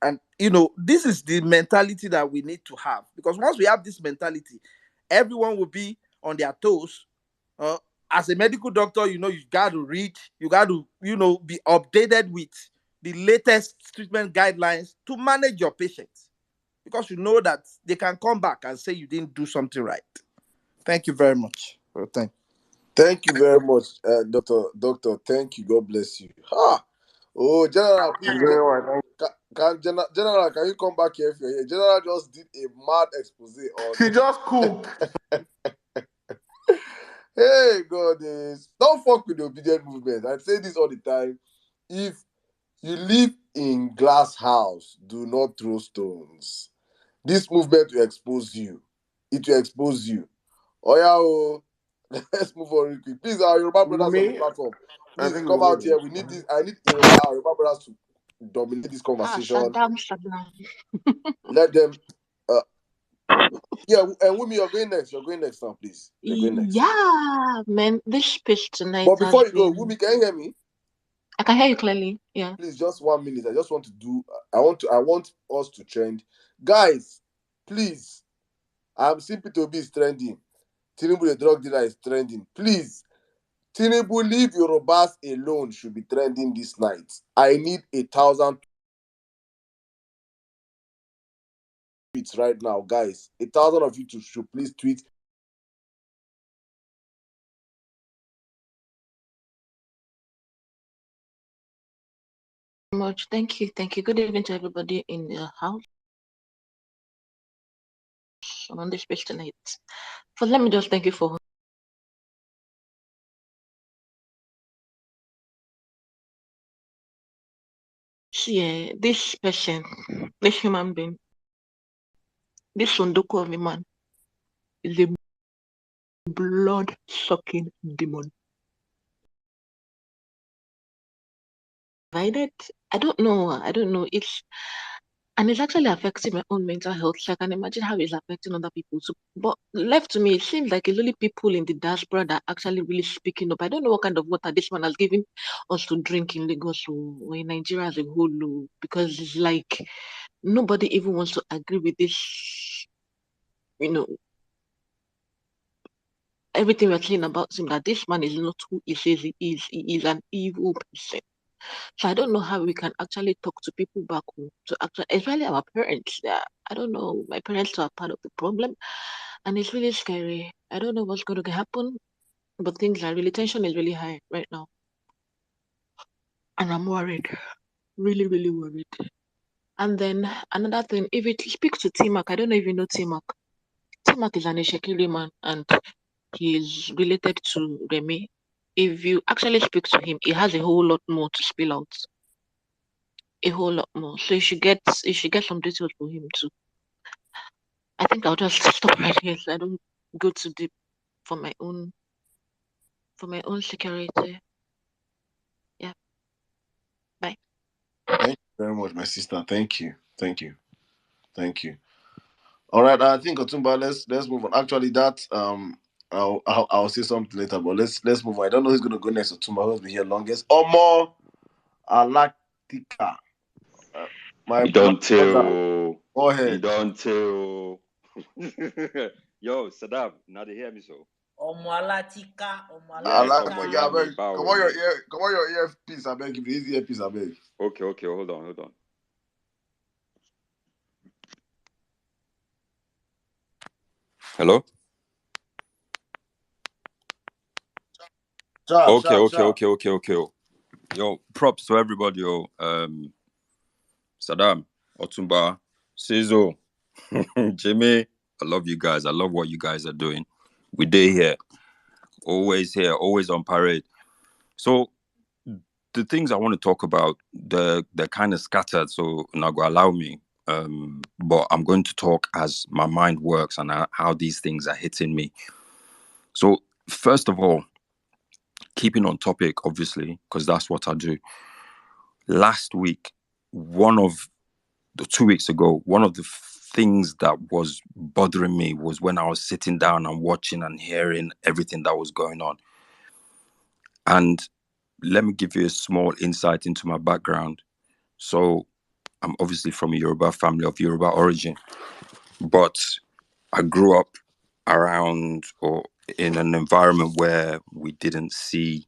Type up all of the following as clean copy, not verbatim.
And this is the mentality that we need to have, because once we have this mentality, everyone will be on their toes. As a medical doctor, you got to read, you got to, be updated with the latest treatment guidelines to manage your patients, because you know that they can come back and say you didn't do something right. Thank you very much. Thank you very much, Doctor. Thank you. God bless you. Oh, General, please. General, can you come back here if you're here? General just did a mad expose on. He just cooked. Hey, God, don't fuck with the obedient movement. I say this all the time. If you live in glass house, do not throw stones. This movement will expose you. It will expose you. Oh, let's move on real quick. Please, our Yoruba brothers on the platform, please come out here. We need this. I need our Yoruba brothers to dominate this conversation. Saddam. Let them. Yeah, and Wumi, you're going next. You're going next now, please. You're going next. Yeah, man. This speech tonight. But before you go, Wumi, can you hear me? I can hear you clearly. Yeah. Please, just 1 minute. I just want to do. I want us to trend, guys. Please, I'm simply to be trending. Tinubu, the drug dealer, is trending. Please, Tinubu, leave Yorubas alone. Should be trending this night. I need 1,000 tweets right now, guys. 1,000 of you should please tweet. Much. Thank you. Good evening to everybody in the house. I'm on this speech tonight. So let me just thank you for. See, this person, this human being, this Sundoku of a man, is a blood-sucking demon. I don't know. It's actually affecting my own mental health. So I can imagine how it's affecting other people. So, but left to me, it seems like it's only people in the diaspora that are actually really speaking up. I don't know what kind of water this man has given us to drink in Lagos or in Nigeria as a whole, because it's like nobody even wants to agree with this. Everything we're saying about him, that this man is not who he says he is. He is an evil person. So I don't know how we can actually talk to people back home, especially our parents. I don't know. My parents are part of the problem, and it's really scary. I don't know what's going to happen, but tension is really high right now, and I'm worried, really, really worried. And then another thing, if you speak to T-Mac, I don't know if you know T-Mac. T-Mac is an Eshekiri man, and he is related to Remy. If you actually speak to him, he has a whole lot more to spill out. A whole lot more. So you should get some details for him too. I think I'll just stop right here so I don't go too deep for my own security. Yeah. Bye. Thank you very much, my sister. Thank you. All right, I think Otumba, let's move on. Actually, that I'll say something later, but let's move on. I don't know who's gonna go next. Otumba, who's been here longest? Omo Alatika. You don't tell. Go ahead. You don't tell. Yo, Saddam, now they hear me so. Omo Alatika. Come on your earpiece, I beg. Give me easy earpiece, I beg. Okay, hold on. Hello? Okay. Yo, props to everybody, yo. Saddam, Otumba, Sizo, Jimmy, I love you guys. I love what you guys are doing. We here, always on parade. So the things I want to talk about, they're kind of scattered, so Nago, allow me. But I'm going to talk as my mind works and how these things are hitting me. So first of all, keeping on topic, obviously, because that's what I do. Last week, 2 weeks ago, one of the things that was bothering me was when I was sitting down and watching and hearing everything that was going on. And let me give you a small insight into my background. So I'm obviously from a Yoruba family of Yoruba origin, but I grew up around or in an environment where we didn't see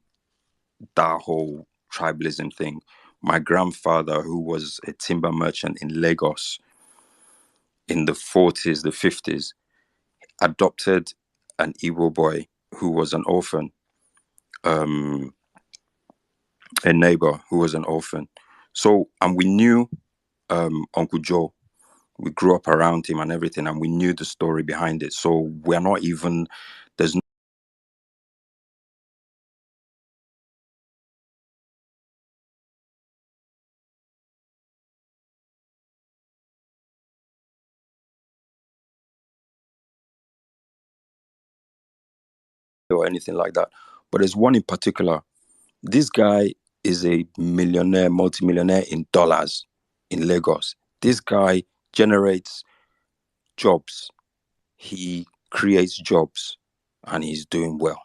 that whole tribalism thing. My grandfather, who was a timber merchant in Lagos in the 40s, the 50s, adopted an Igbo boy who was an orphan, a neighbor who was an orphan. So, and we knew Uncle Joe. We grew up around him and everything, and we knew the story behind it. So we're not even, there's no or anything like that. But there's one in particular. This guy is a millionaire, multimillionaire in dollars in Lagos. This guy generates jobs. He creates jobs and he's doing well.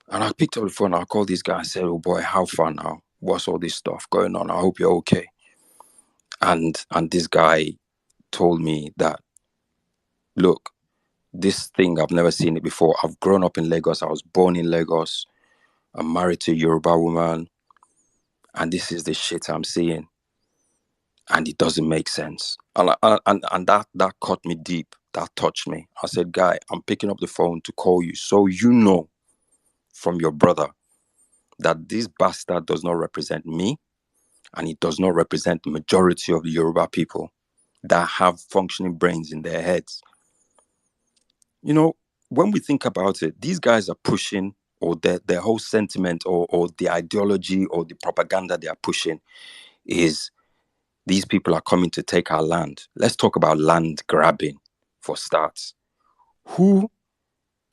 And I picked up the phone, I called this guy and said, "Oh boy, how far now? What's all this stuff going on? I hope you're okay." And this guy told me that, "Look, this thing, I've never seen it before. I've grown up in Lagos. I was born in Lagos. I'm married to a Yoruba woman. And this is the shit I'm seeing. And it doesn't make sense." And that cut me deep. That touched me. I said, "Guy, I'm picking up the phone to call you so you know from your brother that this bastard does not represent me, and he does not represent the majority of the Yoruba people that have functioning brains in their heads." You know, when we think about it, these guys are pushing, or their whole sentiment, or the ideology or the propaganda they are pushing is these people are coming to take our land. Let's talk about land grabbing for starts. Who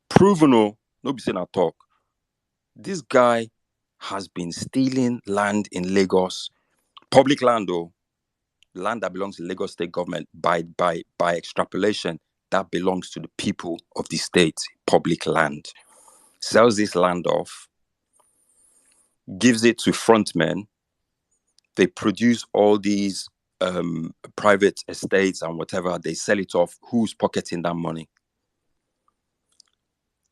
proven or no be saying I talk? This guy has been stealing land in Lagos, public land though, land that belongs to Lagos state government. By extrapolation, that belongs to the people of the state, public land. Sells this land off, gives it to frontmen. They produce all these private estates and whatever. They sell it off. Who's pocketing that money?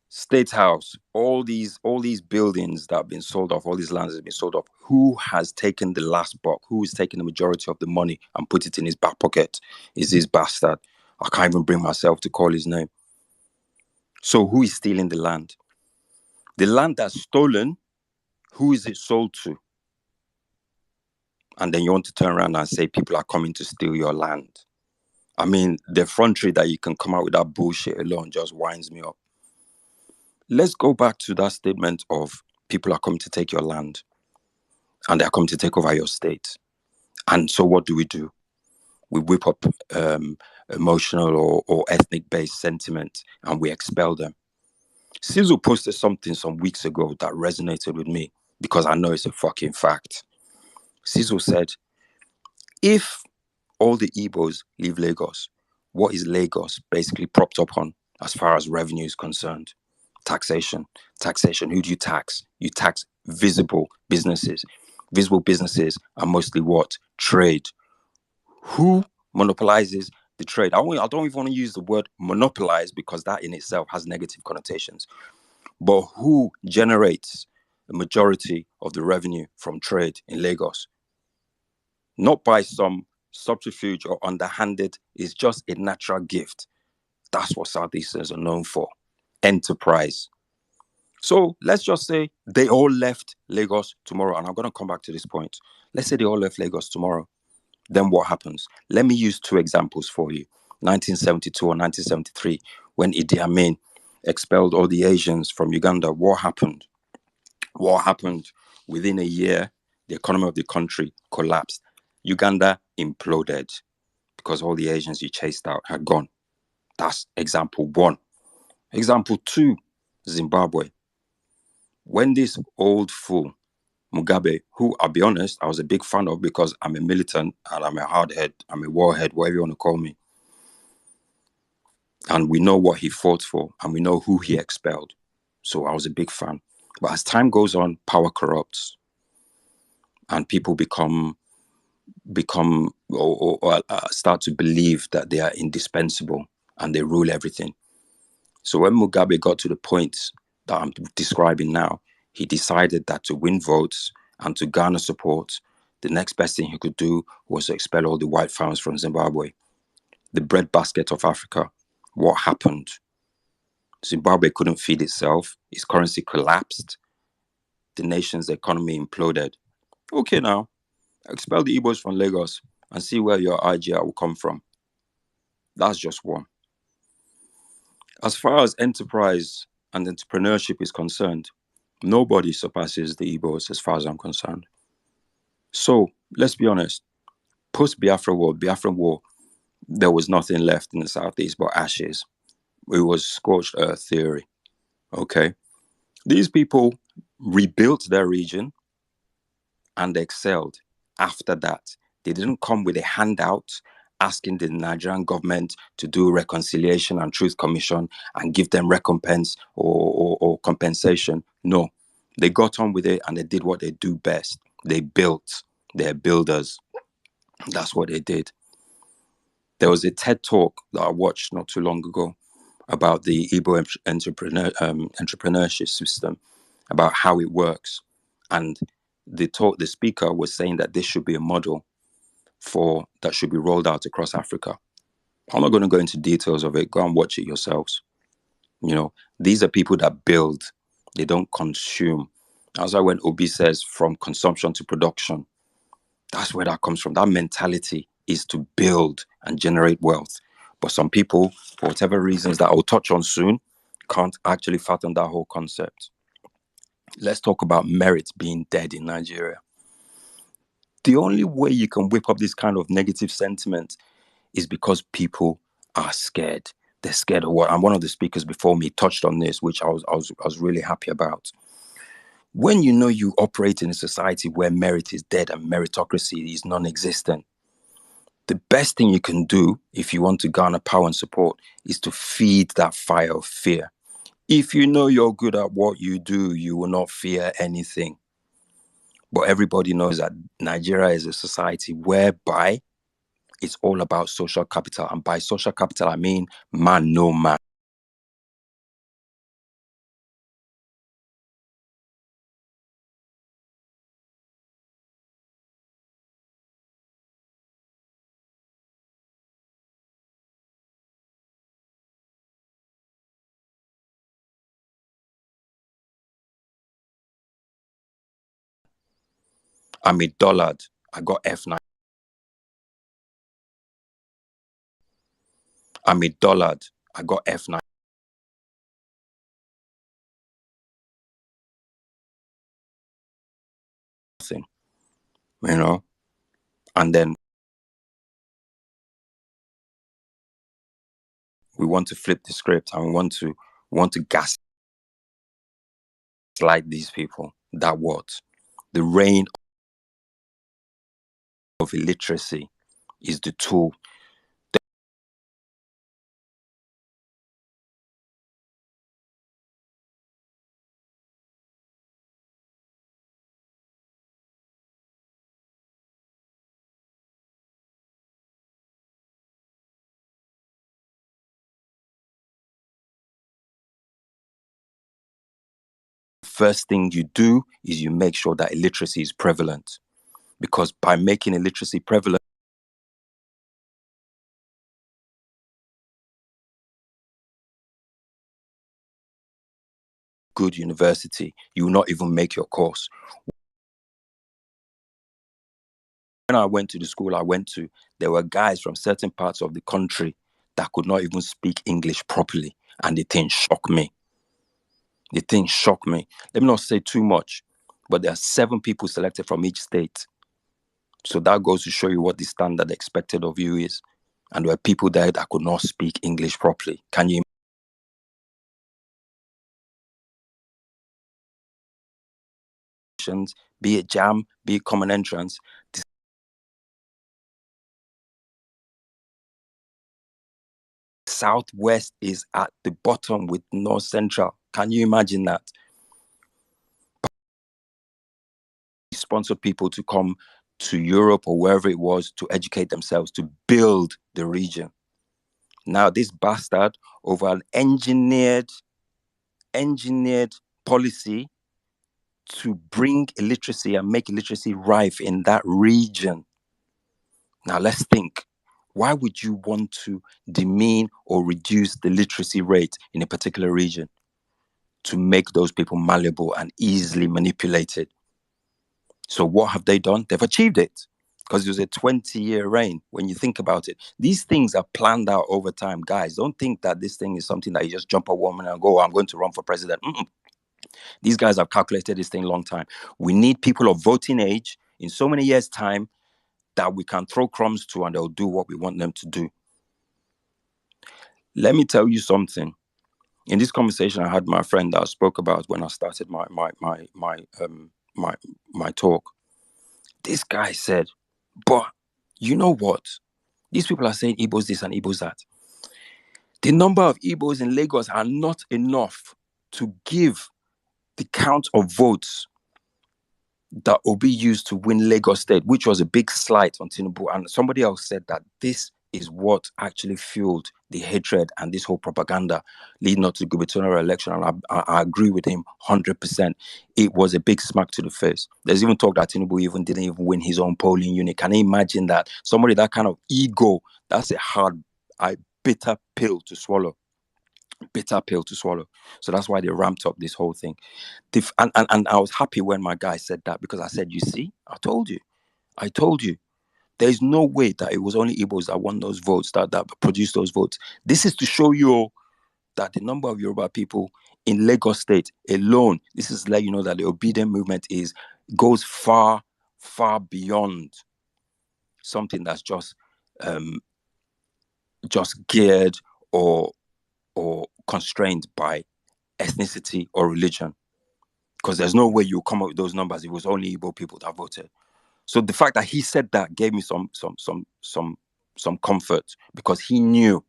State House, all these buildings that have been sold off, all these lands that have been sold off. Who has taken the last buck? Who is taking the majority of the money and put it in his back pocket? Is this bastard? I can't even bring myself to call his name. So who is stealing the land? The land that's stolen, who is it sold to? And then you want to turn around and say people are coming to steal your land. I mean, the effrontery that you can come out with that bullshit alone just winds me up. Let's go back to that statement of people are coming to take your land and they're coming to take over your state. And so what do? We whip up emotional or ethnic-based sentiment and we expel them. Sizzle posted something some weeks ago that resonated with me because I know it's a fucking fact. Sizzle said, if all the Igbos leave Lagos, what is Lagos basically propped up on as far as revenue is concerned? Taxation. Taxation. Who do you tax? You tax visible businesses. Visible businesses are mostly what? Trade. Who monopolizes the trade? I don't even want to use the word monopolize because that in itself has negative connotations. But who generates the majority of the revenue from trade in Lagos? Not by some subterfuge or underhanded, it's just a natural gift. That's what Southeasterners are known for. Enterprise. So let's just say they all left Lagos tomorrow, and I'm going to come back to this point. Let's say they all left Lagos tomorrow. Then what happens? Let me use two examples for you. 1972 or 1973, when Idi Amin expelled all the Asians from Uganda, what happened? What happened? Within a year, the economy of the country collapsed. Uganda imploded because all the Asians you chased out had gone. That's example one. Example two, Zimbabwe. When this old fool, Mugabe, who I'll be honest, I was a big fan of because I'm a militant and I'm a hardhead, I'm a warhead, whatever you want to call me. And we know what he fought for and we know who he expelled. So I was a big fan. But as time goes on, power corrupts and people become become or start to believe that they are indispensable and they rule everything. So when Mugabe got to the point that I'm describing now, he decided that to win votes and to garner support, the next best thing he could do was to expel all the white farmers from Zimbabwe, the breadbasket of Africa. What happened? Zimbabwe couldn't feed itself. Its currency collapsed. The nation's economy imploded. Okay, now, expel the Igbos from Lagos and see where your IGR will come from. That's just one. As far as enterprise and entrepreneurship is concerned, nobody surpasses the Igbos as far as I'm concerned. So, let's be honest. Post-Biafra War, there was nothing left in the Southeast but ashes. It was scorched earth theory. Okay? These people rebuilt their region and excelled after that. They didn't come with a handout asking the Nigerian government to do reconciliation and truth commission and give them recompense or compensation. No, they got on with it and they did what they do best. They built. They're builders. That's what they did. There was a TED talk that I watched not too long ago about the Igbo entrepreneurship system, about how it works. And the speaker was saying that this should be a model that should be rolled out across Africa. I'm not going to go into details of it. Go and watch it yourselves. These are people that build. They don't consume. That's why when Obi says from consumption to production, that's where that comes from. That mentality is to build and generate wealth. But some people, for whatever reasons that I'll touch on soon, can't actually fathom that whole concept. Let's talk about merit being dead in Nigeria. The only way you can whip up this kind of negative sentiment is because people are scared. They're scared of what? And one of the speakers before me touched on this, which I was really happy about. When you operate in a society where merit is dead and meritocracy is non-existent, the best thing you can do if you want to garner power and support is to feed that fire of fear. If you know you're good at what you do, you will not fear anything. But everybody knows that Nigeria is a society whereby it's all about social capital. And by social capital, I mean man, no man. I'm a dullard. I got F9. I'm a dullard. I got F9. And then we want to flip the script and we want to gaslight these people. That what? The reign of illiteracy is the tool. First thing you do is you make sure that illiteracy is prevalent. Because by making illiteracy prevalent, good university, you will not even make your course. When I went to the school I went to, there were guys from certain parts of the country that could not even speak English properly. And the thing shocked me. Let me not say too much, but there are 7 people selected from each state. So that goes to show you what the standard expected of you is. And there were people there that could not speak English properly. Can you imagine? Be it JAM, be it common entrance, Southwest is at the bottom with North Central. Can you imagine that? Sponsor people to come to Europe or wherever it was to educate themselves, to build the region. Now, this bastard, over an engineered policy to bring illiteracy and make illiteracy rife in that region. Now, let's think. Why would you want to demean or reduce the literacy rate in a particular region to make those people malleable and easily manipulated? So what have they done? They've achieved it because it was a 20-year reign. When you think about it, these things are planned out over time. Guys, don't think that this thing is something that you just jump a woman and go, I'm going to run for president. These guys have calculated this thing a long time. We need people of voting age in so many years' time that we can throw crumbs to and they'll do what we want them to do. Let me tell you something. In this conversation I had my friend that I spoke about when I started my talk, this guy said, but you know what? These people are saying Igbos this and Igbos that. The number of Igbos in Lagos are not enough to give the count of votes that Obi used to win Lagos State, which was a big slight on Tinubu. And somebody else said that this is what actually fueled the hatred and this whole propaganda leading up to the gubernatorial election. And I agree with him 100%. It was a big smack to the face. There's even talk that Tinubu even didn't even win his own polling unit. Can you imagine that? Somebody that kind of ego, that's a hard, bitter pill to swallow. Bitter pill to swallow. So that's why they ramped up this whole thing. And I was happy when my guy said that, because I said, you see, I told you. There's no way that it was only Igbos that won those votes, that produced those votes. This is to show you that the number of Yoruba people in Lagos State alone, this is to let you know that the obedient movement goes far, far beyond something that's just geared or constrained by ethnicity or religion. Because there's no way you come up with those numbers. It was only Igbo people that voted. So the fact that he said that gave me some comfort, because he knew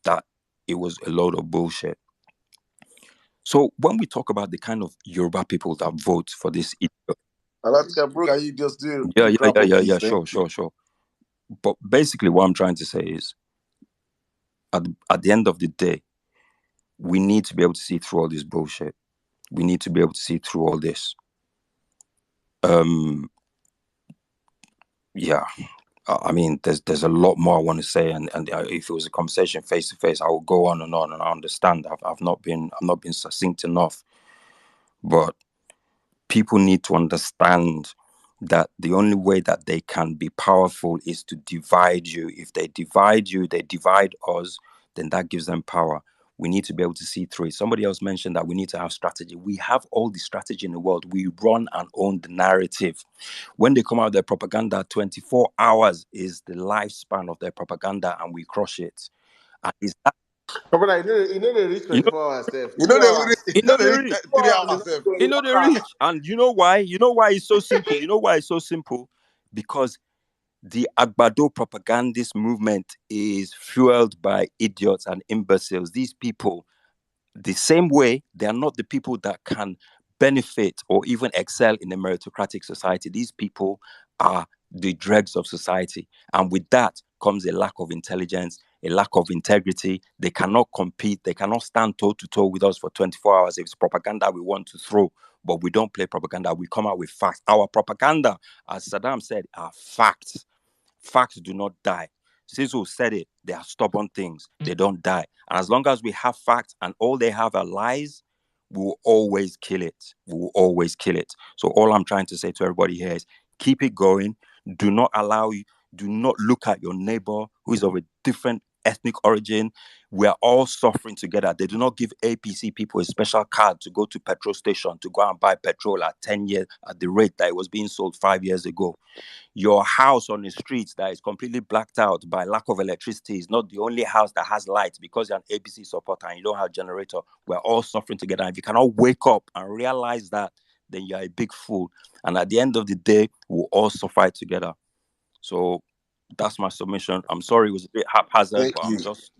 that it was a load of bullshit. So when we talk about the kind of Yoruba people that vote for this, Bro, can you just do it? Yeah, sure. But basically, what I'm trying to say is, at the end of the day, we need to be able to see through all this bullshit. We need to be able to see through all this. Yeah. I mean, there's a lot more I want to say, and if it was a conversation face to face, I would go on, and I understand. I've not been succinct enough, but people need to understand that the only way that they can be powerful is to divide you. If they divide you, they divide us, then that gives them power. We need to be able to see through it. Somebody else mentioned that we need to have strategy. We have all the strategy in the world. We run and own the narrative. When they come out with their propaganda, 24 hours is the lifespan of their propaganda, and we crush it. And is that, You know they reach 24 hours, Steph. You know 2 hours. they reach 3 hours. they reach. And you know why? You know why it's so simple? You know why it's so simple? Because the Agbado propagandist movement is fueled by idiots and imbeciles. These people, the same way, they are not the people that can benefit or even excel in a meritocratic society. These people are the dregs of society. And with that comes a lack of intelligence, a lack of integrity. They cannot compete. They cannot stand toe to toe with us for 24 hours. If it's propaganda we want to throw, but we don't play propaganda. We come out with facts. Our propaganda, as Saddam said, are facts. Facts do not die. Sizzle said it. They are stubborn things. They don't die. And as long as we have facts and all they have are lies, we will always kill it. We will always kill it. So all I'm trying to say to everybody here is keep it going. Do not look at your neighbor who is of a different ethnic origin. We are all suffering together. They do not give APC people a special card to go to petrol station to go and buy petrol at 10 years at the rate that it was being sold 5 years ago. Your house on the streets that is completely blacked out by lack of electricity is not the only house that has lights because you're an ABC supporter and you don't have a generator. We're all suffering together. If you cannot wake up and realize that, then you're a big fool. And at the end of the day, we'll all suffer together. So that's my submission. I'm sorry it was a bit haphazard, but I'm just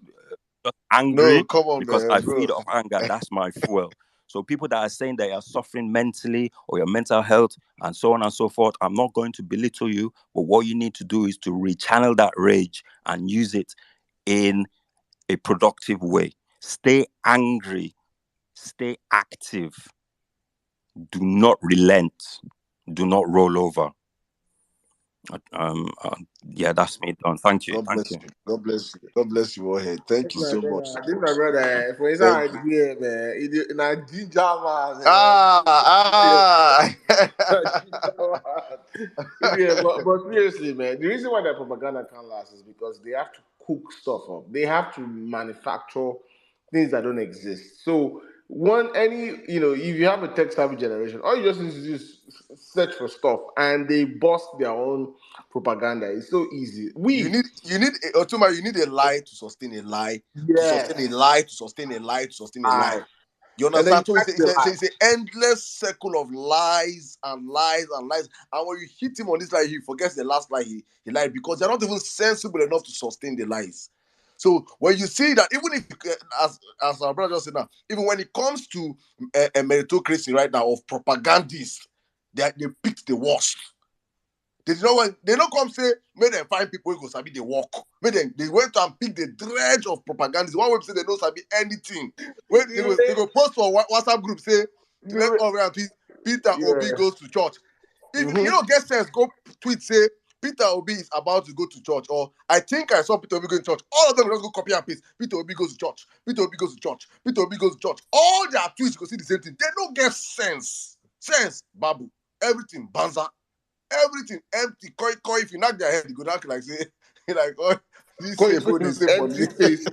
angry No, come on, because man, I bro. feed off anger. That's my fuel. So people that are saying that you're suffering mentally or your mental health and so on and so forth, I'm not going to belittle you, but what you need to do is to rechannel that rage and use it in a productive way. Stay angry, stay active, do not relent, do not roll over. Yeah, that's me done. Thank you. God Thank bless you. you. God bless you. God bless you, Warhead. Thank you so much. This my brother. For Thank inside you. here, man. In a ginger man. Ah. Yeah, but seriously, man, the reason why that propaganda can't last is because they have to cook stuff up. They have to manufacture things that don't exist. So if you have a tech savvy generation, all you just need to do is search for stuff, and they bust their own propaganda. It's so easy. Otuma, you need a lie to sustain a lie, to sustain a Yes, lie, to sustain a lie, to sustain a lie. I, You and then you understand? So catch the lie. it's an endless circle of lies and lies and lies. And when you hit him on this lie, he forgets the last lie he lied, because they're not even sensible enough to sustain the lies. So when you see that, even if, as our brother just said now, even when it comes to a meritocracy right now of propagandists, they picked the worst. They don't come say, make them find people who go sabi they walk. They went and pick the dredge of propaganda. One way say they don't sabi anything. When they go post for WhatsApp group, say to let over and tweet, Peter Obi Yeah. goes to church. If you Mm-hmm. don't get sense, go tweet, say Peter Obi is about to go to church, or I think I saw Peter Obi going to church. All of them will just go copy and paste. Peter Obi goes to church. Peter Obi goes to church. Peter Obi goes to church. All their tweets go see the same thing. They don't get sense. Sense, babu. Everything, banza. Everything empty. Koi, if you knock their head, you go knock like say, like, oh, this Going food to is his safe for empty me. face.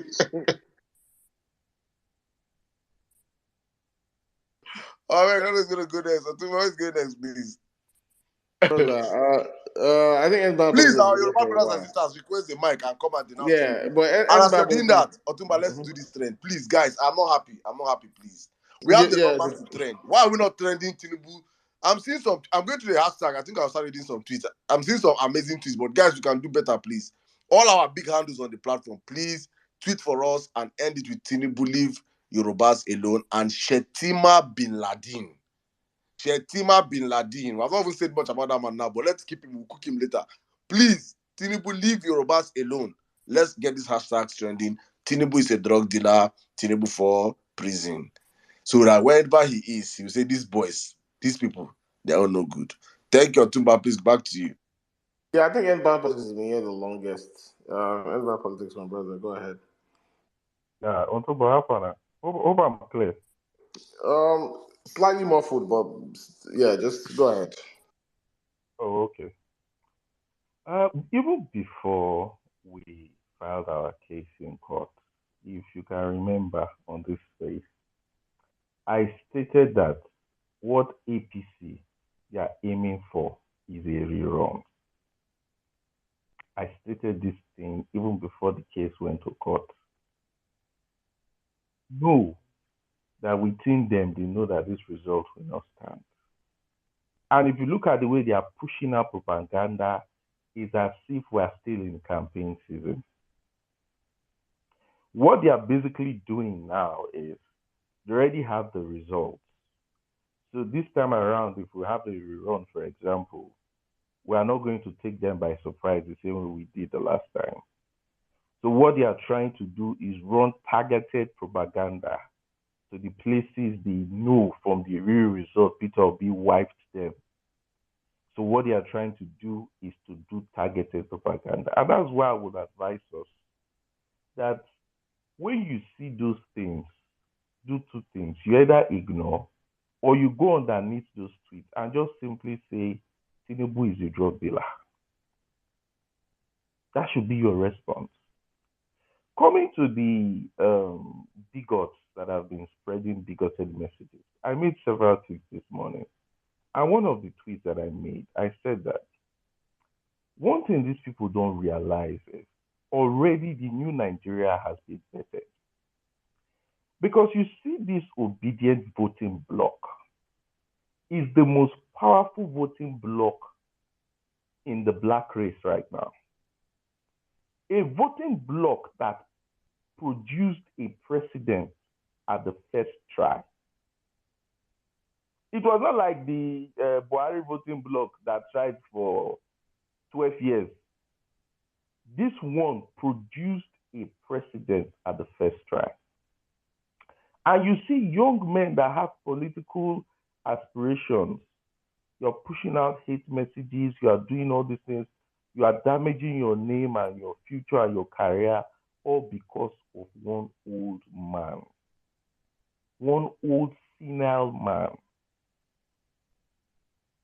All right, that is gonna go next. Always go next, please. I think N-Bound Please, Politics our is here Yoruba for a brothers and while. sisters, request the mic and come and denounce Yeah, Tinubu. but And as you're N-Bound doing Politics. that, Otumba, let's do this trend. Please, guys, I'm not happy. I'm not happy, please. We Yeah, have the yeah, numbers to trend. Why are we not trending Tinubu? I'm going to the hashtag. I think I'll start reading some tweets. I'm seeing some amazing tweets, but guys, we can do better, please. All our big handles on the platform, please tweet for us and end it with Tinubu leave Yorubas alone and Shettima BinLaden. Shettima BinLaden. I've not even said much about that man now, but let's keep him. We'll cook him later. Please, Tinubu, leave Yorubas alone. Let's get these hashtags trending. Tinubu is a drug dealer. Tinubu for prison. So that wherever he is, he will say, these boys, these people, they're all no good. Thank you, Otumba. Please, back to you. yeah. I think N-Bound Politics has been here the longest. N-Bound Politics, my brother. Go ahead. Yeah, on top of that, hope I'm clear. Slightly more food, but yeah, just go ahead. Oh, okay. Even before we filed our case in court, if you can remember on this space, I stated that what APC they are aiming for is a rerun. I stated this thing even before the case went to court. Know that within them, they know that this result will not stand. And if you look at the way they are pushing out propaganda, it's as if we're still in campaign season. What they are basically doing now is they already have the results. So this time around, if we have a rerun, for example, we are not going to take them by surprise the same way we did the last time. So what they are trying to do is run targeted propaganda to the places they know from the real result Peter Obi wiped them. So what they are trying to do is to do targeted propaganda. And that's why I would advise us that when you see those things, do two things. You either ignore or you go underneath those tweets and just simply say, Tinubu is a drug dealer. That should be your response. Coming to the bigots that have been spreading bigoted messages, I made several tweets this morning. And one of the tweets that I made, I said that one thing these people don't realize is already the new Nigeria has been vetted. Because you see, this obedient voting bloc is the most powerful voting bloc in the black race right now. A voting bloc that produced a president at the first try. It was not like the Buhari voting bloc that tried for 12 years. This one produced a president at the first try. And you see young men that have political aspirations. You're pushing out hate messages, you are doing all these things, you are damaging your name and your future and your career, all because of one old man. One old senile man.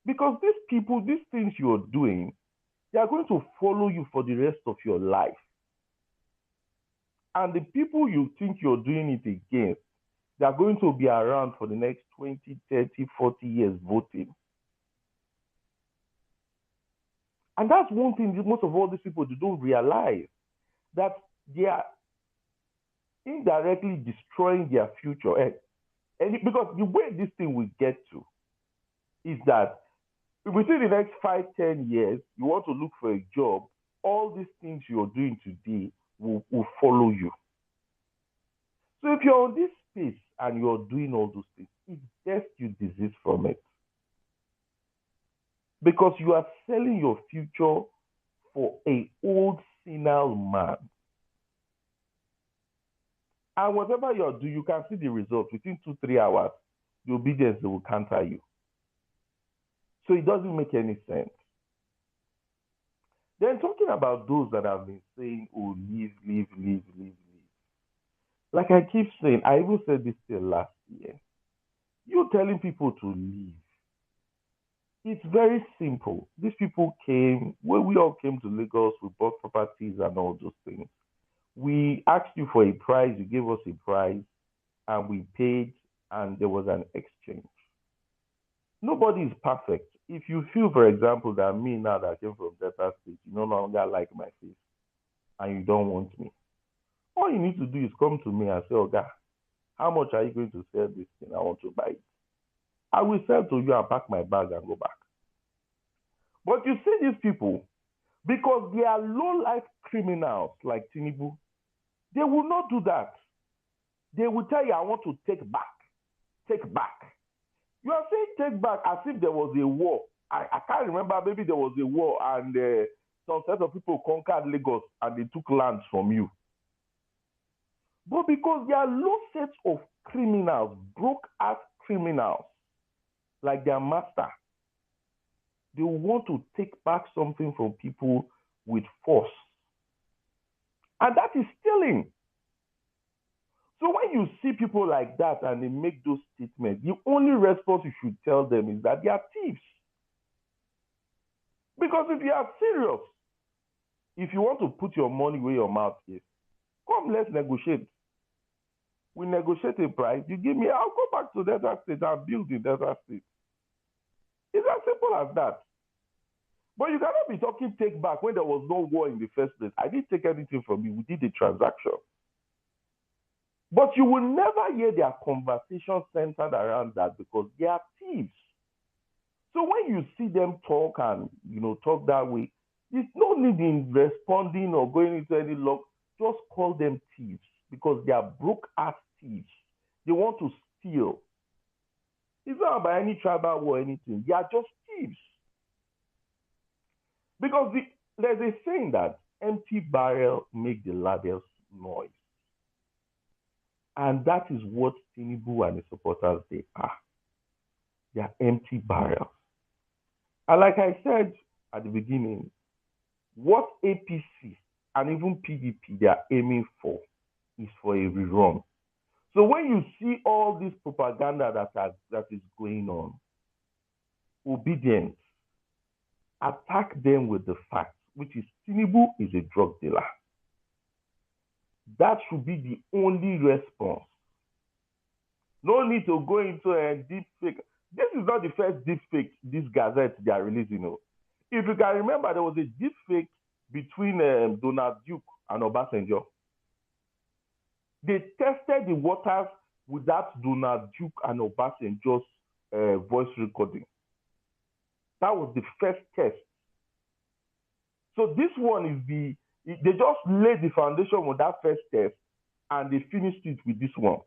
Because these people, these things you're doing, they are going to follow you for the rest of your life. And the people you think you're doing it against, they are going to be around for the next 20, 30, 40 years voting. And that's one thing that most of all these people, they don't realize, that they are indirectly destroying their future. And because the way this thing will get to is that within the next 5, 10 years, you want to look for a job, all these things you're doing today will follow you. So if you're on this space and you're doing all those things, it's best you desist from it. Because you are selling your future for an old senile man. And whatever you're doing, you can see the results within 2-3 hours. The obedience will counter you. So it doesn't make any sense. Then talking about those that have been saying, oh, leave. Like I keep saying, I even said this till last year. You're telling people to leave. It's very simple. These people came, when we all came to Lagos, we bought properties and all those things. We asked you for a price, you gave us a price, and we paid, and there was an exchange. Nobody is perfect. If you feel, for example, that me now that came from Delta State, you no longer like my face, and you don't want me, all you need to do is come to me and say, Oga, how much are you going to sell this thing? I want to buy it. I will sell to you and pack my bag and go back. But you see these people, because they are low-life criminals like Tinubu, they will not do that. They will tell you, I want to take back. Take back. You are saying take back as if there was a war. I can't remember, maybe there was a war and some set of people conquered Lagos and they took lands from you. But because they are low sets of criminals, broke-ass criminals, like their master, they want to take back something from people with force. And that is stealing. So when you see people like that and they make those statements, the only response you should tell them is that they are thieves. Because if you are serious, if you want to put your money where your mouth is, come, let's negotiate. We negotiate a price, you give me, I'll go back to Delta State and build in Delta State. It's as simple as that. But you cannot be talking take back when there was no war in the first place. I didn't take anything from you. We did a transaction. But you will never hear their conversation centered around that because they are thieves. So when you see them talk and talk that way, there's no need in responding or going into any log. Just call them thieves because they are broke-ass thieves. They want to steal. It's not about any tribal war or anything. They are just thieves. Because there's a saying that empty barrel make the loudest noise. And that is what Tinubu and the supporters, they are. They are empty barrels. And like I said at the beginning, what APC and even PDP they are aiming for is for a rerun. So when you see all this propaganda that is going on, obedience, attack them with the facts, which is Tinubu is a drug dealer. That should be the only response. No need to go into a deep fake. This is not the first deep fake this gazette they are releasing. If you can remember, there was a deep fake between Donald Duke and Obasanjo. They tested the waters with that Donald Duke and Obasanjo's voice recording. That was the first test. So this one is they just laid the foundation with that first test and they finished it with this one.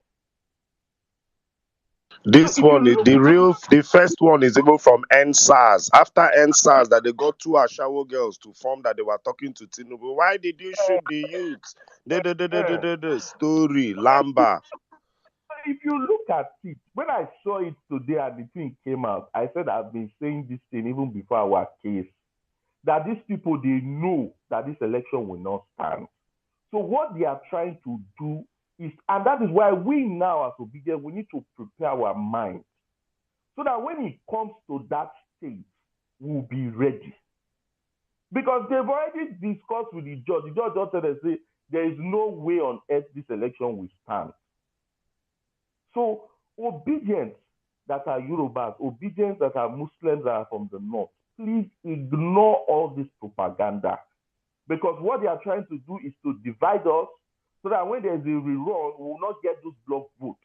This if you one, look, the first one is even from NSAS. After NSAS, that they got two Ashawo girls to form that they were talking to Tinubu. Why did you shoot the youths? Story, Lamba. if you look at it, when I saw it today and the thing came out, I said I've been saying this thing even before our case, that these people, they know that this election will not stand. So what they are trying to do is, and that is why we now as obedient, we need to prepare our mind so that when it comes to that stage, we'll be ready. Because they've already discussed with the judge. The judge just said, say, there is no way on earth this election will stand. So obedience that are Yorubas, obedience that are Muslims that are from the north, please ignore all this propaganda. Because what they are trying to do is to divide us so that when there's a rerun, we will not get those block votes.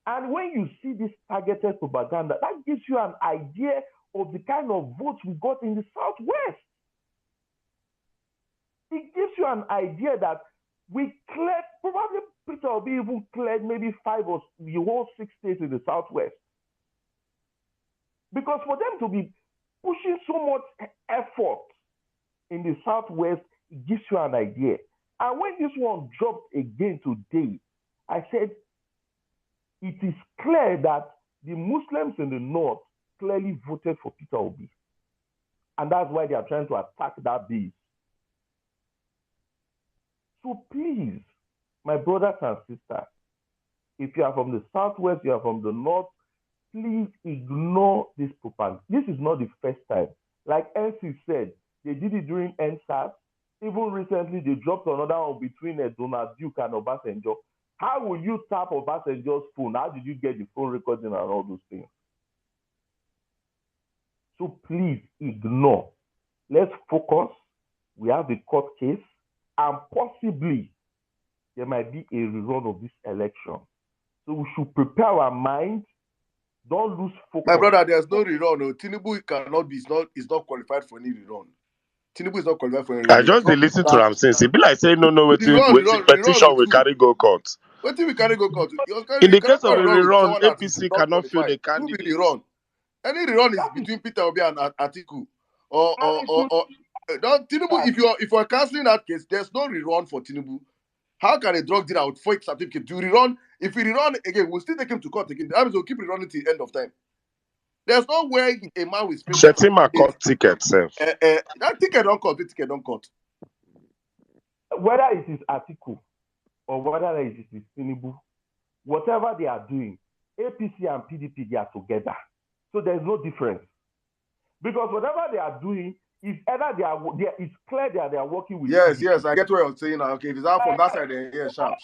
And when you see this targeted propaganda, that gives you an idea of the kind of votes we got in the Southwest. It gives you an idea that we cleared, probably Peter Obi even cleared maybe 5 or the whole 6 states in the Southwest. Because for them to be pushing so much effort in the Southwest, it gives you an idea. And when this one dropped again today, I said, it is clear that the Muslims in the North clearly voted for Peter Obi. And that's why they are trying to attack that base. So please, my brothers and sisters, if you are from the Southwest, you are from the North, please ignore this propaganda. This is not the first time. Like NC said, they did it during NSAS. Even recently, they dropped another one between Donald Duke and Obasanjo. How will you tap Obasanjo's phone? How did you get the phone recording and all those things? So please ignore. Let's focus. We have a court case, and possibly there might be a rerun of this election. So we should prepare our mind. Don't lose focus. My brother, there's no rerun. No. Tinubu cannot be, is not qualified for any rerun. Tinubu is not qualified for any rerun. I just listen to him since. It be like saying, no, waiting petition will carry go court. What if we carry go court? In the case of a rerun, APC cannot field a candidate. Who be rerun? Any rerun is between Peter Obi and Atiku. Or Tinubu, if you're cancelling that case, there's no rerun for Tinubu. How can a drug dealer with fake certificate do rerun? If we rerun again, we'll still take him to court again. That means we'll keep rerunning till the end of time. There's no way a man with Shettima cut ticket, sir. That ticket don't cut. The ticket don't cut. Whether it is Atiku or whether it is Tinubu, whatever they are doing, APC and PDP, they are together. So there's no difference. Because whatever they are doing is either it's clear that they are working with Yes, PDP. yes, I get what you're saying now. Okay, if it's out from that side, then yeah, sharp.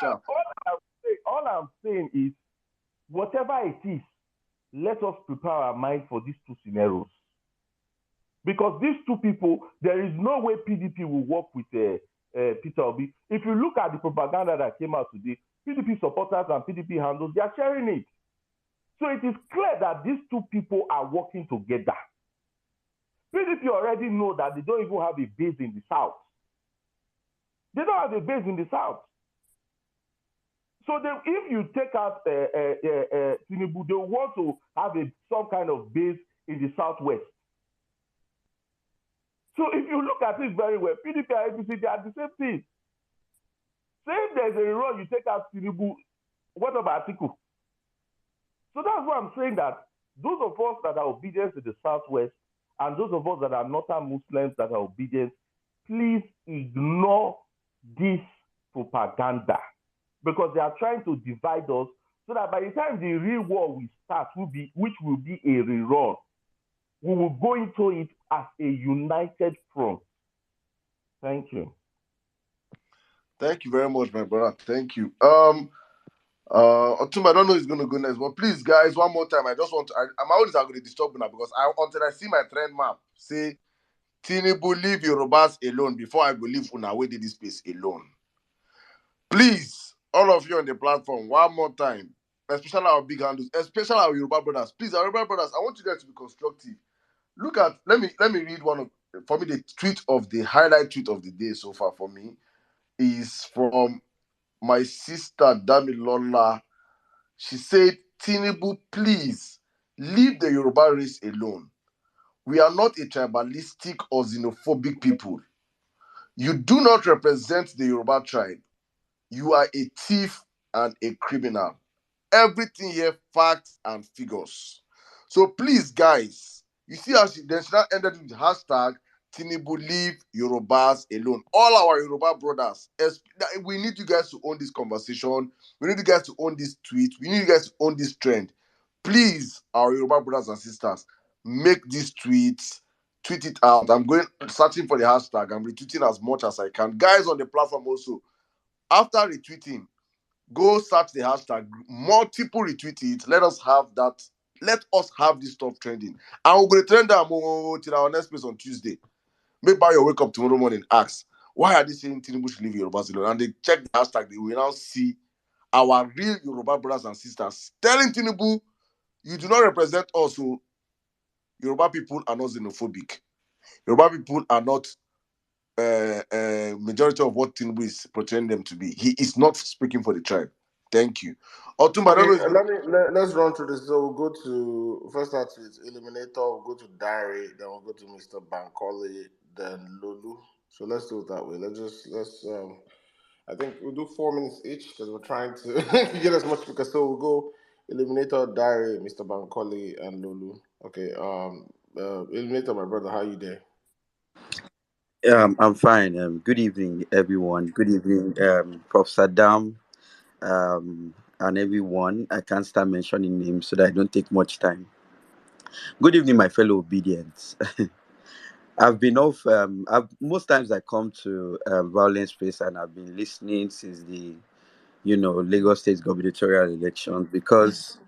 All I'm saying is, whatever it is, let us prepare our mind for these two scenarios. Because these two people, there is no way PDP will work with Peter Obi. If you look at the propaganda that came out today, PDP supporters and PDP handles, they are sharing it. So it is clear that these two people are working together. PDP already know that they don't even have a base in the South. They don't have a base in the South. So if you take out Tinubu, they want to have some kind of base in the Southwest. So if you look at it very well, PDP and APC, they are the same thing. Say if there's a run, you take out Tinubu, what about Atiku? So that's why I'm saying that those of us that are obedient to the Southwest and those of us that are northern Muslims that are obedient, please ignore this propaganda. Because they are trying to divide us so that by the time the real war will start, which will be a rerun, we will go into it as a united front. Thank you. Thank you very much, my brother. Thank you. Otumba, I don't know who's gonna go next, but please, guys, one more time. I just want to. I'm always going to disturb now because until I see my trend map say Tinubu leave Yorubas alone before I go leave Una wey dey this place alone. Please, all of you on the platform, one more time, especially our big handles, especially our Yoruba brothers. Please, our Yoruba brothers, I want you guys to be constructive. Look at, let me read for me, the tweet of the highlight tweet of the day so far for me is from my sister Damilola. She said, Tinubu, please leave the Yoruba race alone. We are not a tribalistic or xenophobic people. You do not represent the Yoruba tribe. You are a thief and a criminal. Everything here, facts and figures. So please, guys, you see how then she now ended with hashtag Tinubu leave Yorubas alone. All our Yoruba brothers, we need you guys to own this conversation. We need you guys to own this tweet. We need you guys to own this trend. Please, our Yoruba brothers and sisters, make these tweets, tweet it out. I'm going searching for the hashtag. I'm retweeting as much as I can. Guys on the platform also, after retweeting, go search the hashtag, multiple retweet it. Let us have that. Let us have this stuff trending. And we're going to trend that till our next place on Tuesday. Maybe by your wake up tomorrow morning, ask, why are they saying Tinubu should leave Yoruba alone? And they check the hashtag, they will now see our real Yoruba brothers and sisters telling Tinubu, you do not represent us. So Yoruba people are not xenophobic. Yoruba people are not majority of what Tinubu is portraying them to be. He is not speaking for the tribe. Thank you. Otumba, I don't know Okay, if you... let's run through this. So we'll go to first start with Eliminator. We'll go to Diary. Then we'll go to Mr. Bankole. Then Lulu. So let's do it that way. Let's I think we'll do 4 minutes each because we're trying to get as much because so we'll go Eliminator, Diary, Mr. Bankole, and Lulu. Okay. Eliminator, my brother, how you there? I'm fine. Good evening, everyone. Good evening, Prof. Saddam, and everyone. I can't start mentioning names so that I don't take much time. Good evening, my fellow obedience. I've been off. Most times I come to Violence Space and I've been listening since the Lagos State gubernatorial elections because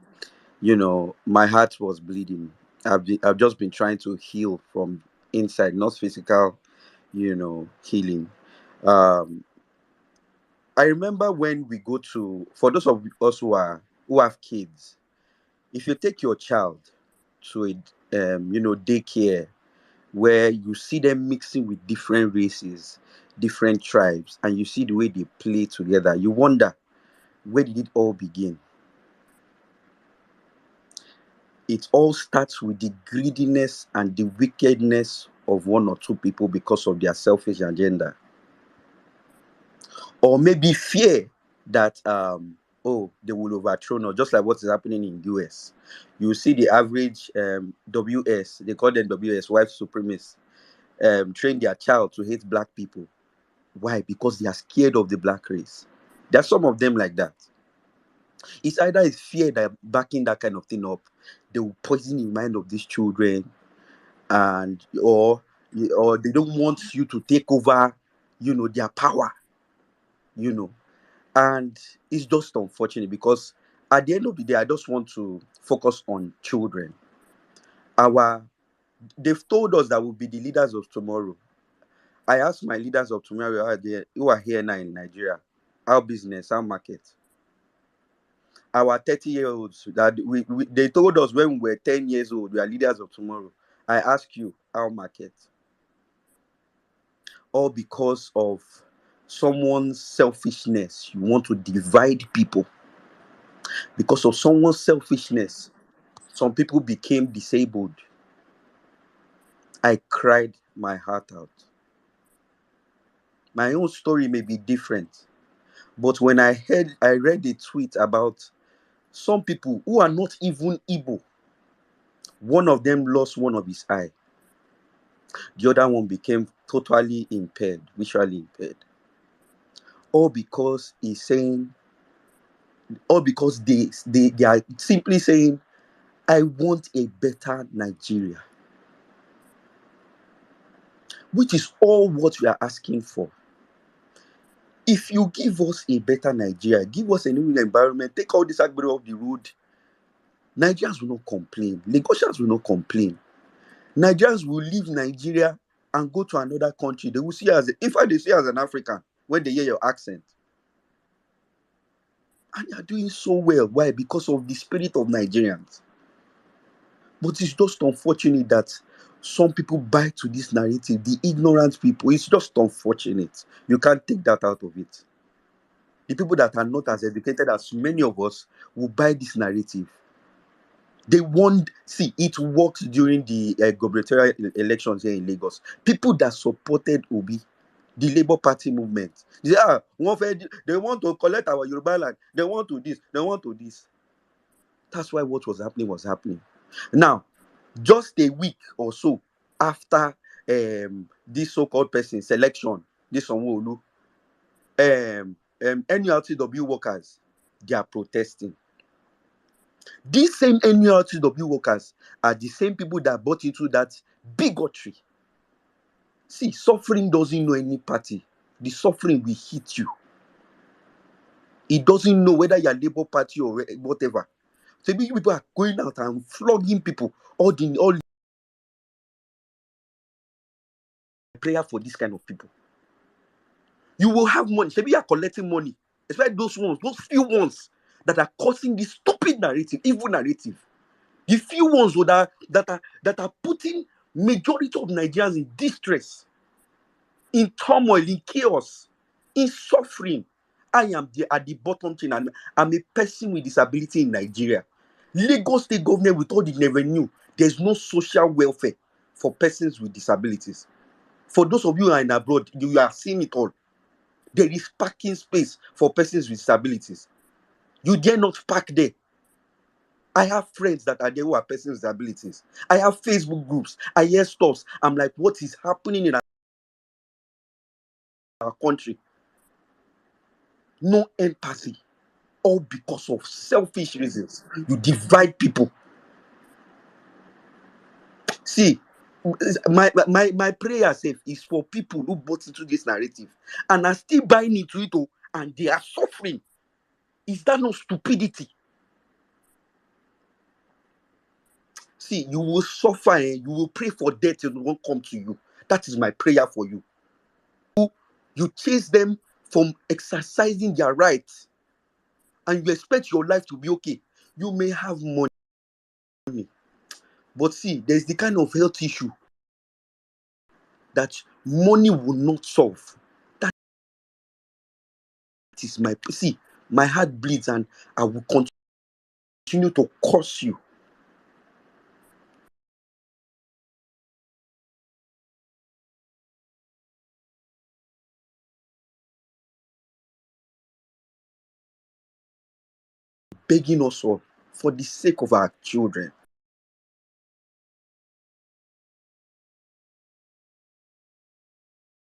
my heart was bleeding. I've just been trying to heal from inside, not physical, healing. Um, I remember when we go to, for those of us who have kids, if you take your child to a daycare where you see them mixing with different races, different tribes, and you see the way they play together, you wonder, where did it all begin? It all starts with the greediness and the wickedness of one or two people because of their selfish agenda, or maybe fear that they will overthrow us, just like what is happening in US. You see the average WS, they call them WS, white supremacists, train their child to hate black people. Why? Because they are scared of the black race. There are some of them like that. It's either it's fear that backing that kind of thing up, they will poison the mind of these children, and or they don't want you to take over, their power, you know. And it's just unfortunate because at the end of the day, I just want to focus on children. Our They've told us that we'll be the leaders of tomorrow. I asked my leaders of tomorrow who are here now in Nigeria, our business, our market. Our 30-year-olds that they told us when we were 10 years old, we are leaders of tomorrow. I ask you, our market. All because of someone's selfishness. You want to divide people. Because of someone's selfishness, some people became disabled. I cried my heart out. My own story may be different, but when I read a tweet about some people who are not even Igbo. One of them lost one of his eye. The other one became totally impaired, visually impaired. All because they are simply saying, I want a better Nigeria. Which is all what we are asking for. If you give us a better Nigeria, give us a new environment, take all this agbero off the road, Nigerians will not complain. Lagosians will not complain. Nigerians will leave Nigeria and go to another country. They will see you they see you as an African when they hear your accent. And you are doing so well. Why? Because of the spirit of Nigerians. But it's just unfortunate that some people buy to this narrative, the ignorant people. It's just unfortunate. You can't take that out of it. The people that are not as educated as many of us will buy this narrative. They won. See, it worked during the gubernatorial elections here in Lagos. People that supported Obi, the Labour Party movement, they say, they want to collect our Yoruba land. They want to this. They want to this. That's why what was happening. Now, just a week or so after this so-called person selection, this Sanwo-Olu, NURTW workers, they are protesting. These same NURTW workers are the same people that bought into that bigotry. See, suffering doesn't know any party. The suffering will hit you. It doesn't know whether you're Labour Party or whatever. So people are going out and flogging people. All prayer for this kind of people. You will have money. Maybe you are collecting money. Especially those few ones that are causing this stupid narrative, evil narrative. The few ones that are putting majority of Nigerians in distress, in turmoil, in chaos, in suffering. I am at the bottom chain, and I'm a person with disability in Nigeria. Lagos State government, with all the revenue, there's no social welfare for persons with disabilities. For those of you who are in abroad, you are seeing it all. There is parking space for persons with disabilities. You dare not park there. I have friends that are there who are persons with disabilities. I have Facebook groups. I hear stuff. I'm like, what is happening in our country? No empathy. All because of selfish reasons. You divide people. See, my prayer safe is for people who bought into this narrative and are still buying into it, and they are suffering. Is that not stupidity? See, you will suffer and you will pray for death and it won't come to you. That is my prayer for you. You chase them from exercising their rights and you expect your life to be okay. You may have money, but see, there's the kind of health issue that money will not solve. That is my heart bleeds and I will continue to curse you. Begging us all for the sake of our children.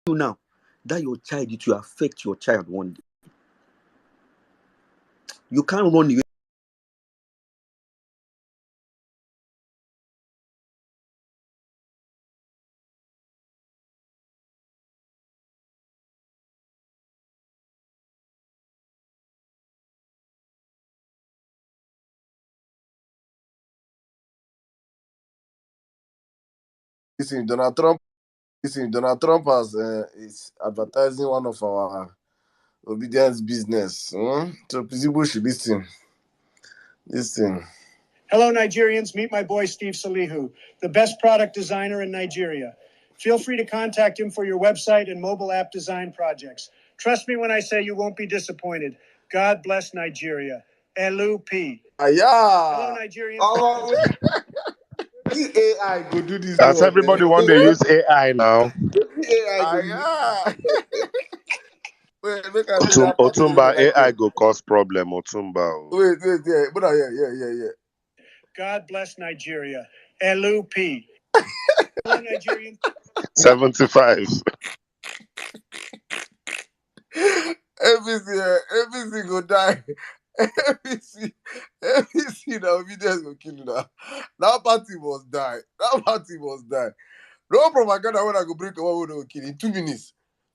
You now that your child, it will affect your child one day. You can't run away. Listen, Donald Trump is advertising one of our obedience business. So people should listen. Listen. Hello, Nigerians. Meet my boy, Steve Salihu, the best product designer in Nigeria. Feel free to contact him for your website and mobile app design projects. Trust me when I say you won't be disappointed. God bless Nigeria. LUP. Hello, Nigerians. This AI go do this. As everybody want to use AI now. Wait, make I do that part Otumba again. AI go cause problem. Otumba. Wait, yeah. But yeah. God bless Nigeria. LUP. Hello, Nigerians. ABC $75. go die. ABC now obedience go kill you now. That party must die. No propaganda when I go bring one go kill in 2 minutes.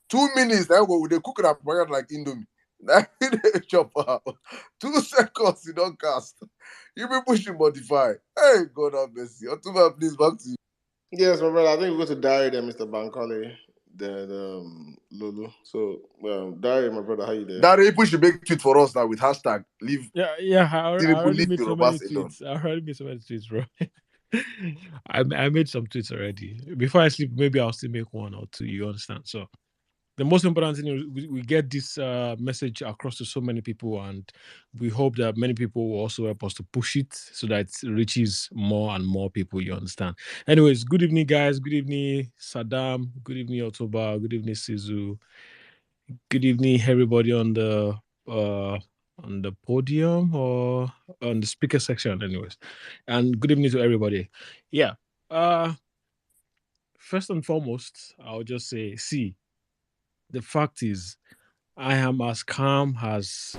2 minutes, that go they cook that propaganda like Indomie. That they chop out. 2 seconds you don't cast. You be pushing modify. Hey, God have mercy. Otuba, please back to you. Yes, my brother. I think we go to Diary there, Mr. Bankole, then Lulu. So, Diary, my brother, how you there? That people should make tweet for us now with hashtag leave Yeah. I Tinubu, already leave made so Yorubas many alone. tweets. I already made so many tweets, bro. I made some tweets already. Before I sleep, maybe I'll still make one or two. You understand? So the most important thing is we get this message across to so many people, and we hope that many people will also help us to push it so that it reaches more and more people. You understand? Anyways, good evening, guys. Good evening, Saddam. Good evening, Otoba. Good evening, Sizu. Good evening, everybody on the podium or on the speaker section. Anyways, and good evening to everybody. Yeah. First and foremost, I'll just say, see, the fact is, I am as calm as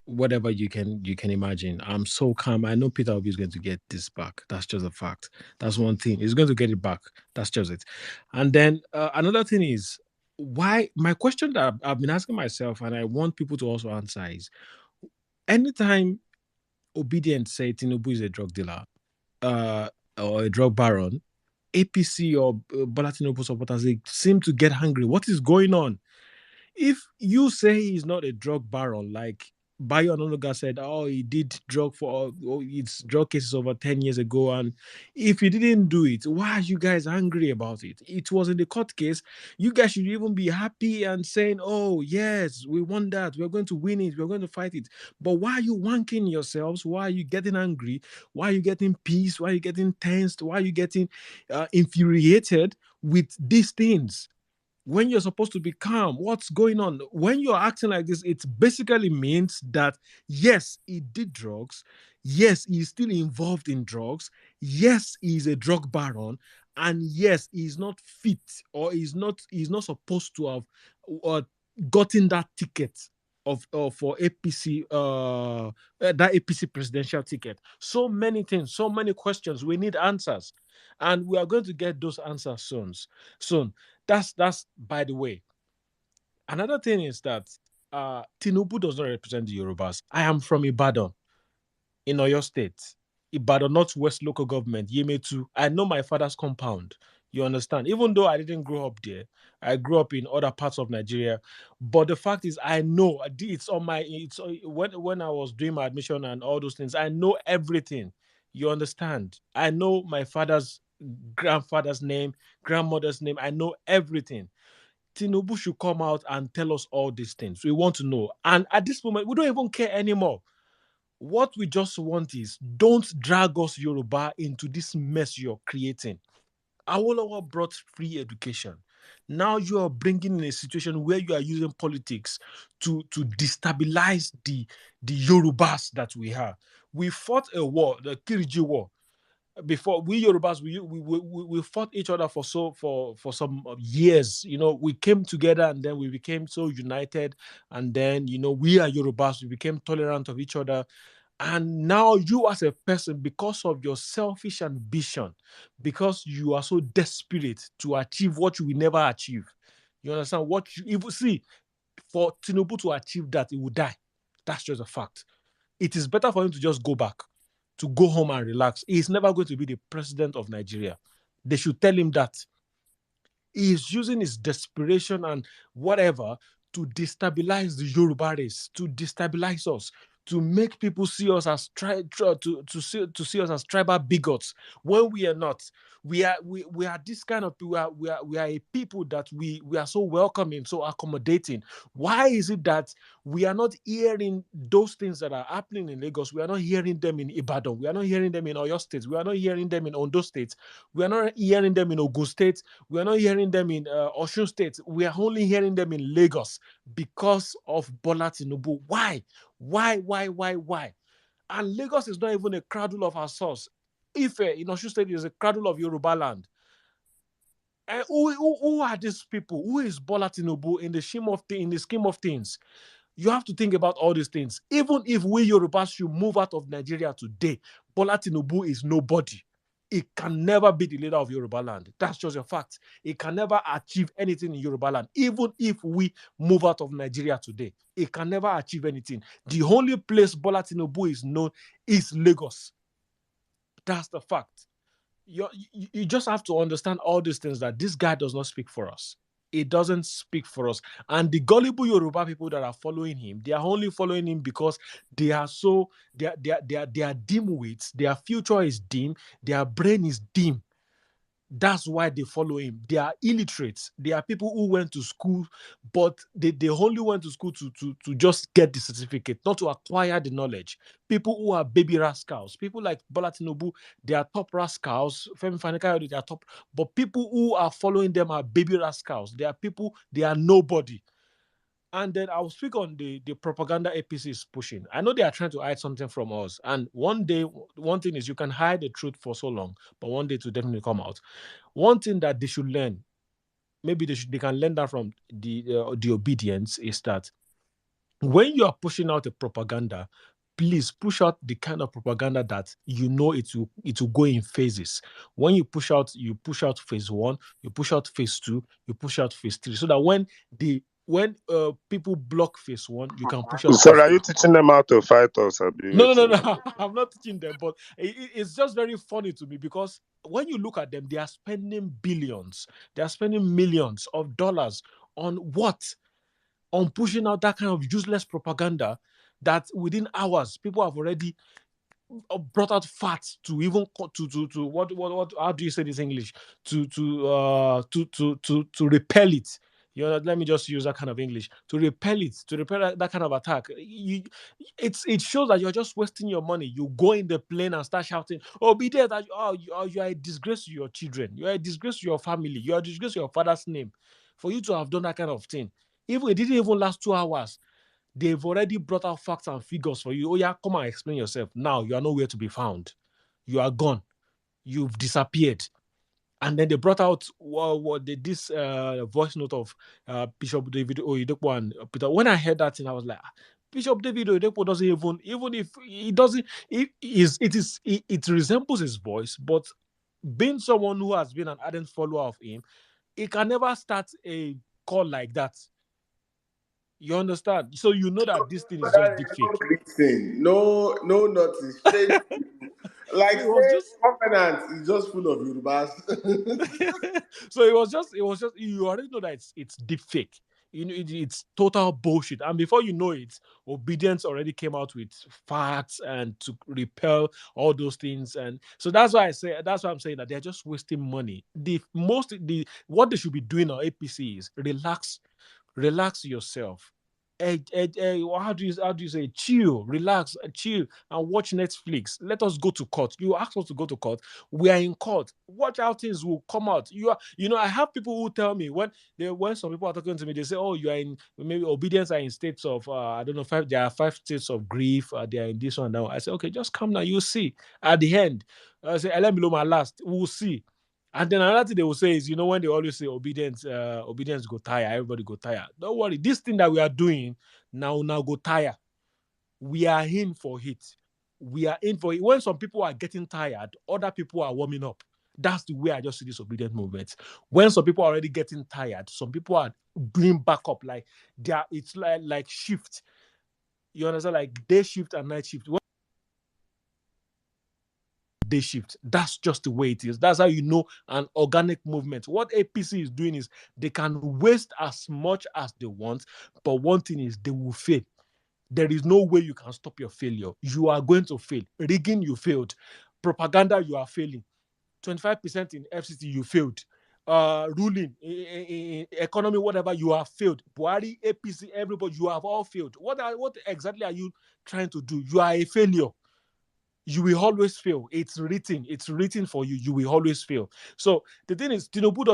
whatever you can imagine. I'm so calm. I know Peter Obi is going to get this back. That's just a fact. That's one thing. He's going to get it back. That's just it. And then another thing is why my question that I've been asking myself, and I want people to also answer is anytime Obedient say Tinubu is a drug dealer or a drug baron, APC or Bola Tinubu supporters, they seem to get hungry. What is going on? If you say he's not a drug baron, like Bayo Ononuga said, oh, he did drug for it's drug cases over 10 years ago, and if he didn't do it, why are you guys angry about it? It was in the court case. You guys should even be happy and saying, oh, yes, we won that. We're going to win it. We're going to fight it. But why are you wanking yourselves? Why are you getting angry? Why are you getting pissed? Why are you getting tensed? Why are you getting infuriated with these things? When you're supposed to be calm, what's going on? When you're acting like this, it basically means that yes, he did drugs, yes, he's still involved in drugs, yes, he's a drug baron, and yes, he's not fit, or he's not supposed to have gotten that ticket of for APC that APC presidential ticket. So many things, so many questions. We need answers, and we are going to get those answers soon. That's by the way. Another thing is that Tinubu does not represent the Yorubas. I am from Ibadan in Oyo State, Ibadan Northwest Local Government, Yemetu. I know my father's compound. You understand? Even though I didn't grow up there, I grew up in other parts of Nigeria. But the fact is, I know it's on my. When I was doing my admission and all those things, I know everything. You understand? I know my father's grandfather's name, grandmother's name. I know everything. Tinubu should come out and tell us all these things. We want to know. And at this moment, we don't even care anymore. What we just want is don't drag us Yoruba into this mess you're creating. Awolowo brought free education. Now you are bringing in a situation where you are using politics to destabilize the Yorubas that we have. We fought a war, the Kiriji War. Before we Yorubas, we fought each other for some years. We came together and then we became so united. And then we are Yorubas. We became tolerant of each other. And now you as a person, because of your selfish ambition, because you are so desperate to achieve what you will never achieve. You understand what you even see for Tinubu to achieve that, he will die. That's just a fact. It is better for him to just go back, to go home and relax. He is never going to be the president of Nigeria. They should tell him that. He is using his desperation and whatever to destabilize the Yoruba race, to destabilize us, to make people see us as see us as tribal bigots when we are not. We are this kind of people. We are a people that we are so welcoming, so accommodating. Why is it that we are not hearing those things that are happening in Lagos? We are not hearing them in Ibadan. We are not hearing them in Oyo State. We are not hearing them in Ondo State. We are not hearing them in Ogun State. We are not hearing them in Osun State. We are only hearing them in Lagos because of Bola Tinubu. Why? Why? And Lagos is not even a cradle of our source. Ife in Osun State is a cradle of Yoruba land. Who are these people? Who is Bola Tinubu in the scheme of things? You have to think about all these things. Even if we Yorubas should move out of Nigeria today, Bola Tinubu is nobody. He can never be the leader of Yoruba land. That's just a fact. He can never achieve anything in Yoruba land. Even if we move out of Nigeria today, he can never achieve anything. The only place Bola Tinubu is known is Lagos. That's the fact. You just have to understand all these things, that this guy does not speak for us. It doesn't speak for us. And the gullible Yoruba people that are following him, they are only following him because they are dim wits. Their future is dim. Their brain is dim. That's why they follow him. They are illiterates. They are people who went to school, but they only went to school to just get the certificate, not to acquire the knowledge. People who are baby rascals. People like Bola Tinubu, they are top rascals. Femi Fani-Kayode, they are top. But people who are following them are baby rascals. They are people, they are nobody. And then I'll speak on the propaganda APC is pushing. I know they are trying to hide something from us. And one day, one thing is you can hide the truth for so long, but one day it will definitely come out. One thing that they should learn, maybe they can learn that from the obedience, is that when you are pushing out a propaganda, please push out the kind of propaganda that you know it will go in phases. When you push out phase 1, you push out phase 2, you push out phase 3, so that when people block phase 1, you can push out Sorry, phase are 2. you teaching them how to fight us? I'll be No, no, waiting. no, no. I'm not teaching them, but it's just very funny to me because when you look at them, they are spending billions, they are spending millions of dollars on what? On pushing out that kind of useless propaganda that within hours people have already brought out facts to even to what how do you say this in English, to repel it. You know, let me just use that kind of English, to repel it, to repel that kind of attack. It shows that you're just wasting your money. You go in the plane and start shouting, "Oh, be there! That you are a disgrace to your children. You are a disgrace to your family. You are a disgrace to your father's name, for you to have done that kind of thing." Even it didn't even last 2 hours. They've already brought out facts and figures for you. Oh, yeah, come and explain yourself. Now you are nowhere to be found. You are gone. You've disappeared. And then they brought out this voice note of Bishop David Oyedepo and Peter. When I heard that thing, I was like, Bishop David Oyedepo doesn't even if he doesn't, it resembles his voice, but being someone who has been an ardent follower of him, he can never start a call like that. You understand? So you know that this thing is just That deep is fake. no greeting, no nothing, straight. So Like it was say just covenant is just full of Yorubas. so it was just you already know that it's deep fake. You know, it's total bullshit. And before you know it, obedience already came out with facts and to repel all those things. And so that's why I'm saying that they're just wasting money. What they should be doing on APC is relax yourself. How do you say chill, relax, chill, and watch Netflix. Let us go to court. You ask us to go to court. We are in court. Watch how things will come out. I have people who tell me when some people are talking to me, they say, "Oh, you are in maybe obedience are in states of I don't know 5. There are 5 states of grief. They are in this one now." I say, "Okay, just come now. You'll see." At the end, I say, "Let me know my last. We'll see." And then another thing they will say is, when they always say obedience go tire, everybody go tire. Don't worry, this thing that we are doing now go tire. We are in for it. We are in for it. When some people are getting tired, other people are warming up. That's the way I just see this obedient movement. When some people are already getting tired, some people are doing backup. Like it's like shift. You understand? Like day shift and night shift. Day shift. That's just the way it is. That's how you know an organic movement. What APC is doing is they can waste as much as they want, but one thing is they will fail. There is no way you can stop your failure. You are going to fail. Rigging, you failed. Propaganda, you are failing. 25% in FCT, you failed. Ruling, in economy, whatever, you have failed. Buhari, APC, everybody, you have all failed. What exactly are you trying to do? You are a failure. You will always fail. It's written for you. You will always fail. So the thing is, Tinubu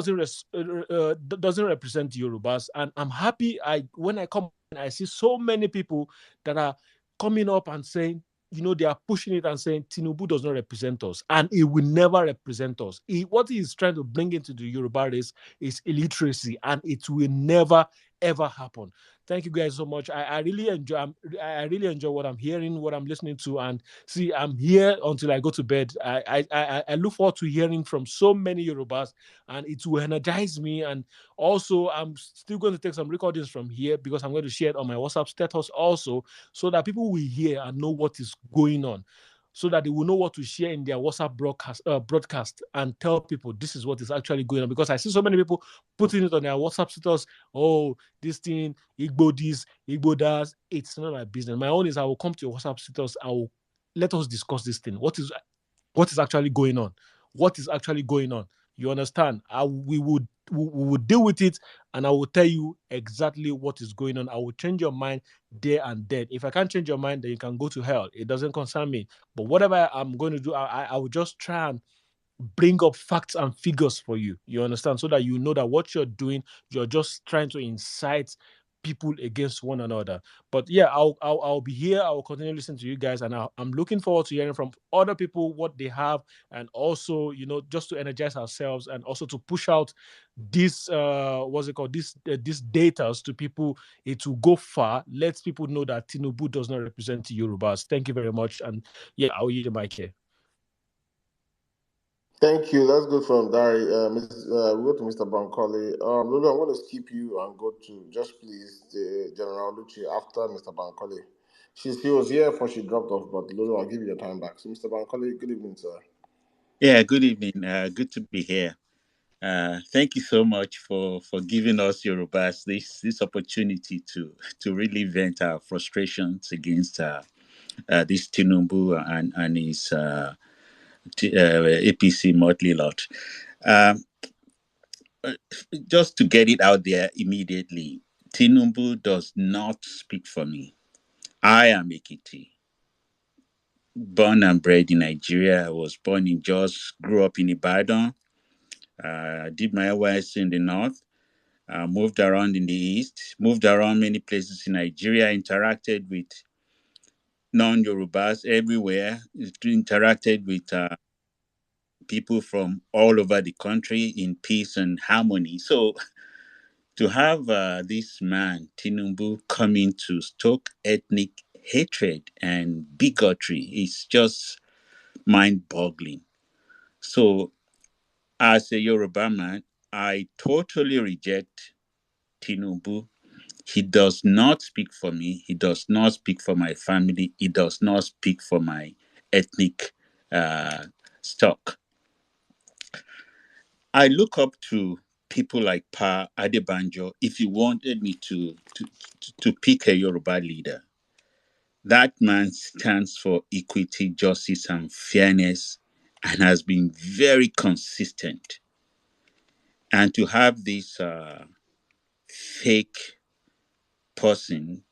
doesn't represent Yorubas, and I'm happy. When I come and I see so many people that are coming up and saying, they are pushing it and saying Tinubu does not represent us, and he will never represent us. What he is trying to bring into the Yoruba race is illiteracy, and it will never ever happen. Thank you guys so much. I really enjoy. I really enjoy what I'm hearing, what I'm listening to, and see, I'm here until I go to bed. I look forward to hearing from so many Yorubas, and it will energize me. And also, I'm still going to take some recordings from here because I'm going to share it on my WhatsApp status also, so that people will hear and know what is going on, so that they will know what to share in their WhatsApp broadcast and tell people this is what is actually going on. Because I see so many people putting it on their WhatsApp status. Oh, this thing, Igbo this, Igbo that. It's not my business. My own is I will come to your WhatsApp status. Let us discuss this thing. What is actually going on? What is actually going on? You understand? We would deal with it, and I will tell you exactly what is going on. I will change your mind there and then. If I can't change your mind, then you can go to hell. It doesn't concern me. But whatever I'm going to do, I will just try and bring up facts and figures for you. You understand? So that you know that what you're doing, you're just trying to incite people against one another. But yeah, I'll be here. I will continue listening to you guys, and I'm looking forward to hearing from other people what they have, and also just to energize ourselves, and also to push out this what's it called, this data to people. It will go far. Let people know that Tinubu does not represent Yorubas. Thank you very much, and yeah, I'll use the mic here. Thank you. Let's go from Dari. We go to Mr. Bankole. Lulu, I'm going to skip you and go to just please the General Lucci after Mr. Bankole. She was here before she dropped off, but Lulu, I'll give you your time back. So, Mr. Bankole, good evening, sir. Yeah, good evening. Good to be here. Thank you so much for giving us Yorubas this opportunity to really vent our frustrations against this Tinubu and his APC motley lot. Um, just to get it out there immediately, Tinubu does not speak for me. I am Ekiti, born and bred in Nigeria. I was born in Jos, grew up in Ibadan, did my NYSC in the north. Moved around in the East, moved around many places in Nigeria, interacted with non Yorubas everywhere, interacted with people from all over the country in peace and harmony. So to have this man, Tinubu, coming to stoke ethnic hatred and bigotry is just mind boggling. So, as a Yoruba man, I totally reject Tinubu. He does not speak for me. He does not speak for my family. He does not speak for my ethnic uh, stock. I look up to people like Pa Adebanjo. If you wanted me to pick a Yoruba leader, that man stands for equity, justice, and fairness, and has been very consistent. And to have this fake person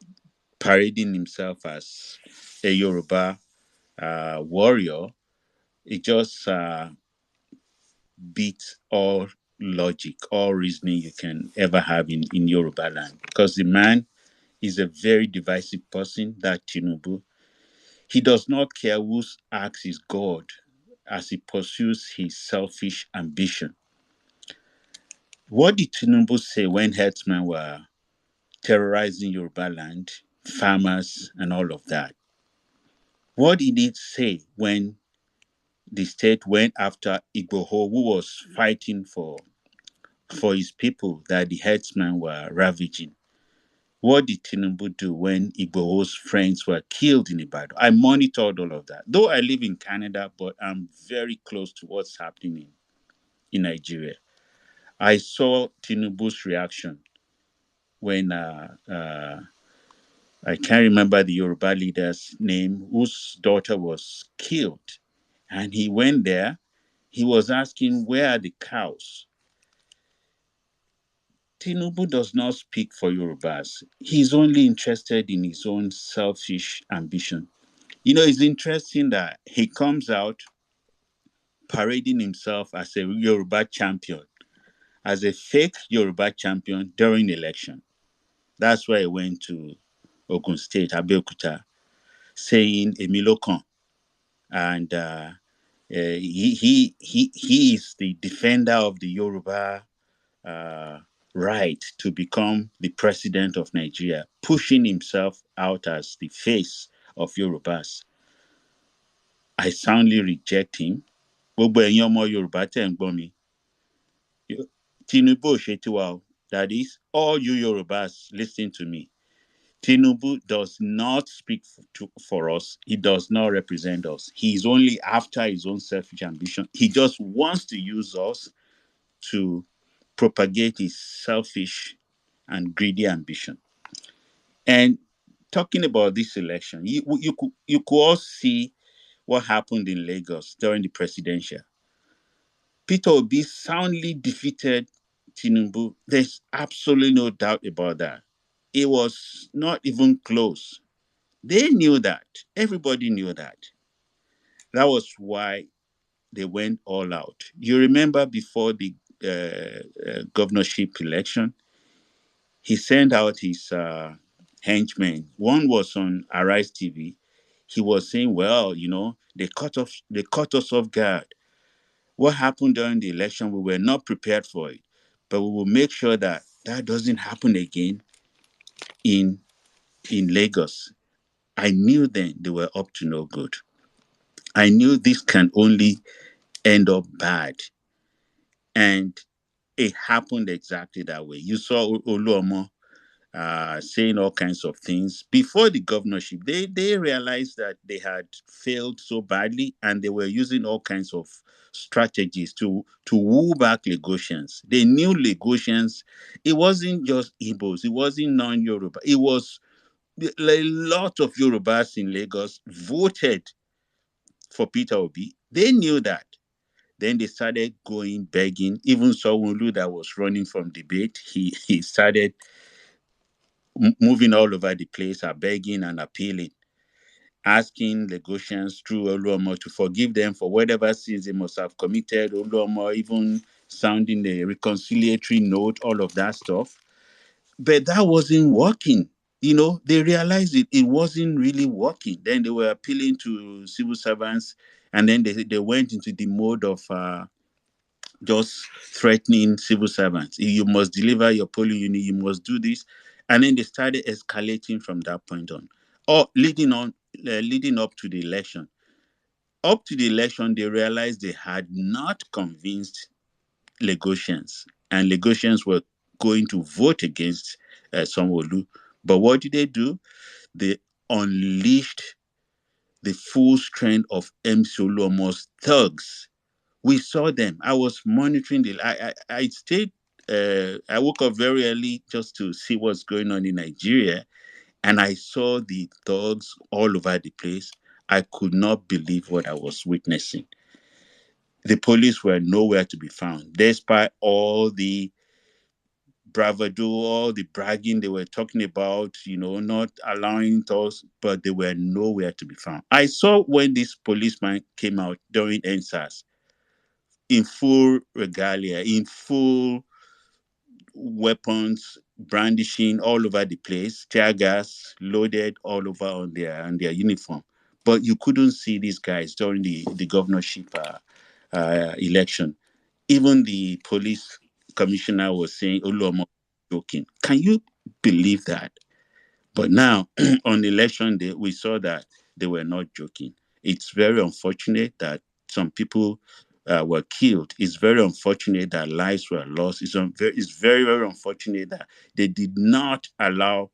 parading himself as a Yoruba warrior, it just beats all logic, all reasoning you can ever have in Yoruba land. Because the man is a very divisive person, that Tinubu. He does not care whose axe is God as he pursues his selfish ambition. What did Tinubu say when herdsmen were terrorizing Yoruba land, farmers, and all of that? What did he say when the state went after Igboho, who was fighting for his people that the herdsmen were ravaging? What did Tinubu do when Igboho's friends were killed in Ibadan? I monitored all of that. Though I live in Canada, but I'm very close to what's happening in Nigeria. I saw Tinubu's reaction when I can't remember the Yoruba leader's name, whose daughter was killed. And he went there. He was asking, where are the cows? Tinubu does not speak for Yorubas. He's only interested in his own selfish ambition. It's interesting that he comes out parading himself as a Yoruba champion, as a fake Yoruba champion during election. That's why he went to Ogun State, Abeokuta, saying Emilokan. And he is the defender of the Yoruba uh, right to become the president of Nigeria, pushing himself out as the face of Yorubas. I soundly reject him. Gbogbo ẹ̀yin ọmọ Yorùbá tẹ̀ ń gbọ́ mi. Tinubu ò ṣe tiwa o. That is, all you Yorubas listen to me. Tinubu does not speak for us. He does not represent us. He is only after his own selfish ambition. He just wants to use us to propagate his selfish and greedy ambition. And talking about this election, you could all see what happened in Lagos during the presidential. Peter Obi soundly defeated Tinubu. There's absolutely no doubt about that. It was not even close. They knew that. Everybody knew that. That was why they went all out. You remember before the governorship election, he sent out his henchmen. One was on Arise TV. He was saying, "Well, they caught us off guard. What happened during the election, we were not prepared for it, but we will make sure that that doesn't happen again in Lagos." I knew then they were up to no good. I knew this can only end up bad, and it happened exactly that way. You saw Oluomo saying all kinds of things before the governorship. They realized that they had failed so badly, and they were using all kinds of strategies to woo back Lagosians. They knew Lagosians. It wasn't just Igbos. It wasn't non-Yoruba. It was a lot of Yorubas in Lagos voted for Peter Obi. They knew that. Then they started going begging. Even Sawulu, that was running from debate, he started moving all over the place, are begging and appealing, asking Lagosians through Oluomo to forgive them for whatever sins they must have committed. Oluomo even sounding a reconciliatory note, all of that stuff. But that wasn't working. They realized it wasn't really working. Then they were appealing to civil servants, and then they went into the mode of just threatening civil servants. You must deliver your polling unit, you must do this. And then they started escalating from that point on. Or leading up to the election. Up to the election, they realized they had not convinced Lagosians, and Lagosians were going to vote against Sanwo-Olu. But what did they do? They unleashed the full strength of MC Oluomo's thugs. We saw them. I was monitoring I stayed. I woke up very early just to see what's going on in Nigeria, and I saw the thugs all over the place. I could not believe what I was witnessing. The police were nowhere to be found, despite all the bravado, all the bragging they were talking about, not allowing us, but they were nowhere to be found. I saw when this policeman came out during NSAS in full regalia, in full weapons, brandishing all over the place, tear gas loaded all over on their uniform. But you couldn't see these guys during the governorship election. Even the police commissioner was saying, Oluomo joking. Can you believe that? But now, on election day, we saw that they were not joking. It's very unfortunate that some people were killed. It's very unfortunate that lives were lost. It's very, very unfortunate that they did not allow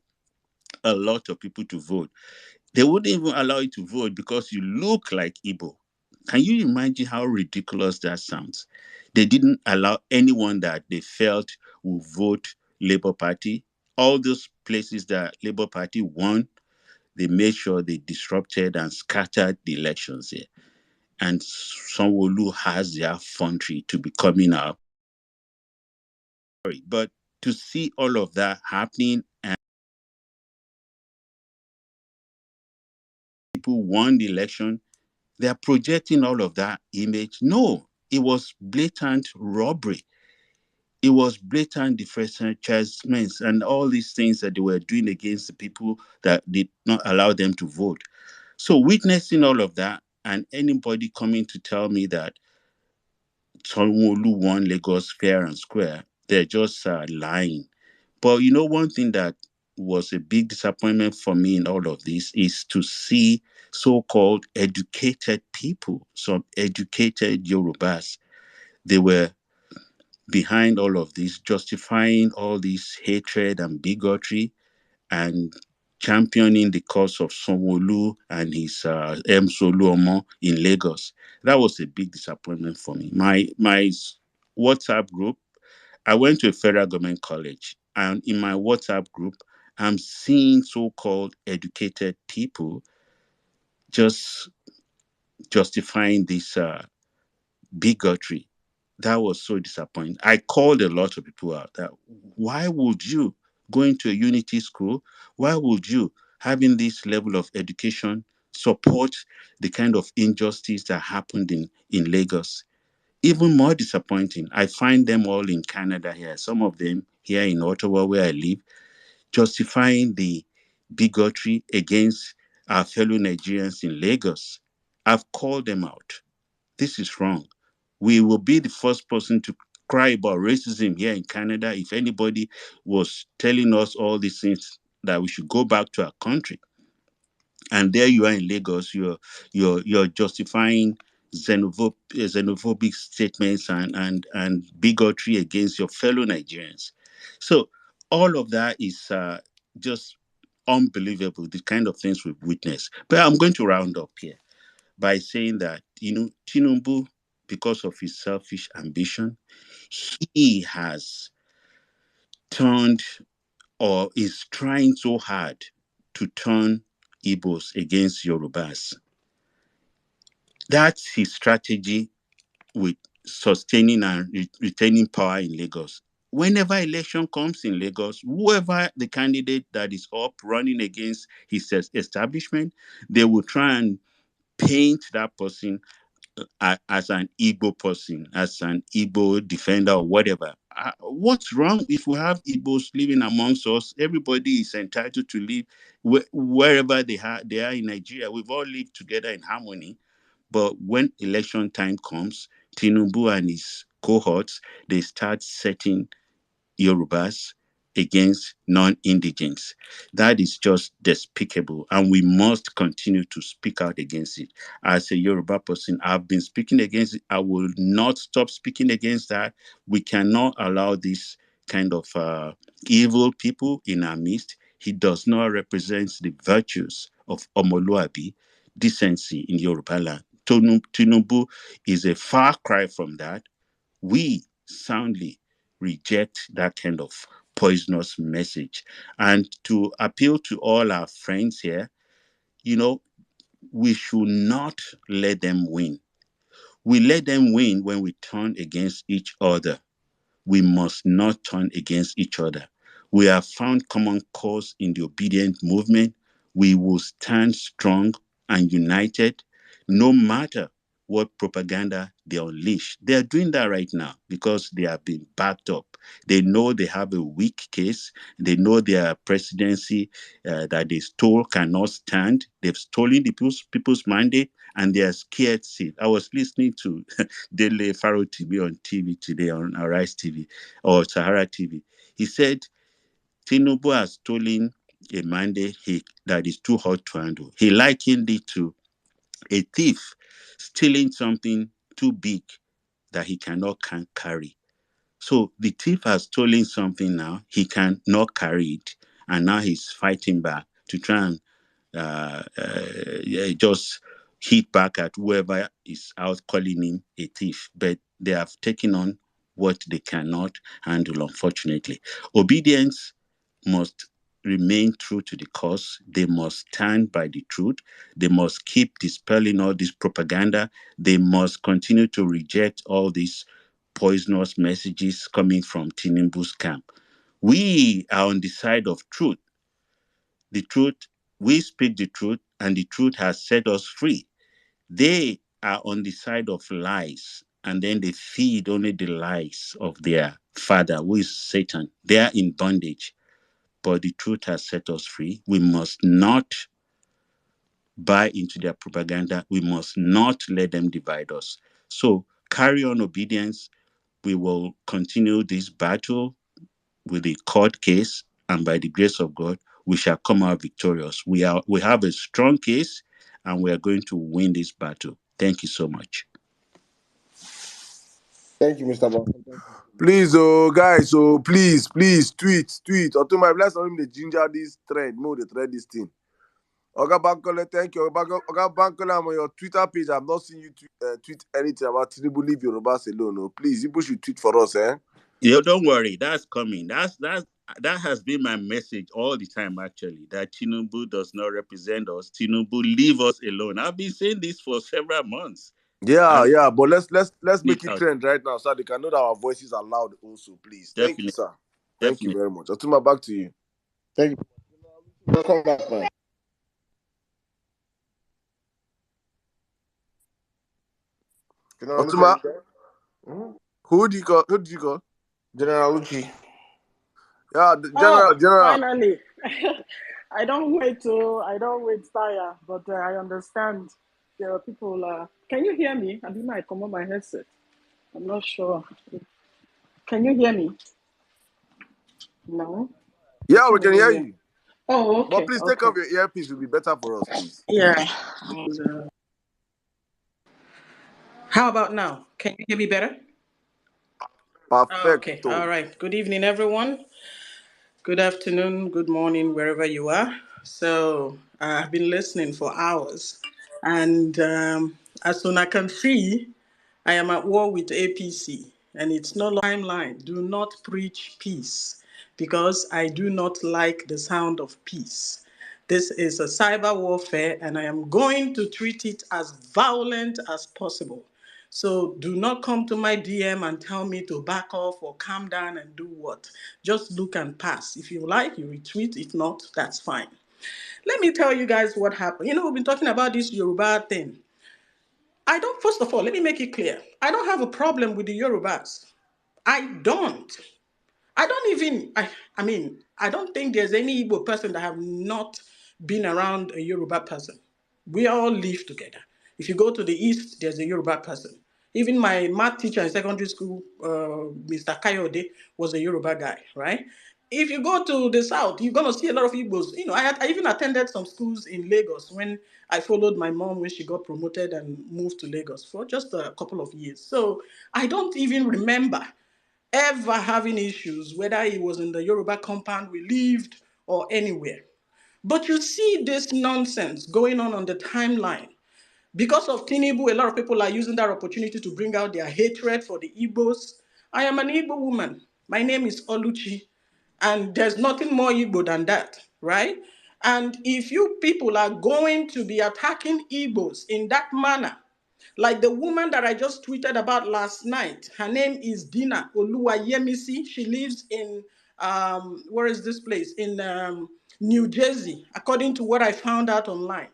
a lot of people to vote. They wouldn't even allow you to vote because you look like Igbo. Can you imagine how ridiculous that sounds? They didn't allow anyone that they felt would vote Labour Party. All those places that Labour Party won, they made sure they disrupted and scattered the elections here. And Sanwo-Olu has their country to be coming out. But to see all of that happening and people won the election, they're projecting all of that image. No, it was blatant robbery. It was blatant disfranchisement and all these things that they were doing against the people that did not allow them to vote. So witnessing all of that, and anybody coming to tell me that Sanwo-Olu won Lagos fair and square, they're just lying. But one thing that was a big disappointment for me in all of this is to see so-called educated people, some educated Yorubas. They were behind all of this, justifying all this hatred and bigotry and championing the cause of Sanwo-Olu and his Oluomo in Lagos. That was a big disappointment for me. My WhatsApp group, I went to a federal government college, and in my WhatsApp group, I'm seeing so-called educated people just justifying this bigotry. That was so disappointing. I called a lot of people out that why would you go into a unity school? Why would you, having this level of education, support the kind of injustice that happened in Lagos? Even more disappointing, I find them all in Canada here, some of them here in Ottawa, where I live, justifying the bigotry against our fellow Nigerians in Lagos. I've called them out. This is wrong. We will be the first person to cry about racism here in Canada if anybody was telling us all these things that we should go back to our country. And there you are in Lagos, you're justifying xenophobic statements and bigotry against your fellow Nigerians. So all of that is just unbelievable, the kind of things we've witnessed. But I'm going to round up here by saying that, Tinubu, because of his selfish ambition, he has turned or is trying so hard to turn Igbos against Yorubas. That's his strategy with sustaining and retaining power in Lagos. Whenever election comes in Lagos, whoever the candidate that is up running against his establishment, they will try and paint that person as an Igbo person, as an Igbo defender or whatever. What's wrong if we have Igbos living amongst us? Everybody is entitled to live wherever they are in Nigeria. We've all lived together in harmony. But when election time comes, Tinubu and his cohorts, they start setting Yorubas against non-indigents. That is just despicable, and we must continue to speak out against it. As a Yoruba person, I've been speaking against it. I will not stop speaking against that. We cannot allow this kind of evil people in our midst. He does not represent the virtues of Omoluabi, decency in Yoruba land. Tinubu is a far cry from that. We soundly reject that kind of poisonous message. And to appeal to all our friends here, you know, we should not let them win. We let them win when we turn against each other. We must not turn against each other. We have found common cause in the obedient movement. We will stand strong and united no matter what propaganda they unleash. They are doing that right now because they have been backed up. They know they have a weak case. They know their presidency that they stole cannot stand. They've stolen the people's mandate and they are scared to. I was listening to Dele Faro TV on TV today on Arise TV or Sahara TV. He said Tinubu has stolen a mandate that is too hot to handle. He likened it to a thief stealing something too big that he can carry. So the thief has stolen something now, he cannot carry it, and now he's fighting back to try and just hit back at whoever is out calling him a thief. But they have taken on what they cannot handle, unfortunately. Obedience must remain true to the cause. They must stand by the truth. They must keep dispelling all this propaganda. They must continue to reject all these poisonous messages coming from Tinubu's camp. We are on the side of truth. The truth, we speak the truth, and the truth has set us free. They are on the side of lies, and then they feed only the lies of their father, who is Satan. They are in bondage, but the truth has set us free. We must not buy into their propaganda. We must not let them divide us. So carry on obedience. We will continue this battle with a court case, and by the grace of God, we shall come out victorious. We have a strong case, and we are going to win this battle. Thank you so much. Thank you, Mr. Bond. Please, guys, please, tweet. Otoma, let's not even ginger this thread, more the thread this thing. Oga Bankole, thank you. Oga Bankole, I'm on your Twitter page. I've not seen you tweet anything about Tinubu leave Yorubas alone. No, please, you should tweet for us, eh? Don't worry, that's coming. That has been my message all the time, actually, that Tinubu does not represent us. Tinubu, leave us alone. I've been saying this for several months. Yeah, And yeah, but let's it make it out. trend right now so they can know that our voices are loud also, please. Thank you, Definitely, sir. Thank you definitely. very much. Otuma, back to you. Thank you. Welcome back, man. General Lucci, are Otuma, you there? Mhm. who do you call? Who do you call? General Lucci. Yeah, Oh, general. finally. I don't wait tire, but I understand there are people. Can you hear me? I think I come on my headset. I'm not sure. Can you hear me? No, I Yeah, we can't can even hear hear. you. Oh, But okay, please take okay. off your earpiece. It'll be better for us, please. Yeah. How about now? Can you hear me better? Okay, all Perfecto. right. Good evening, everyone. Good afternoon, good morning, wherever you are. So I've been listening for hours, and as soon as I can see, I am at war with APC, and it's no timeline. Do not preach peace, because I do not like the sound of peace. This is a cyber warfare, and I am going to treat it as violent as possible. So do not come to my DM and tell me to back off or calm down and do what. Just look and pass. If you like, you retweet. If not, that's fine. Let me tell you guys what happened. You know, we've been talking about this Yoruba thing. First of all, let me make it clear. I don't have a problem with the Yorubas. I don't. I mean, I don't think there's any Igbo person that have not been around a Yoruba person. We all live together. If you go to the East, there's a Yoruba person. Even my math teacher in secondary school, Mr. Kayode, was a Yoruba guy, right? If you go to the South, you're going to see a lot of Igbos. You know, I even attended some schools in Lagos when I followed my mom when she got promoted and moved to Lagos for just a couple of years. So I don't even remember ever having issues, whether it was in the Yoruba compound we lived or anywhere. But you see this nonsense going on the timeline. Because of Tinubu, a lot of people are using that opportunity to bring out their hatred for the Igbos. I am an Igbo woman. My name is Oluchi. And there's nothing more Igbo than that, right? And if you people are going to be attacking Igbos in that manner, like the woman that I just tweeted about last night, her name is Dina Oluwayemisi. She lives in, where is this place? In New Jersey, according to what I found out online.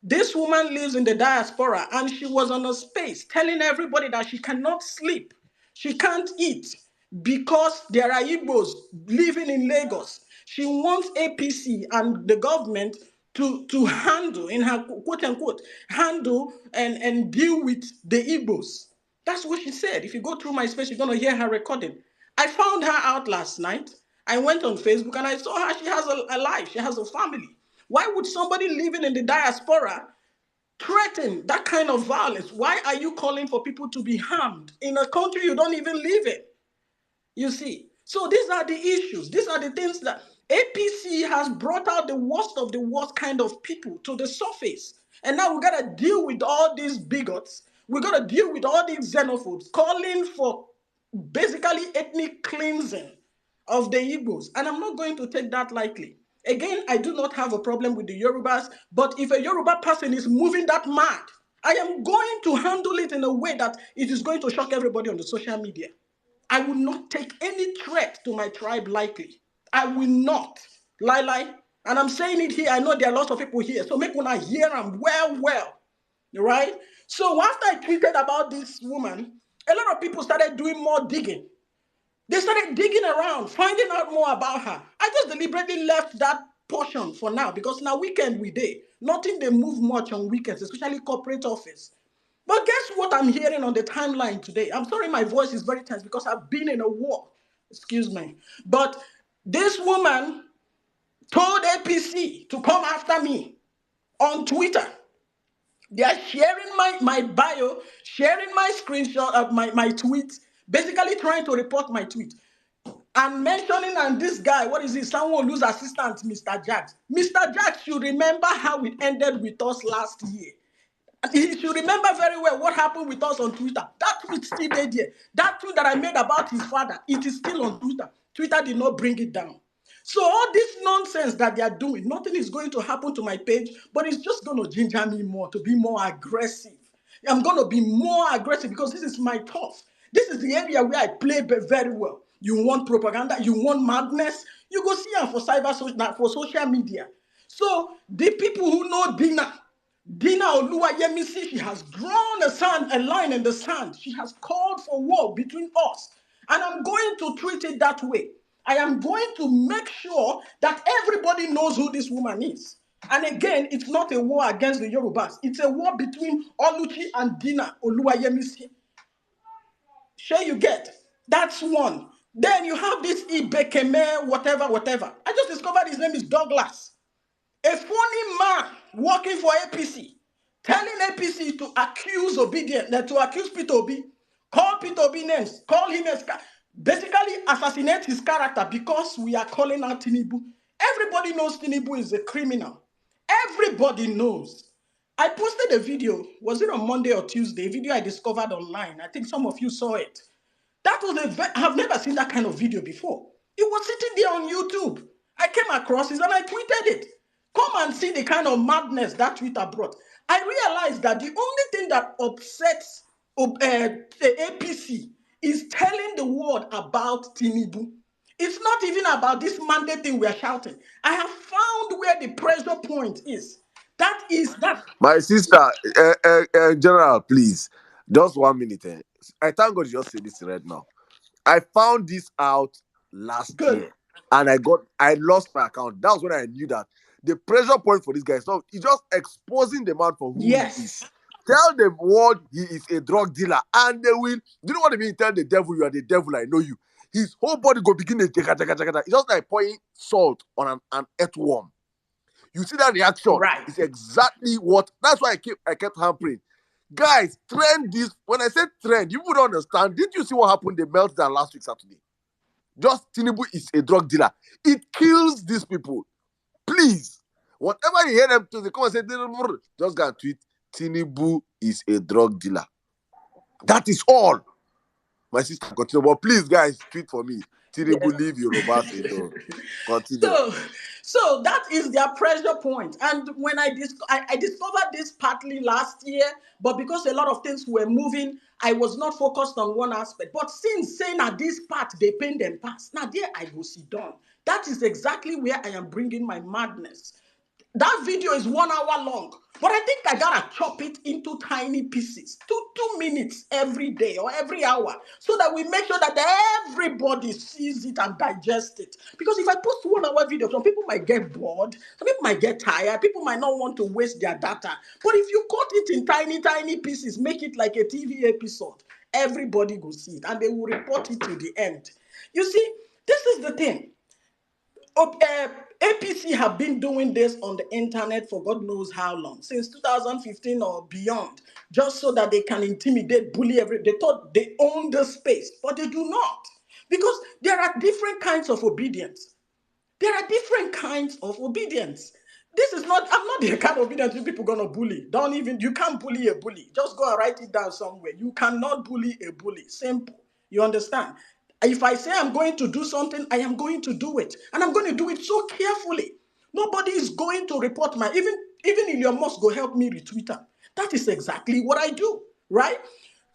This woman lives in the diaspora and she was on a space telling everybody that she cannot sleep, she can't eat because there are Igbos living in Lagos. She wants APC and the government to handle, in her quote unquote, handle and deal with the Igbos. That's what she said. If you go through my space, you're going to hear her recording. I found her out last night. I went on Facebook and I saw her. She has a life, she has a family. Why would somebody living in the diaspora threaten that kind of violence? Why are you calling for people to be harmed in a country you don't even live in? You see, so these are the issues. These are the things that APC has brought out the worst of the worst kind of people to the surface. And now we got to deal with all these bigots. We got to deal with all these xenophobes calling for basically ethnic cleansing of the Igbos. And I'm not going to take that lightly. Again, I do not have a problem with the Yorubas, but if a Yoruba person is moving that mad, I am going to handle it in a way that it is going to shock everybody on the social media. I will not take any threat to my tribe lightly. I will not. Lie. And I'm saying it here. I know there are lots of people here. So make one hear them well. Right? So after I tweeted about this woman, a lot of people started doing more digging. They started digging around, finding out more about her. I just deliberately left that portion for now because now weekend we day. Nothing they move much on weekends, especially corporate office. But guess what I'm hearing on the timeline today? I'm sorry my voice is very tense because I've been in a war. Excuse me. But this woman told APC to come after me on Twitter. They are sharing my bio, sharing my screenshot of my tweet, basically trying to report my tweet. And mentioning and this guy, what is it? Someone lose assistant, Mr. Jax. Mr. Jax should remember how it ended with us last year. He should remember very well what happened with us on Twitter. That tweet still there. That tweet that I made about his father, it is still on Twitter. Twitter did not bring it down. So all this nonsense that they are doing, nothing is going to happen to my page, but it's just going to ginger me more to be more aggressive. I'm going to be more aggressive because this is my turf. This is the area where I play very well. You want propaganda, you want madness, you go see her for for social media. So the people who know Dina Oluwayemisi, she has drawn a line in the sand. She has called for war between us. And I'm going to treat it that way. I am going to make sure that everybody knows who this woman is. And again, it's not a war against the Yorubas. It's a war between Oluchi and Dina Oluwayemisi. Sure you get. That's one. Then you have this Ibekeme, whatever. I just discovered his name is Douglas. A phony man working for APC, telling APC to accuse to accuse Peter Obi, call Peter Obi names, call him basically assassinate his character because we are calling out Tinubu. Everybody knows Tinubu is a criminal. Everybody knows. I posted a video, was it on Monday or Tuesday? A video I discovered online. I think some of you saw it. That was I've never seen that kind of video before. It was sitting there on YouTube. I came across it and I tweeted it. Come and see the kind of madness that Twitter brought. I realized that the only thing that upsets the APC is telling the world about Tinubu. It's not even about this mandate thing we're shouting. I have found where the pressure point is. That is that. My sister, General, please, just 1 minute. I thank God you just said this right now. I found this out last Good. year, and I lost my account. That was when I knew that the pressure point for this guy is not. He's just exposing the man for who he is. Yes. Tell the world he is a drug dealer, and they will. Do you know what I mean? Tell the devil you are the devil. I know you. His whole body go begin to jaka. It's just like pouring salt on an earthworm. You see that reaction? Right. It's exactly what. That's why I kept hampering. Guys, trend this. When I said trend, you would understand. Didn't you see what happened? They melted down last week Saturday. Just Tinubu is a drug dealer. It kills these people. Please, whatever you hear them to, they come and say, just go and tweet. Tinubu is a drug dealer. That is all. My sister continue, but please, guys, tweet for me. Tinubu, leave Yorubas alone. Continue. So that is their pressure point. And when I discovered this partly last year, but because a lot of things were moving, I was not focused on one aspect. But since saying at this part, they pain them pass. Now there I go sit down. That is exactly where I am bringing my madness. That video is 1 hour long, but I think I gotta chop it into tiny pieces, 2 minutes every day or every hour, so that we make sure that everybody sees it and digests it. Because if I post 1 hour video, some people might get bored, some people might get tired, people might not want to waste their data. But if you cut it in tiny pieces, make it like a TV episode, everybody will see it and they will report it to the end. You see, this is the thing. APC have been doing this on the internet for God knows how long, since 2015 or beyond, just so that they can intimidate, bully They thought they own the space, but they do not. Because there are different kinds of obedience. There are different kinds of obedience. I'm not the kind of obedience you people gonna bully. You can't bully a bully. Just go and write it down somewhere. You cannot bully a bully. Simple. You understand? If I say I'm going to do something, I am going to do it. And I'm going to do it so carefully. Nobody is going to report even Elon Musk go help me retweet her. That is exactly what I do, right?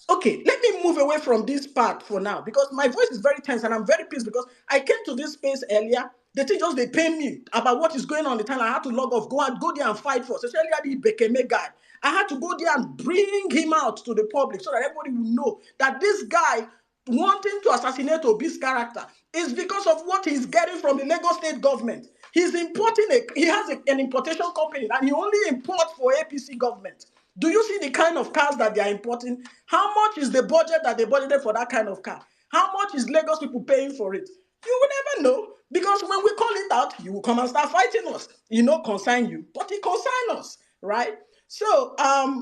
Okay, let me move away from this part for now because my voice is very tense and I'm very pissed because I came to this space earlier. The thing just they pay me about what is going on in the time. I had to log off, go there and fight for, especially the Bekeme guy. I had to go there and bring him out to the public so that everybody will know that this guy wanting to assassinate Obi's character is because of what he's getting from the Lagos state government. He has an importation company and he only imports for APC government. Do you see the kind of cars that they are importing? How much is the budget that they budgeted for that kind of car? How much is Lagos people paying for it? You will never know because when we call it out, you will come and start fighting us. You know, concern you, but it concern us, right? So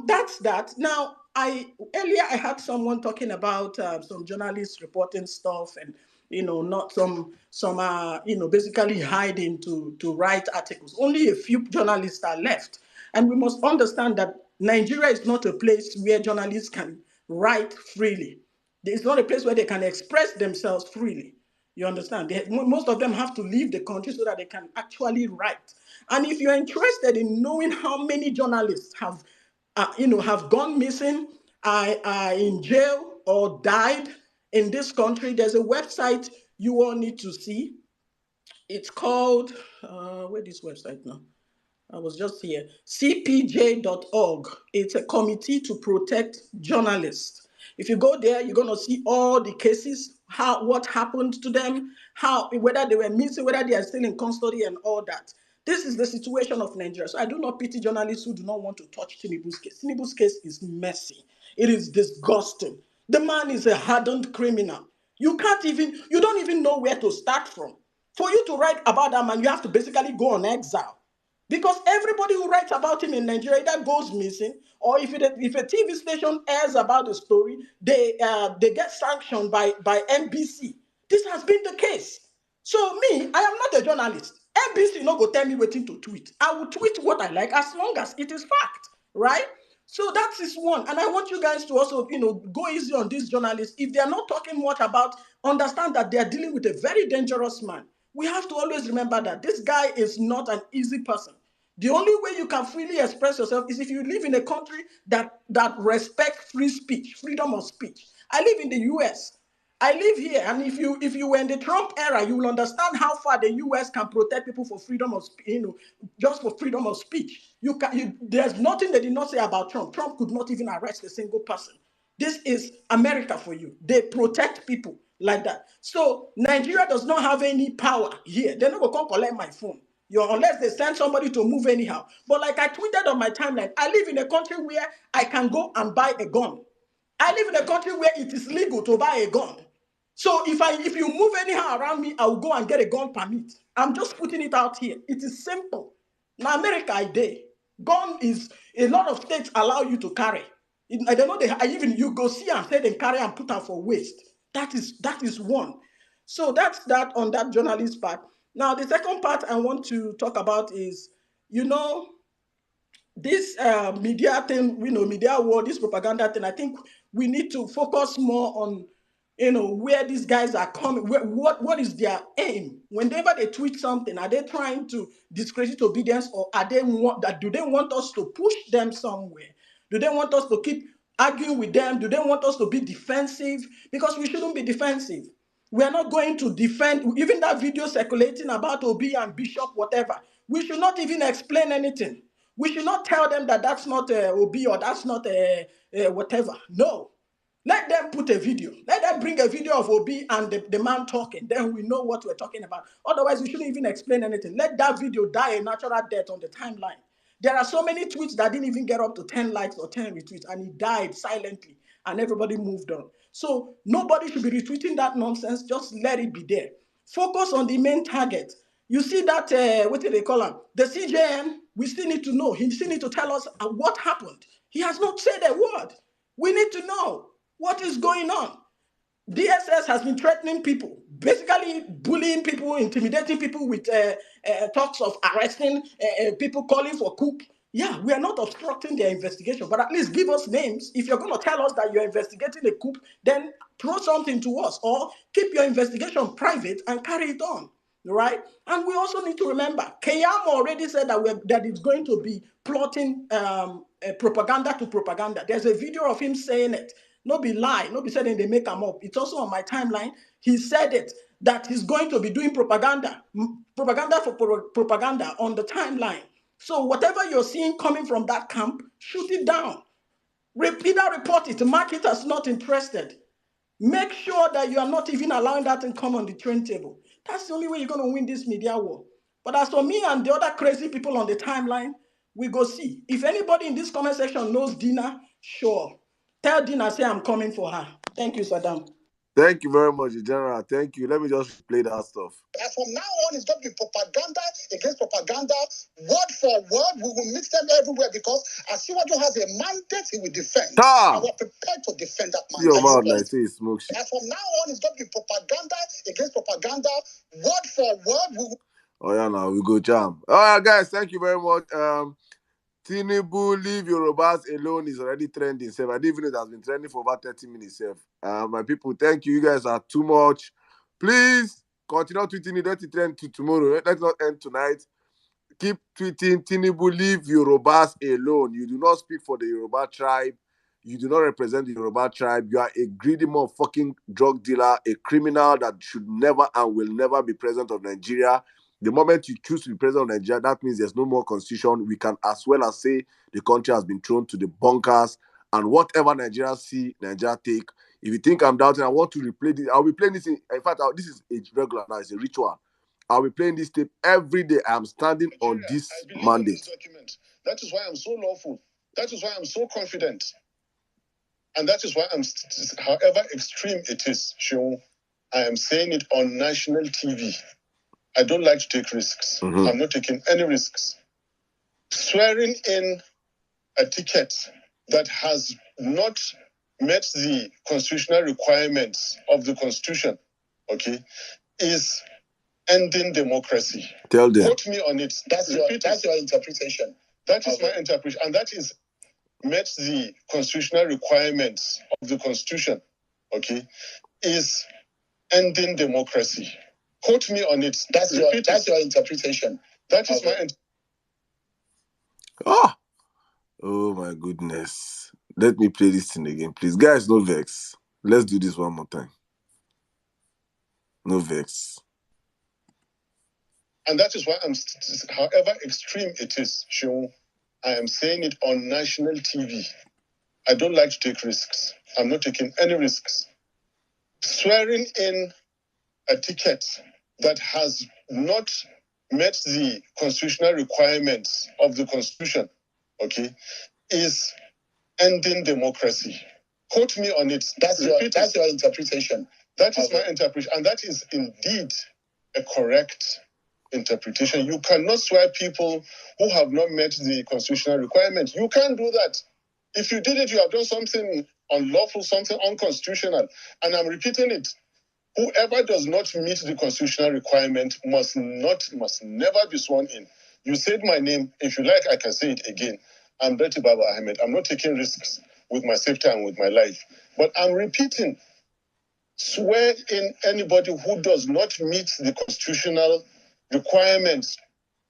that's that. Now, earlier I had someone talking about some journalists reporting stuff and not some basically hiding to write articles. Only a few journalists are left. And we must understand that Nigeria is not a place where journalists can write freely. It's not a place where they can express themselves freely. You understand? Most of them have to leave the country so that they can actually write. And if you're interested in knowing how many journalists have have gone missing, are in jail or died in this country, there's a website you all need to see. It's called, where is this website now? I was just here. CPJ.org. It's a committee to protect journalists. If you go there, you're going to see all the cases, what happened to them, whether they were missing, whether they are still in custody, and all that. This is the situation of Nigeria. So I do not pity journalists who do not want to touch Tinubu's case. Tinubu's case is messy. It is disgusting. The man is a hardened criminal. You don't even know where to start from. For you to write about that man, you have to basically go on exile. Because everybody who writes about him in Nigeria either goes missing, or if a TV station airs about the story, they get sanctioned by NBC. This has been the case. So me, I am not a journalist. NBC no go tell me wetin to tweet. I will tweet what I like as long as it is fact, right? So that is one. And I want you guys to also, go easy on these journalists. If they are not talking much about, understand that they are dealing with a very dangerous man. We have to always remember that this guy is not an easy person. The only way you can freely express yourself is if you live in a country that respects free speech, freedom of speech. I live in the US. I live here, and if you were in the Trump era, you will understand how far the US can protect people for freedom of just for freedom of speech. There's nothing they did not say about Trump. Trump could not even arrest a single person. This is America for you. They protect people like that. So Nigeria does not have any power here. They're not going to come collect my phone. Unless they send somebody to move anyhow. But like I tweeted on my timeline, I live in a country where I can go and buy a gun. I live in a country where it is legal to buy a gun. So if you move anyhow around me, I will go and get a gun permit. I'm just putting it out here. It is simple. Now America, I dare. Gun is a lot of states allow you to carry. I don't know. Even you go see and say they carry and put out for waste. That is one. So that's that on that journalist part. Now the second part I want to talk about is, this media thing, media war, this propaganda thing. I think we need to focus more on, where these guys are coming. What is their aim? Whenever they tweet something, are they trying to discredit obedience, or do they want us to push them somewhere? Do they want us to keep arguing with them? Do they want us to be defensive? Because we shouldn't be defensive. We are not going to defend even that video circulating about Obi and Bishop, whatever. We should not even explain anything. We should not tell them that that's not Obi or that's not whatever. No. Let them put a video. Let them bring a video of Obi and the man talking. Then we know what we're talking about. Otherwise, we shouldn't even explain anything. Let that video die a natural death on the timeline. There are so many tweets that didn't even get up to 10 likes or 10 retweets, and he died silently, and everybody moved on. So nobody should be retweeting that nonsense. Just let it be there. Focus on the main target. You see that, what do they call him? The CJN, we still need to know. He still need to tell us what happened. He has not said a word. We need to know what is going on. DSS has been threatening people, basically bullying people, intimidating people with talks of arresting people, calling for coup. Yeah, we are not obstructing their investigation, but at least give us names. If you're going to tell us that you're investigating a coup, then throw something to us, or keep your investigation private and carry it on. Right? And we also need to remember, Keyamo already said that it's going to be plotting propaganda to propaganda. There's a video of him saying it. No be lie, no be saying they make them up. It's also on my timeline. He said it, that he's going to be doing propaganda for propaganda on the timeline. So whatever you're seeing coming from that camp, shoot it down. Either report it, mark it as not interested. Make sure that you are not even allowing that to come on the train table. That's the only way you're going to win this media war. But as for me and the other crazy people on the timeline, we go see. If anybody in this comment section knows Dina, sure. Tell Dina, say I'm coming for her. Thank you, Saddam. Thank you very much, General. Thank you. Let me just play that stuff. And from now on, it's going to be propaganda against propaganda, word for word. We will meet them everywhere because Asiwaju has a mandate he will defend. And we're prepared to defend that mandate. Your mouth like say smoke shit. And from now on, it's going to be propaganda against propaganda, word for word. Oh yeah, now we go jam. All right, guys. Thank you very much. Tinubu, leave Yorubas alone is already trending. I didn't even know it has been trending for about 30 minutes. My people, thank you. You guys are too much. Please continue tweeting it. Let it trend to tomorrow. Let's not end tonight. keep tweeting, Tinubu, leave Yorubas alone. You do not speak for the Yoruba tribe. You do not represent the Yoruba tribe. You are a greedy motherfucking drug dealer, a criminal that should never and will never be president of Nigeria. The moment you choose to be president of Nigeria, that means there's no more constitution. We can as well as say the country has been thrown to the bunkers, and whatever Nigeria see, Nigeria take. If you think I'm doubting, I want to replay this. I'll be playing this. In fact, this is a regular now. It's a ritual. I'll be playing this tape every day. I'm standing on this mandate. That is why I'm so lawful. That is why I'm so confident. And that is why however extreme it is, Sean, I am saying it on national TV. I don't like to take risks. Mhm. I'm not taking any risks. Swearing in a ticket that has not met the constitutional requirements of the Constitution, okay, is ending democracy. Tell them. Quote me on it. That's your interpretation. That is my interpretation. And that is met the constitutional requirements of the Constitution, okay, is ending democracy. Quote me on it. That's your interpretation. That is my Oh my goodness. Let me play this thing again, please. Guys, no vex. Let's do this one more time. No vex. And that is why however extreme it is, Sean, I am saying it on national TV. I don't like to take risks. I'm not taking any risks. Swearing in a ticket that has not met the constitutional requirements of the Constitution, okay, is ending democracy. Quote me on it. That's your interpretation. That is my interpretation. And that is indeed a correct interpretation. You cannot swear people who have not met the constitutional requirement. You can't do that. If you did it, you have done something unlawful, something unconstitutional. And I'm repeating it. Whoever does not meet the constitutional requirement must never be sworn in. You said my name. If you like, I can say it again. I'm Betty Baba Ahmed. I'm not taking risks with my safety and with my life. But I'm repeating, swear in anybody who does not meet the constitutional requirements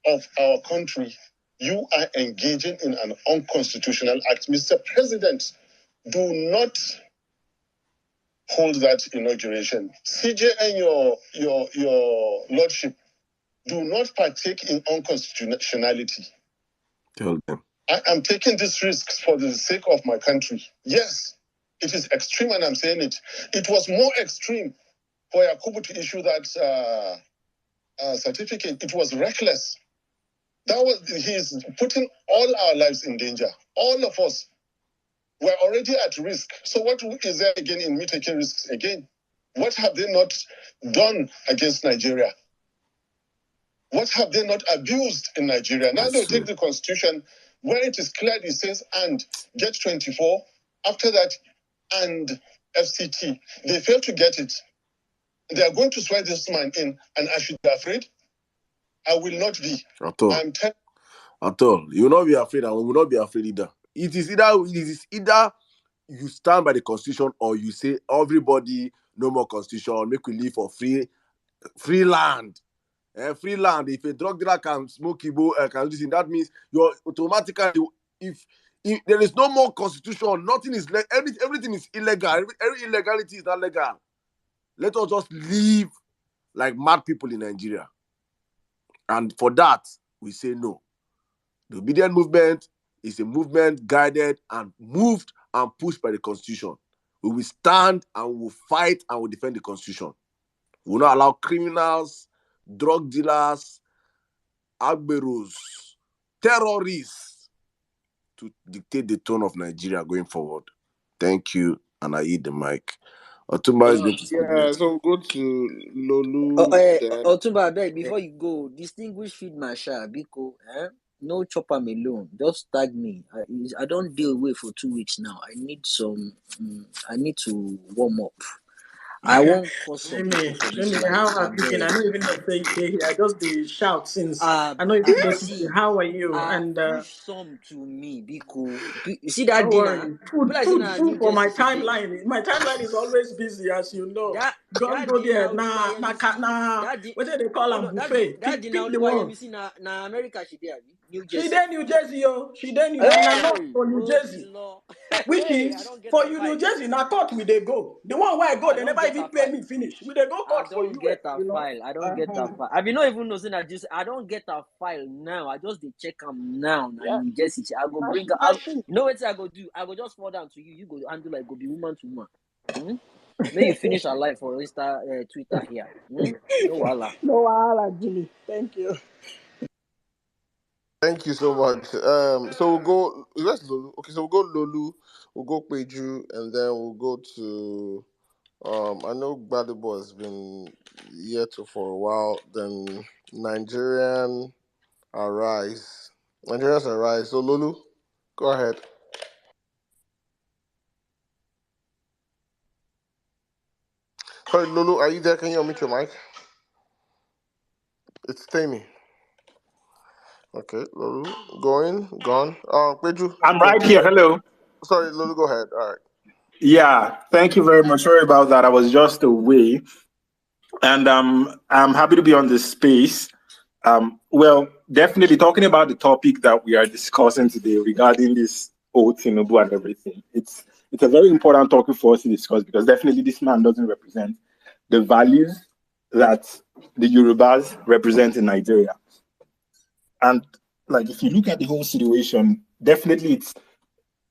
of our country. You are engaging in an unconstitutional act. Mr. President, do not hold that inauguration. CJ and your lordship, do not partake in unconstitutionality. Tell them. I am taking these risks for the sake of my country. Yes, it is extreme, and I'm saying it. It was more extreme for Yakubu to issue that certificate. It was reckless. He's putting all our lives in danger. All of us. We're already at risk. So what is there again in me taking risks again? What have they not done against Nigeria? What have they not abused in Nigeria? Now they'll take the constitution where it is clear it says and get 24. After that, and FCT. They fail to get it. They are going to swear this man in, and I should be afraid. I will not be. At all. At all. You will not be afraid, and we will not be afraid either. It is either you stand by the constitution or you say everybody no more constitution, make we live for free land. Free land. If a drug dealer can smoke Igbo, can do this, that means you're automatically, if there is no more constitution, nothing is everything is illegal. Every illegality is not legal. Let us just live like mad people in Nigeria. And for that, we say no. The obedient movement is a movement guided and moved and pushed by the Constitution. We will stand and we will fight and we will defend the Constitution. We will not allow criminals, drug dealers, agberos, terrorists to dictate the tone of Nigeria going forward. Thank you, and I yield the mic. Otumba is going to speak next. So go to Lolu. Otumba, I beg, before you go, distinguished field marshal, Biko, no chop am alone. Just tag me. I don't deal away for 2 weeks now. I need to warm up. I won't cause some people for this Jimmy, life. how I have you been? I beg. don't even know say they here. I just the shout since I don't even notice you. See, How are you? And push some to me, Biko. You see that don't dinner? worry. Be Food, like food, na food New for my Jersey she dey. timeline. My timeline is always busy, as you know. Just That go there. dinner Nah, Oluwayemisi. what do they call Oh them? no, Buffet. that dinner Pick the one. Oluwayemisi na America she dey abi? New She Jersey. there, New Jersey, yo. She there, na not Hey, for New oh Jersey. the law. Which Hey, I is don't get for a you, New file. Jersey. Now court we they go. The one where I go, I they don't never get even a pay file. me finish. We they go I court for don't you, get a you know. file. I don't get a file. I be not even know say that just I don't get a file now. I just dey check am now. Na Yeah, New Jersey. I go bring her that's out. true. You know what I go do? I go just fall down to you. You go handle like go be woman to woman. Hmm? May you finish her life for Twitter here. Hmm? No wahala. No, wahala, Jimmy. Thank you. Thank you so much. So we'll go. Let's Lulu. Okay, so we'll go Lulu. We'll go Peju, and then we'll go to. I know Gbadebo has been here for a while. Then Nigerian Arise. Nigerians Arise. So Lulu, go ahead. Sorry, Lulu, are you there? Can you unmute your mic? It's Tammy. Okay, Lulu, gone. Peju. I'm right here. Hello. Sorry, Lulu, go ahead. All right. Yeah, thank you very much. Sorry about that. I was just away, and I'm happy to be on this space. Well, definitely talking about the topic that we are discussing today regarding this old Tinubu and everything. It's a very important topic for us to discuss because definitely this man doesn't represent the values that the Yorubas represent in Nigeria. And like if you look at the whole situation, definitely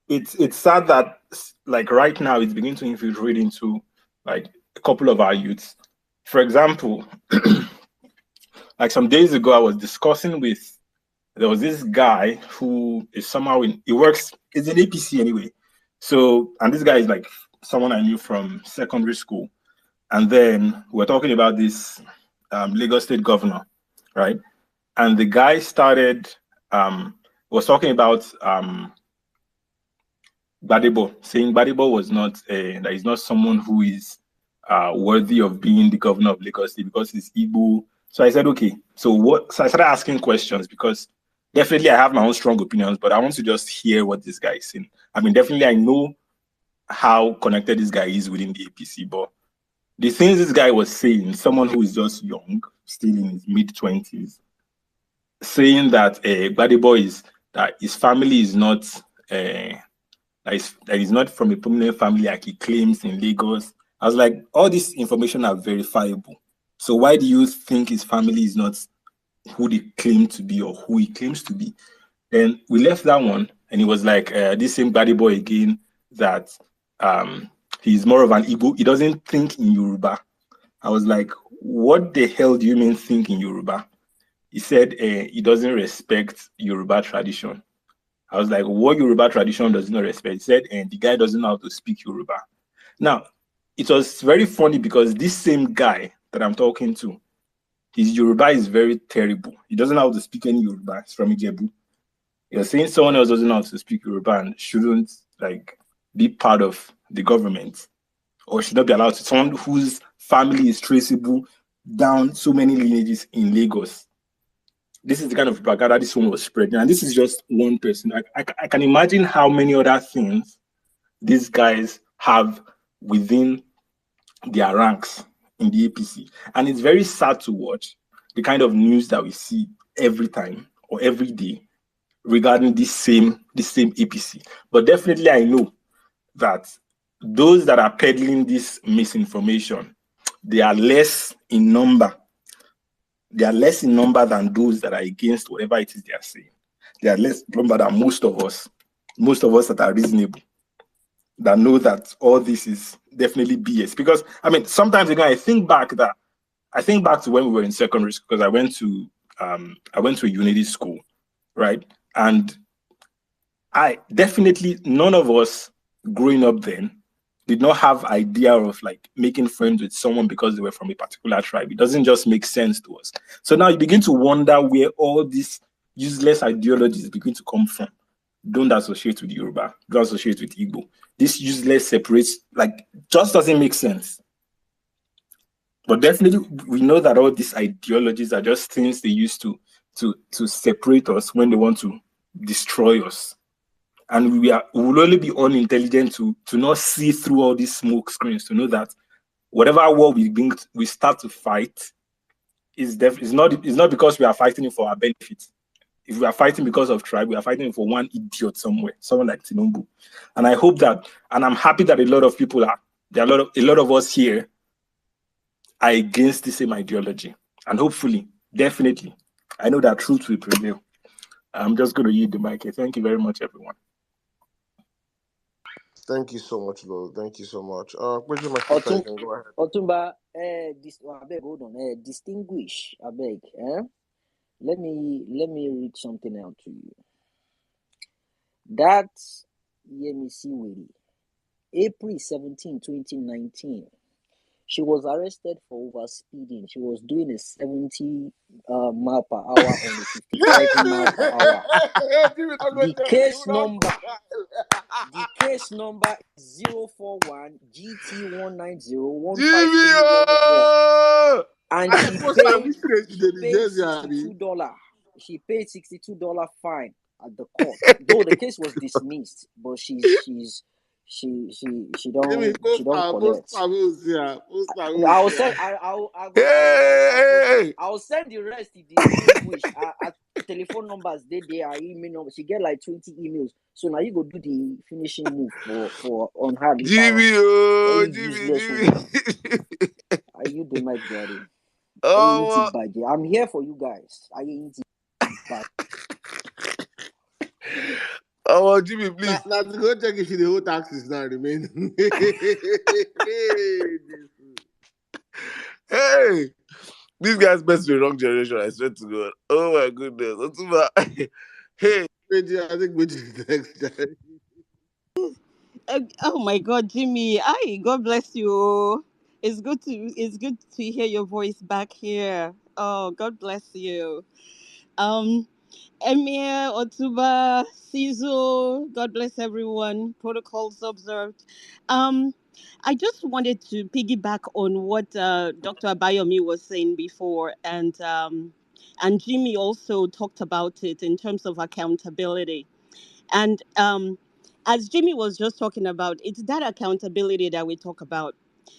it's sad that like right now it's beginning to infiltrate into like a couple of our youths. For example, like some days ago, I was discussing with there was this guy who is somehow he's in APC anyway. So and this guy is like someone I knew from secondary school. And then we're talking about this Lagos State governor, right? And the guy was talking about Gbadebo, saying Gbadebo was not that he's not someone who is worthy of being the governor of Lagos State because he's Igbo. So I said, okay, so what? So I started asking questions because definitely I have my own strong opinions, but I want to just hear what this guy is saying. I mean, definitely I know how connected this guy is within the APC, but the things this guy was saying, someone who is just young, still in his mid-20s, saying that Gbadebo is that his family is not that he's not from a prominent family like he claims in Lagos. I was like, all this information are verifiable. So why do you think his family is not who they claim to be or who he claims to be? Then we left that one, and he was like, this same body boy again, that he's more of an Igbo. He doesn't think in Yoruba. I was like, what the hell do you mean think in Yoruba? He said he doesn't respect Yoruba tradition. I was like, what Yoruba tradition does not respect? He said, and the guy doesn't know how to speak Yoruba. Now, it was very funny because this same guy that I'm talking to, his Yoruba is very terrible. He doesn't know how to speak any Yoruba. He's from Ijebu. You're saying someone else doesn't know how to speak Yoruba and shouldn't like be part of the government or should not be allowed to. Someone whose family is traceable down so many lineages in Lagos. This is the kind of propaganda this one was spreading. And this is just one person. I can imagine how many other things these guys have within their ranks in the APC. And it's very sad to watch the kind of news that we see every time or every day regarding this same APC. But definitely I know that those that are peddling this misinformation, they are less in number. They are less in number than those that are against whatever it is they are saying. They are less in number than most of us that are reasonable, that know that all this is definitely BS. Because I mean, sometimes again, I think back to when we were in secondary school, because I went to a unity school, right? And I definitely none of us growing up then did not have idea of like making friends with someone because they were from a particular tribe. It doesn't just make sense to us. So now you begin to wonder where all these useless ideologies begin to come from. Don't associate with Yoruba. Don't associate with Igbo. This useless separates, like, just doesn't make sense. But definitely, we know that all these ideologies are just things they use to separate us when they want to destroy us. And we will only be unintelligent to not see through all these smoke screens, to know that whatever war we start to fight is not because we are fighting it for our benefit. If we are fighting because of tribe, we are fighting for one idiot somewhere, someone like Tinubu. And I hope that, and I'm happy that a lot of people are, there are a lot of us here are against the same ideology. And hopefully, definitely, I know that truth will prevail. I'm just going to yield the mic here. Thank you very much, everyone. Thank you so much, Lord. Thank you so much. Bridget, my sister, you can go ahead. Otumba, I beg, hold on. Distinguish, I beg. Let me read something out to you. That's Yemisi Wiri. April 17, 2019. She was arrested for overspeeding. She was doing a 70 mile per hour on a 55 mile per hour. The case number is 041 GT190153111. And she paid $62. She paid $62 fine at the court. Though the case was dismissed, but she don't collect. I'll send the rest to Distinguish. Her telephone numbers, they her email number. She get like 20 emails. So now you go do the finishing move for on her. Jimmy. Are you the mic, Daddy? I'm here for you guys. I ain't bad. Oh, Jimmy, please. Now to go check if the whole taxes now remain. Hey, these guys best be wrong generation. I swear to God. Oh my goodness. Hey, I think which is next. Oh my God, Jimmy! Hi, God bless you. It's good to hear your voice back here. Oh, God bless you. Emir, Otuba, Sizo, God bless everyone. Protocols observed. I just wanted to piggyback on what Dr. Abayomi was saying before, and Jimmy also talked about it in terms of accountability. And as Jimmy was just talking about, it's that accountability that we talk about.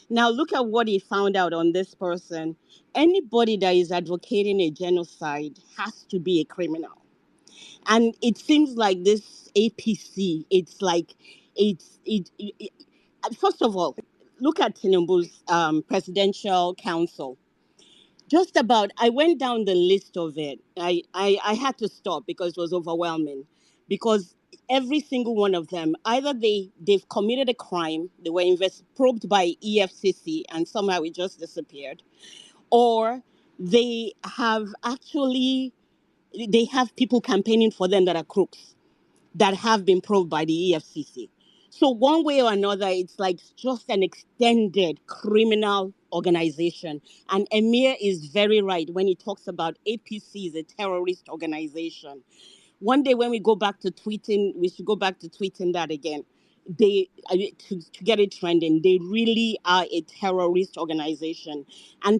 Now, look at what he found out on this person. Anybody that is advocating a genocide has to be a criminal. And it seems like this APC, it's like, first of all, look at Tinubu's presidential council. Just about, I went down the list of it. I had to stop because it was overwhelming. Because every single one of them, either they've committed a crime, they were probed by EFCC and somehow it just disappeared, or they have actually, they have people campaigning for them that are crooks that have been probed by the EFCC. So one way or another, it's like just an extended criminal organization. And Emir is very right when he talks about APC is a terrorist organization. One day when we go back to tweeting, we should go back to tweeting that again. To get it trending, they really are a terrorist organization. And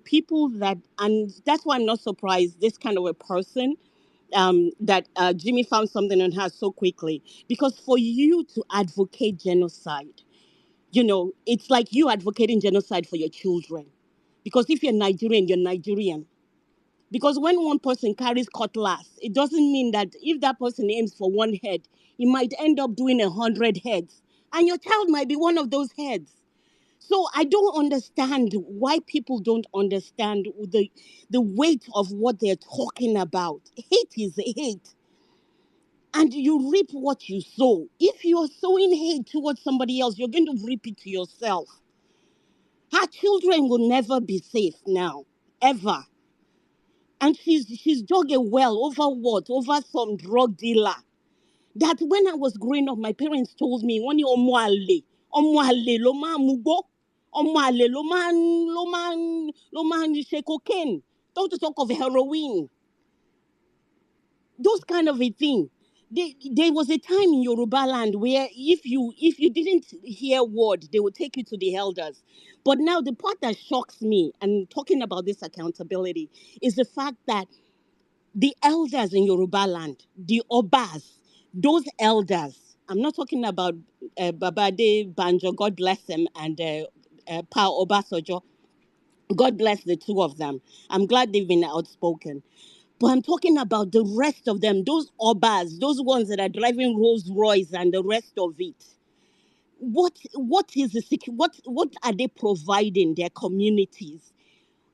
that's why I'm not surprised this kind of a person that Jimmy found something on her so quickly. Because for you to advocate genocide, it's like you advocating genocide for your children. Because if you're Nigerian, you're Nigerian. Because when one person carries cutlass, it doesn't mean that if that person aims for one head, he might end up doing 100 heads. And your child might be one of those heads. So I don't understand why people don't understand the weight of what they're talking about. Hate is hate. And you reap what you sow. If you're sowing hate towards somebody else, you're going to reap it to yourself. Her children will never be safe now, ever. And she's dug a well over what? Over some drug dealer. That when I was growing up, my parents told me, "Wọ́n ní ọmọ àlè ló máa ń mugbó, ọmọ àlè ló máa ń ṣe cocaine." Don't talk of heroin. Those kind of a thing. There was a time in Yoruba land where if you didn't hear word, they would take you to the elders. But now the part that shocks me, and talking about this accountability, is the fact that the elders in Yoruba land, the Obas, those elders, I'm not talking about Babade Banjo, God bless him, and Pa Obasojo, God bless the two of them. I'm glad they've been outspoken. But I'm talking about the rest of them, those Obas, those ones that are driving Rolls Royce and the rest of it. What is what are they providing their communities?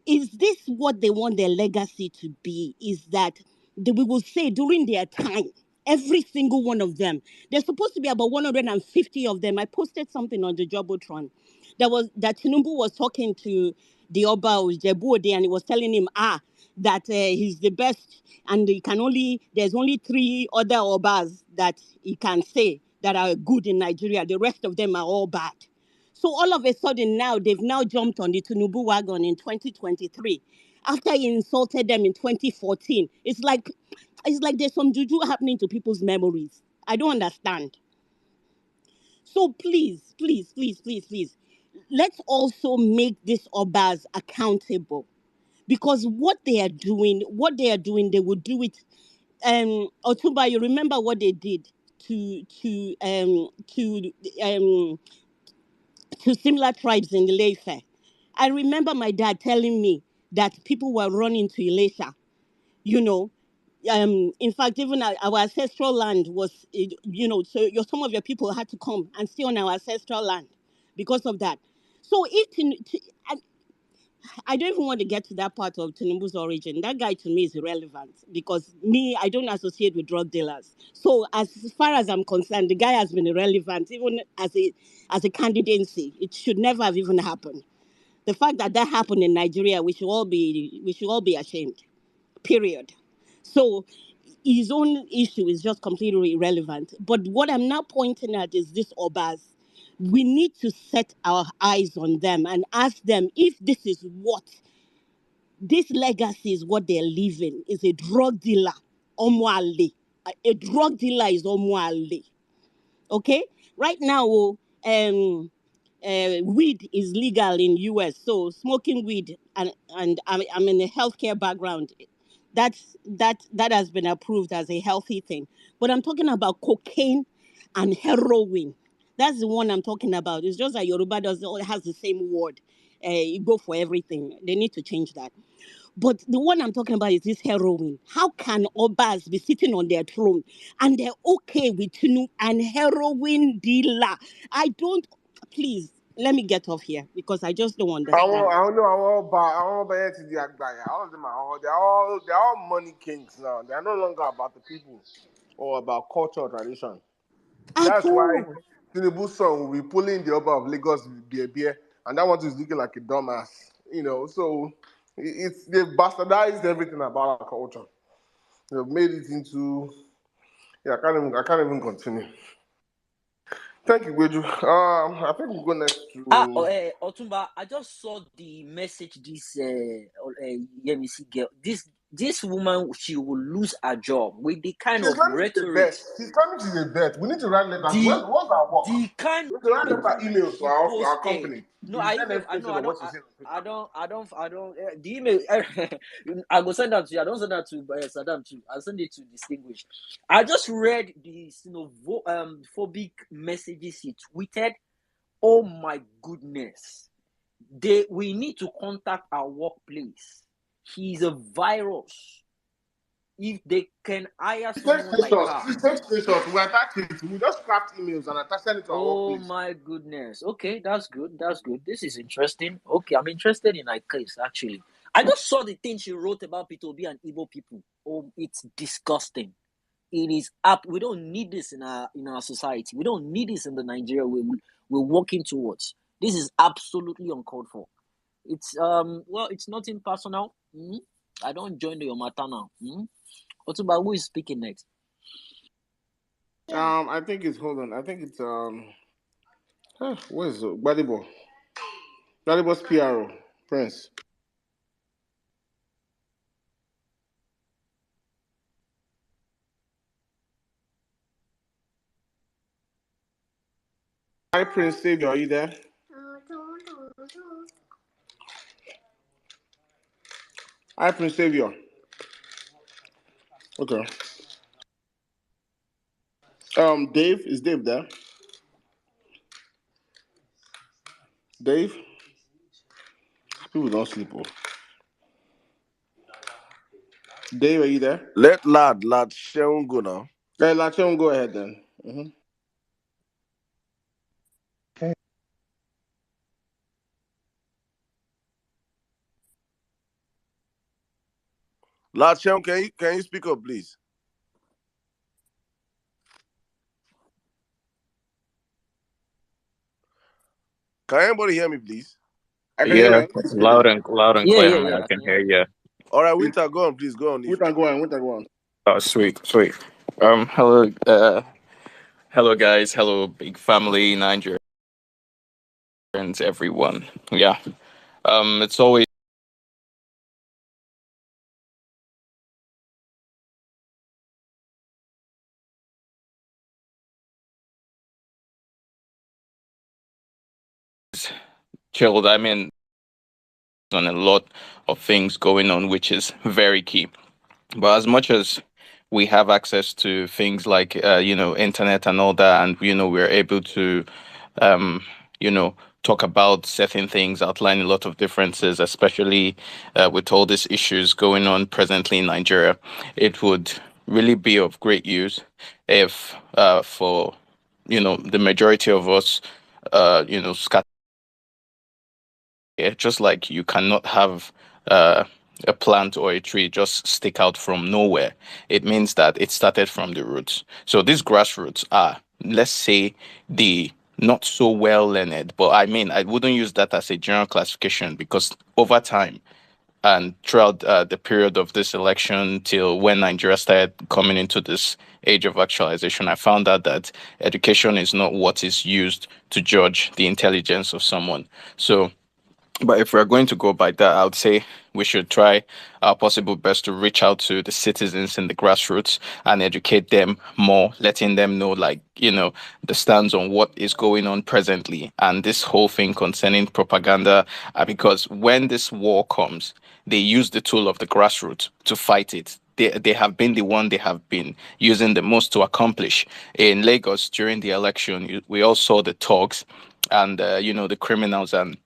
Is this what they want their legacy to be? Is that we will say during their time, every single one of them, there's supposed to be about 150 of them. I posted something on the Jumbotron that Tinubu was talking to the Oba of Ijebu-Ode, and he was telling him that he's the best, and there's only 3 other Obas that he can say that are good in Nigeria. The rest of them are all bad. So all of a sudden now, they've now jumped on the Tinubu wagon in 2023. After he insulted them in 2014. It's like there's some juju happening to people's memories. I don't understand. So please, please, please, please, please, let's also make these Obas accountable. Because what they are doing, they will do it. Otumba, you remember what they did um to similar tribes in Ilefe. I remember my dad telling me that people were running to Elisha, you know. In fact, even our ancestral land was, so some of your people had to come and stay on our ancestral land because of that. So I don't even want to get to that part of Tinubu's origin. That guy to me is irrelevant because I don't associate with drug dealers. So as far as I'm concerned, the guy has been irrelevant even as a candidacy. It should never have even happened. The fact that happened in Nigeria, we should all be ashamed. Period. So his own issue is just completely irrelevant. But what I'm now pointing at is this Obas. We need to set our eyes on them and ask them if this legacy is what they're leaving, is a drug dealer. Omwale. A drug dealer is Omwale. Okay? Right now, weed is legal in US, so smoking weed, and I'm in a healthcare background. That has been approved as a healthy thing. But I'm talking about cocaine and heroin. That's the one I'm talking about. It's just that Yoruba has the same word. You go for everything. They need to change that. But the one I'm talking about is this heroin. How can Obas be sitting on their throne and they're okay with Tinubu and heroin dealer? I don't. Please let me get off here because I just don't understand. I don't know. I want to the Agbaya. All of them are all. They're all money kings now. They are no longer about the people or about culture or tradition. At That's why all. Tinubu's son will be pulling the Oba of Lagos beer, and that one is looking like a dumbass. So they've bastardized everything about our culture. They've made it into. Yeah, I can't even continue. Thank you, Gweju. I think we'll go next to. Otumba, I just saw the message this Yemisi girl. This woman, she will lose her job with the kind She's of claiming she's a vet. rhetoric, She's claiming she's a vet. We need to write letters. the What's our work? the kind We need to write of letter emails to she our posted. company No, to I send even I know explanation I of what don't she's saying on Twitter. I don't the email. I go send that to you. I don't send that to Saddam too. I send it to Distinguished. I just read the phobic messages he tweeted. Oh my goodness. We need to contact our workplace. He's a virus. If they can hire She takes someone like screenshots. her. She takes screenshots. We attach it. We just craft emails and send it to our Oh workplace. my goodness. Okay, that's good. That's good. This is interesting. Okay, I'm interested in her case actually. I just saw the thing she wrote about P2B and Igbo people. Oh, it's disgusting. It is up. We don't need this in our society. We don't need this in the Nigeria we're working towards. This is absolutely uncalled for. It's it's nothing personal. I don't join your matter now. Otuba, who is speaking next? I think it's hold on. I think it's where's Gbadibo? Gbadibo's PRO Prince. Hi, Prince Savior, are you there? Hi, Prince Savior. Okay. Dave, is Dave there? Dave? People don't sleep. Oh. Dave, are you there? Let lad Sheung go now. Hey, Lachon, go ahead then. Lad Sheung, can you speak up, please? Can anybody hear me, please? I can hear Yeah, you. I can hear you. loud and Yeah, clear, yeah, man. yeah. I I can can hear hear you. you. All right, Winter, go on, please. Go on. If Winter, go on. Winter, go on. Oh, sweet, sweet. Hello, hello, guys. Hello, big family, Nigerians, everyone. Yeah. It's always chilled. I mean, on a lot of things going on, which is very key. But as much as we have access to things like internet and all that, and we're able to um, talk about certain things, outline a lot of differences, especially with all these issues going on presently in Nigeria. It would really be of great use if for the majority of us scatter. Just like you cannot have a plant or a tree just stick out from nowhere. It means that it started from the roots. So these grassroots are, let's say, the not so well learned, but I mean, I wouldn't use that as a general classification because over time and throughout the period of this election till when Nigeria started coming into this age of actualization, I found out that education is not what is used to judge the intelligence of someone. So but if we're going to go by that, I would say we should try our possible best to reach out to the citizens in the grassroots and educate them more, letting them know, like, the stance on what is going on presently and this whole thing concerning propaganda. Because when this war comes, they use the tool of the grassroots to fight it. They have been the one they have been using the most to accomplish. In Lagos during the election, we all saw the talks and, the criminals and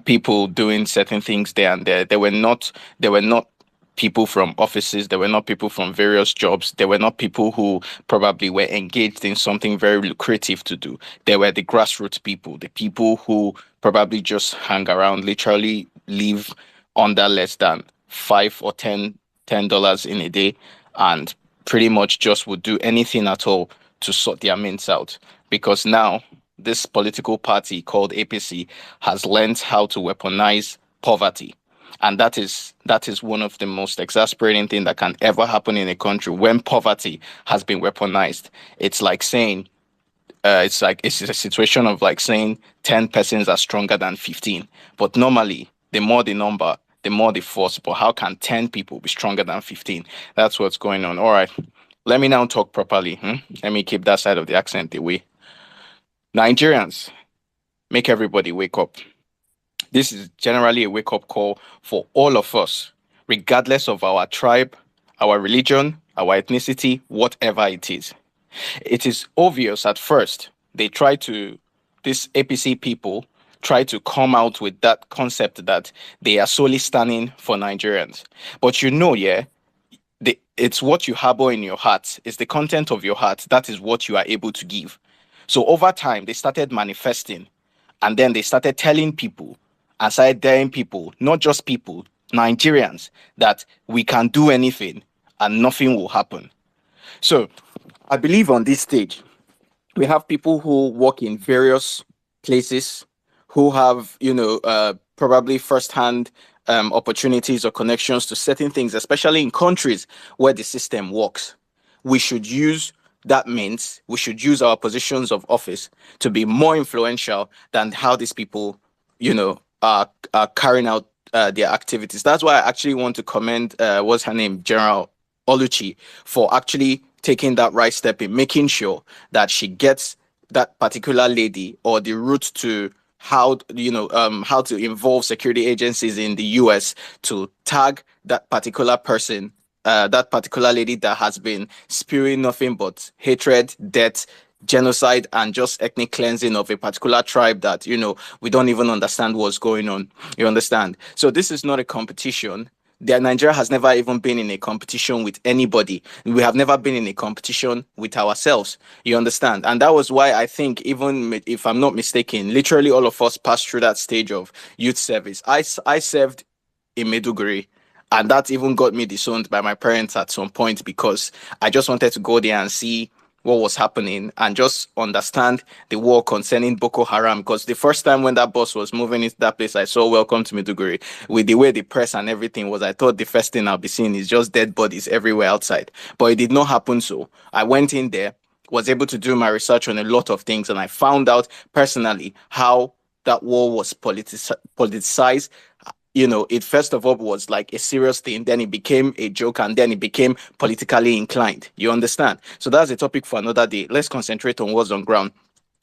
people doing certain things there and there. They were not people from offices, they were not people from various jobs, they were not people who probably were engaged in something very lucrative to do. They were the grassroots people, the people who probably just hang around, literally live under less than $5 or $10 in a day, and pretty much just would do anything at all to sort their mints out. Because now this political party called APC has learned how to weaponize poverty. And that is one of the most exasperating thing that can ever happen in a country when poverty has been weaponized. It's like saying it's a situation of like saying 10 persons are stronger than 15. But normally, the more the number, the more the force. But how can 10 people be stronger than 15? That's what's going on. All right. Let me now talk properly. Let me keep that side of the accent away. Nigerians, make everybody wake up. This is generally a wake up call for all of us, regardless of our tribe, our religion, our ethnicity, whatever it is. It is obvious at first. These APC people try to come out with that concept that they are solely standing for Nigerians. But yeah, it's what you harbor in your heart, it's the content of your heart, that is what you are able to give. So over time, they started manifesting and then they started telling people and started daring people, not just people, Nigerians, that we can do anything and nothing will happen. So I believe on this stage, we have people who work in various places who have probably firsthand opportunities or connections to certain things, especially in countries where the system works. We should use that means we should use our positions of office to be more influential than how these people are carrying out their activities. That's why I actually want to commend what's her name, General Oluchi, for actually taking that right step in making sure that she gets that particular lady, or the route to how how to involve security agencies in the US to tag that particular person, that particular lady that has been spewing nothing but hatred, death, genocide, and just ethnic cleansing of a particular tribe that we don't even understand what's going on. You understand? So this is not a competition. Nigeria has never even been in a competition with anybody. We have never been in a competition with ourselves. You understand? And that was why I think, even if I'm not mistaken, literally all of us passed through that stage of youth service. I served in Maiduguri, and that even got me disowned by my parents at some point, because I just wanted to go there and see what was happening and just understand the war concerning Boko Haram. Because the first time when that bus was moving into that place, I saw "Welcome to Maiduguri" with the way the press and everything was. I thought the first thing I'll be seeing is just dead bodies everywhere outside, but it did not happen. So I went in there, was able to do my research on a lot of things, and I found out personally how that war was politicized. It first of all was like a serious thing, then it became a joke, and then it became politically inclined. You understand? So that's a topic for another day. Let's concentrate on what's on ground.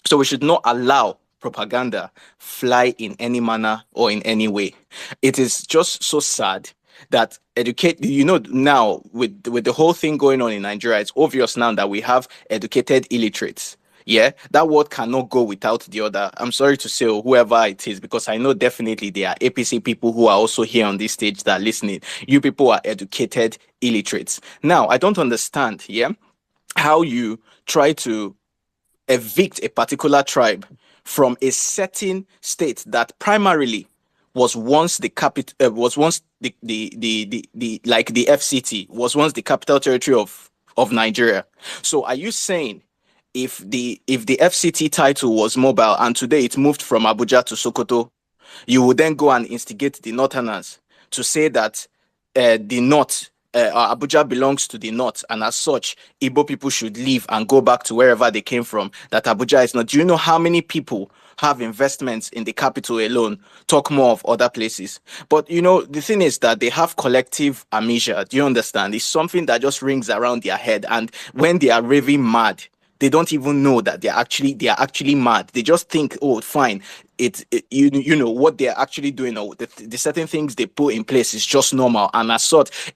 So we should not allow propaganda fly in any manner or in any way. It is just so sad that now with the whole thing going on in Nigeria, it's obvious now that we have educated illiterates. Yeah, that word cannot go without the other. I'm sorry to say, or whoever it is, because I know definitely there are APC people who are also here on this stage that are listening. You people are educated illiterates. Now, I don't understand, how you try to evict a particular tribe from a certain state that primarily was once the capital, was once the like the FCT was once the capital territory of Nigeria. So are you saying, if the FCT title was mobile and today it moved from Abuja to Sokoto, you would then go and instigate the Northerners to say that the North, Abuja belongs to the North, and as such, Igbo people should leave and go back to wherever they came from, that Abuja is not? Do you know how many people have investments in the capital alone? Talk more of other places. But the thing is that they have collective amnesia. Do you understand? It's something that just rings around their head, and when they are raving mad, they don't even know that they are actually mad. They just think, oh, fine, you know what they're actually doing, or the certain things they put in place is just normal, and as such,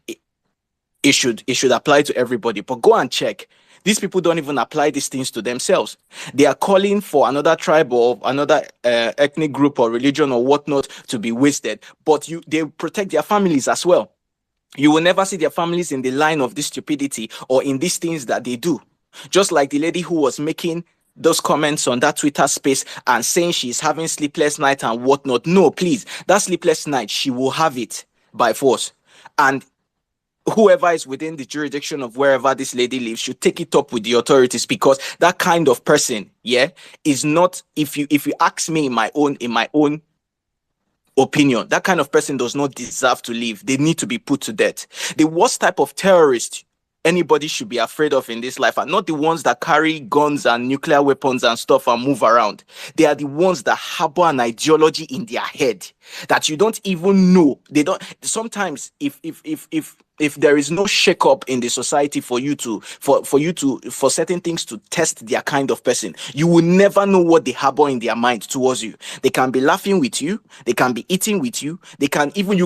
it should apply to everybody. But go and check. These people don't even apply these things to themselves. They are calling for another tribe or another ethnic group or religion or whatnot to be wasted, but they protect their families as well. You will never see their families in the line of this stupidity or in these things that they do. Just like the lady who was making those comments on that Twitter space and saying she's having sleepless night and whatnot. No, please, that sleepless night, she will have it by force. And whoever is within the jurisdiction of wherever this lady lives should take it up with the authorities, because that kind of person, is not, if you ask me in my own opinion, that kind of person does not deserve to live. They need to be put to death. The worst type of terrorist anybody should be afraid of in this life are not the ones that carry guns and nuclear weapons and stuff and move around. They are the ones that harbor an ideology in their head that you don't even know. They don't. Sometimes if there is no shake up in the society for certain things to test their kind of person, you will never know what they harbor in their mind towards you. They can be laughing with you, they can be eating with you, they can even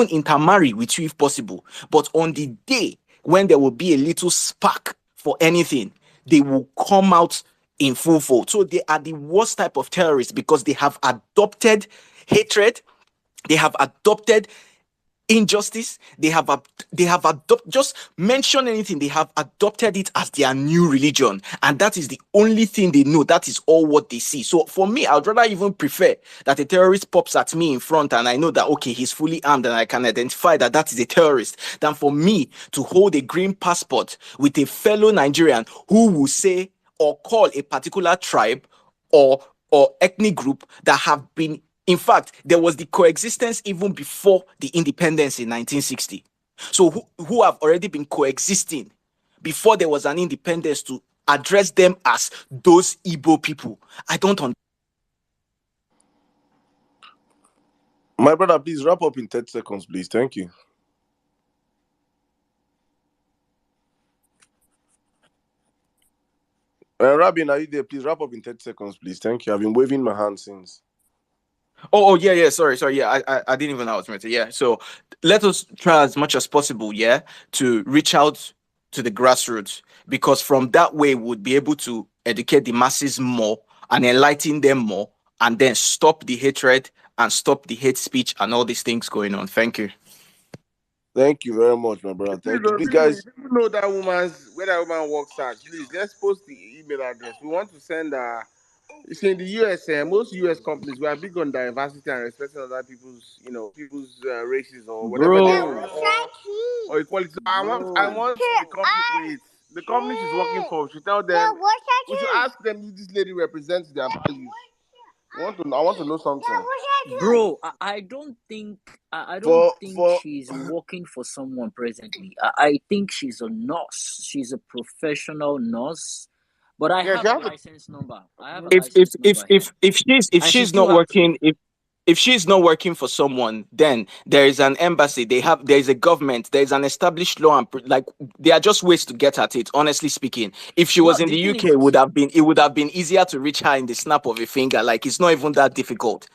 intermarry with you if possible. But on the day when there will be a little spark for anything, they will come out in full fold. So they are the worst type of terrorists, because they have adopted hatred, they have adopted injustice, they have adopted, just mention anything, they have adopted it as their new religion, and that is the only thing they know. That is all what they see. So for me, I would rather even prefer that a terrorist pops at me in front and I know that, okay, he's fully armed and I can identify that that is a terrorist, than for me to hold a green passport with a fellow Nigerian who will say or call a particular tribe or ethnic group that have been, in fact, there was the coexistence even before the independence in 1960. So who have already been coexisting before there was an independence, to address them as those Igbo people? I don't understand. My brother, please wrap up in 30 seconds, please. Thank you. Rabin, are you there? Please wrap up in 30 seconds, please. Thank you. I've been waving my hand since. Yeah. Sorry. Yeah, I didn't even know I was meant to. Yeah. So let us try as much as possible, yeah, to reach out to the grassroots, because from that way we'll be able to educate the masses more and enlighten them more, and then stop the hatred and stop the hate speech and all these things going on. Thank you. Thank you very much, my brother. Please, Thank you. Please, people, guys. if people know that where that woman works at, please let's post the email address. We want to send you see, in the US, most US companies we are big on diversity and respecting other people's races or whatever they Bro, are, or equality. So I bro. want the company. Wait, the company she's working for. We should tell them. We should ask them if this lady represents their values. I want to know something. Bro, I don't think For she's working for someone presently. I think she's a nurse. She's a professional nurse. But I Yeah, she have a has a. license number. I have a if if license if number here. if if she's if And she's she's not still active. working, if she's not working for someone, then there is an embassy, there is a government, there is an established law, and like there are just ways to get at it, honestly speaking. If she No, was in the the thing UK, is, it would have been easier to reach her in the snap of a finger. Like, it's not even that difficult.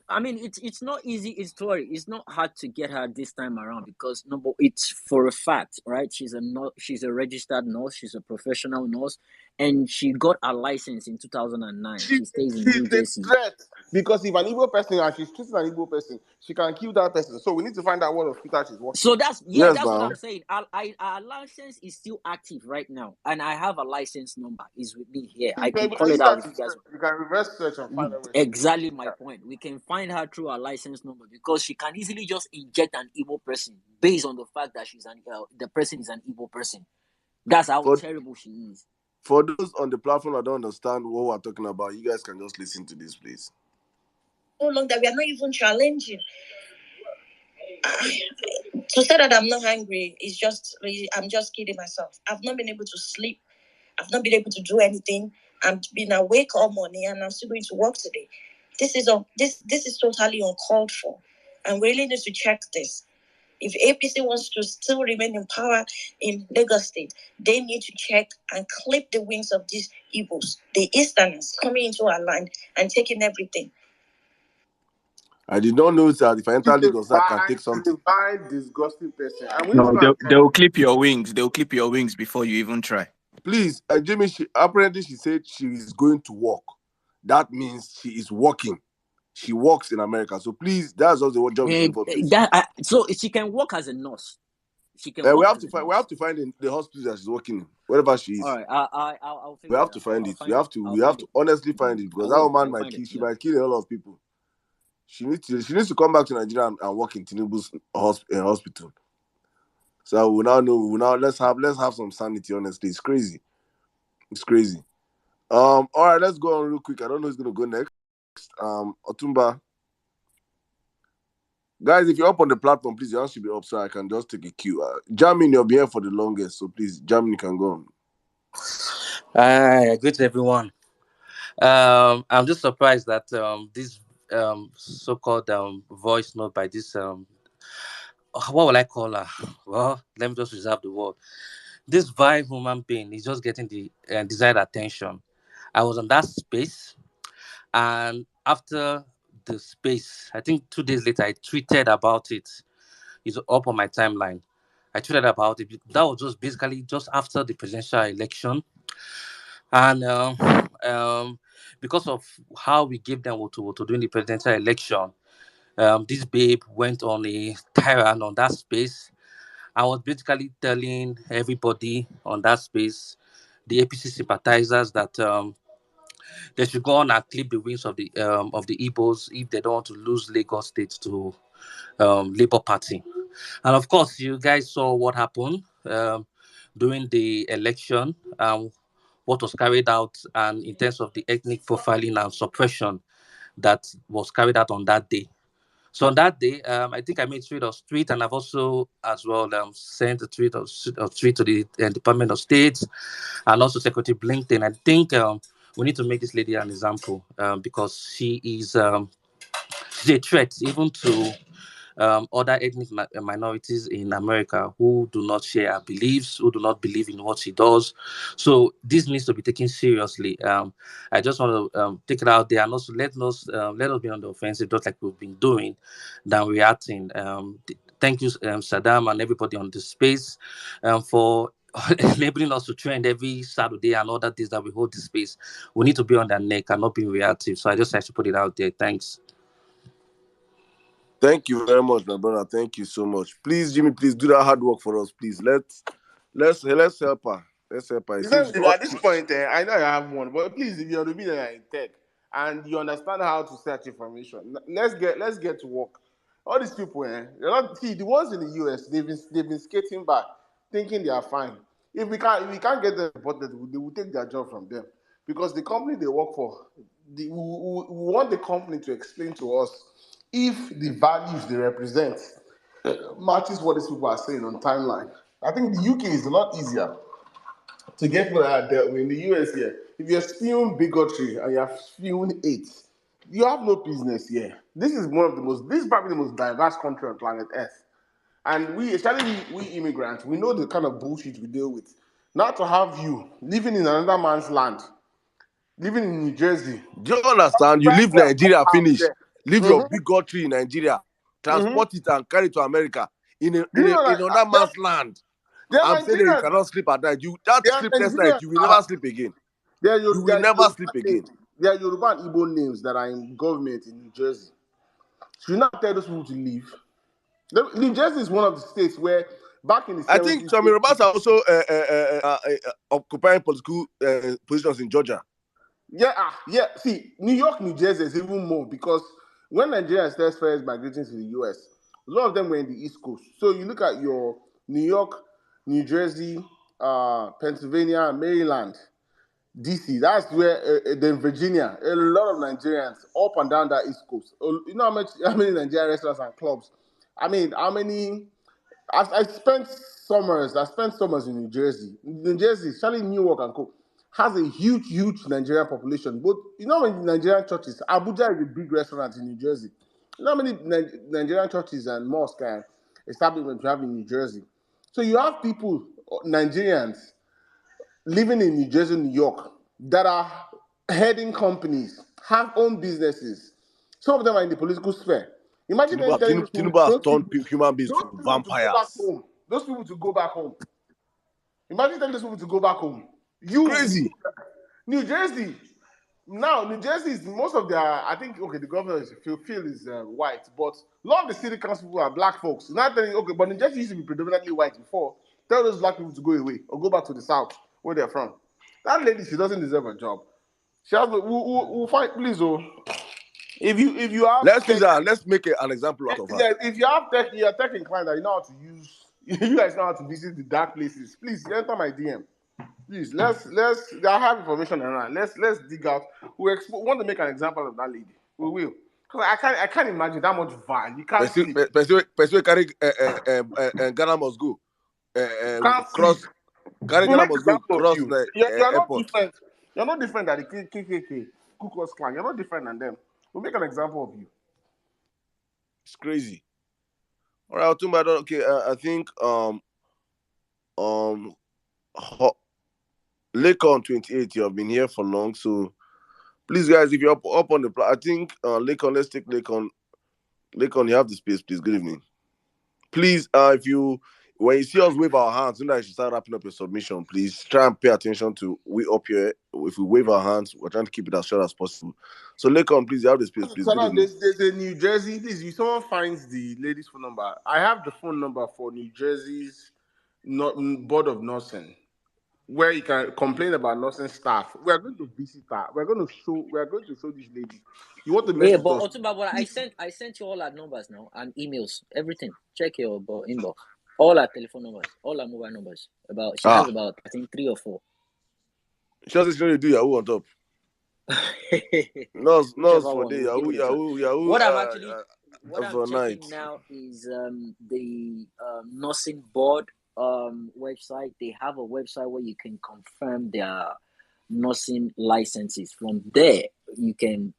I mean, it's not easy. It's not hard to get her this time around because number, it's for a fact, right? She's a registered nurse. She's a professional nurse, and she got a license in 2009. She's She stays in New she's a Jersey. threat because if an Igbo person and she's treating an Igbo person, she can kill that person. So we need to find out what hospital she's working So at. yes, that's what now. I'm saying. Our license is still active right now, and I have a license number. Is with me here. I So can we can call it use out that if to you guys search. want. We can reverse search and find out where she works. Exactly my point. We can find her through her license number because she can easily just inject an Igbo person based on the fact that the person is an Igbo person. That's how For terrible she is. for those on the platform that don't understand what we're talking about, you guys can just listen to this, please. So long that we are not even challenging. To say that I'm not hungry is I'm just kidding myself. I've not been able to sleep. I've not been able to do anything. I've been awake all morning and I'm still going to work today. This is totally uncalled for. And we really need to check this. If APC wants to still remain in power in Lagos State, they need to check and clip the wings of these Igbos, the Easterners coming into our land and taking everything. I did not know that if I enter Lagos, I can take She's something. a fine, disgusting person. And we need to No, go and they'll clip your wings. They'll clip your wings before you even try. Please, Jimmy, apparently she said she is going to work. That means she is working. She works in America. So please, that's also the job she's doing for, please. So she can work as a nurse. She can We work have as to a find. nurse. We have to find the hospital that she's working in, wherever she is. All right, I'll We figure have it to out. find I'll it. find We have it. to. I'll We have find to it. honestly find it I because that will. woman I'll might find kill. it. She Yeah. might kill a lot of people. She needs to come back to Nigeria and work in Tinubu's hospital. So we now know. We now let's have some sanity. Honestly, it's crazy. It's crazy. All right, let's go on real quick. I don't know who's gonna go next. Otumba. Guys, if you're up on the platform, please, your hand should be up so I can just take a cue. Jamin, you'll be here for the longest, so please, Jamin, you can go on. Hi, greet everyone. I'm just surprised that this so-called voice note by this what will I call her? Well, let me just reserve the word. This vile human being is just getting the desired attention. I was on that space, and after the space, I think 2 days later, I tweeted about it. It's up on my timeline. I tweeted about it. That was just basically just after the presidential election, and because of how we gave them to during the presidential election, this babe went on a tyrant on that space. I was basically telling everybody on that space, the APC sympathizers, that they should go on and clip the wings of the Igbos if they don't want to lose Lagos State to Labour Party. And of course, you guys saw what happened during the election, what was carried out, and in terms of the ethnic profiling and suppression that was carried out on that day. So on that day, I think I made tweet, and I've also as well sent a tweet to the Department of State and also Secretary Blinken. I think we need to make this lady an example because she's a threat even to other ethnic minorities in America who do not share her beliefs, who do not believe in what she does. So this needs to be taken seriously. I just want to take it out there and also let us be on the offensive, just like we've been doing, than reacting. Thank you, Saddam, and everybody on the space for enabling us to trend every Saturday and other days that we hold the space. We need to be on their neck and not being reactive. So I just have to put it out there. Thanks. Thank you very much, my brother. Thank you so much. Please, Jimmy, please do that hard work for us, please. Let's help her. Let's help her. It You know, seems at this point, I know I have one, but please, if you're to be there in tech and you understand how to search information, let's get to work. All these people, they're not, see, the ones in the US, they've been skating back, thinking they are fine. If we can't get them reported, they will take their job from them because the company they work for, we want the company to explain to us if the values they represent matches what these people are saying on timeline. I think the UK is a lot easier to get people that are dealt with. In the US here, if you're spewing bigotry and you're spewing hate, you have no business here. This is probably the most diverse country on planet Earth. And especially we immigrants, we know the kind of bullshit we deal with. Not to have you living in another man's land, living in New Jersey. do you understand? You Right leave there, come Nigeria, out finish. there. Leave your Mm-hmm. bigotry in Nigeria. Mm-hmm. Transport it and carry it to America in Do you know that another man's land. there are I'm saying that you Nigerians, cannot sleep at night. That there are sleepless night, Nigerians you will that never sleep again. there are You will never Yoruba sleep again. names. There are Yoruba and Igbo names that are in government in New Jersey. Should you not tell those people to leave? New Jersey is one of the states where back in the I think 70s, some 80s, Yorubas are also occupying political positions in Georgia. yeah. See, New York, New Jersey is even more because when Nigerians first migrating to the US, a lot of them were in the East Coast. So you look at your New York, New Jersey, Pennsylvania, Maryland, DC. That's where then Virginia. A lot of Nigerians up and down that East Coast. You know how many Nigerian restaurants and clubs? I mean, how many? I spent summers. I spent summers in New Jersey. New Jersey, especially Newark and Co, has a huge Nigerian population. But you know how many Nigerian churches? Abuja is a big restaurant in New Jersey. You know how many Nigerian churches and mosques and establishments you have in New Jersey? So you have people, Nigerians, living in New Jersey, New York, that are heading companies, have own businesses. Some of them are in the political sphere. Imagine them telling Tinubu has those turned people, human beings those to people to go back vampires. home. Those people to go back home. Imagine telling those people to go back home. Crazy. New Jersey. Now, New Jersey is most of their, I think, okay, the governor is Phil is white, but a lot of the city council people are black folks. Not telling, okay, but New Jersey used to be predominantly white before. Tell those black people to go away or go back to the south where they're from. That lady, she doesn't deserve a job. She has, we'll fight, please, oh. If you have Let's use tech, her. Let's make an example out of her. yeah, if you have tech, you're tech inclined that you know how to use, you guys know how to visit the dark places. Please enter my DM. Please, I have information around. Let's dig out. Want to make an example of that lady. We will. Because I can't imagine that much value. You can't sleep. Person carry Ghana must go. Can't sleep. Cross carry We'll Ghana make must go example of cross you. the You're not airport. different. You're not different than the KKK, Ku Klux Klan. You're not different than them. We'll make an example of you. It's crazy. All right, Otumba, okay. I think Lakon 28. You have been here for long, so please, guys, if you're up on the, I think Lakon. Let's take Lakon. Lakon, you have the space, please. Good evening. Please, when you see us wave our hands, you know you should start wrapping up your submission. Please try and pay attention to we up here. If we wave our hands, we're trying to keep it as short as possible. So, Lakon, please, you have the space, please. So Good now evening. there's a New Jersey. Please, if someone finds the lady's phone number, I have the phone number for New Jersey's Board of Nursing, where you can complain about nursing staff. We are going to visit her. We are going to show this lady. You want to mess Yeah, with but us? Otumba, but I sent you all our numbers now and emails, everything. Check your inbox. All our telephone numbers, all our mobile numbers. She has about, I think, 3 or 4. She doesn't really do Yahoo on top. Nurse for the Yahoo. What I'm checking night. now is the nursing board website. They have a website where you can confirm their nursing licenses. From there, you can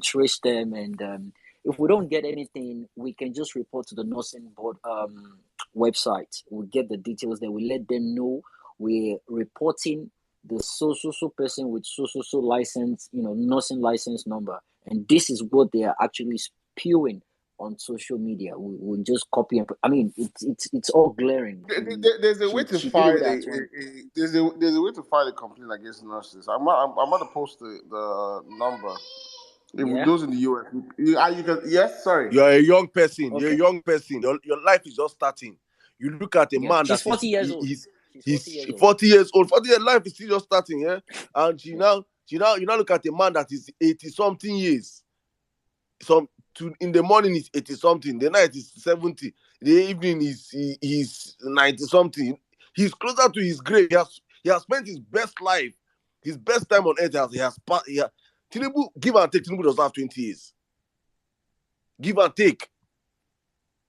trace them and If we don't get anything, we can just report to the nursing board website. We get the details there. We let them know we're reporting the so person with so license, nursing license number, and this is what they are actually spewing on social media. We just copy and I mean, it's all glaring. There's a way to She did it file with her twin. there's a way to file a complaint against nurses. I'm going to post the number. If Yeah. those in the US, you can. Yes, sorry. You're a young person. You're a Okay. young person. Your life is just starting. You look at a Yeah. man She's that 40 years old. She's 40 he's years old. 40 years old. 40 years life is still just starting, yeah. And you now look at a man that is 80 something years. In the morning is 80 something, the night is 70, the evening he's 90 something. He's closer to his grave. He has spent his best life, his best time on earth. Tinubu, give and take. Tinubu does not have 20 years. Give and take.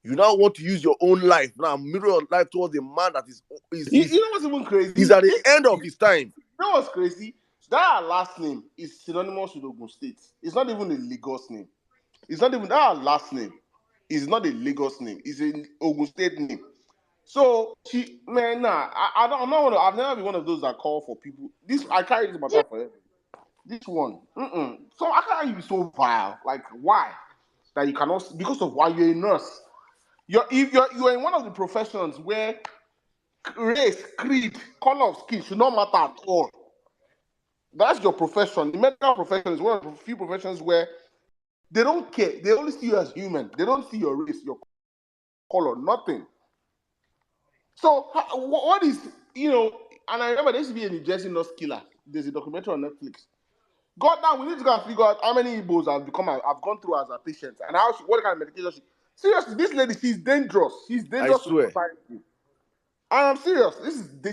You now want to use your own life now, mirror your life towards a man that You know what's even crazy? he's at the end of his time. You know what's crazy? That last name is synonymous with Ogun State. It's not even a Lagos name. It's not even that last name. It's not a Lagos name. It's an Ogun State name. So I'm not one. I've never been one of those that call for people. I carry this matter for everything. This one, so how can you be so vile? Like why? That you cannot because of why you're a nurse. You're in one of the professions where race, creed, color of skin should not matter at all. That's your profession. The medical profession is one of the few professions where they don't care. They only see you as human. They don't see your race, your color, nothing. So what is And I remember there used to be a New Jersey nurse killer. There's a documentary on Netflix. God, now we need to go and figure out how many Igbos I've gone through as a patient and what kind of medication seriously, this lady, she's dangerous. She's I dangerous to swear. society. And I'm serious.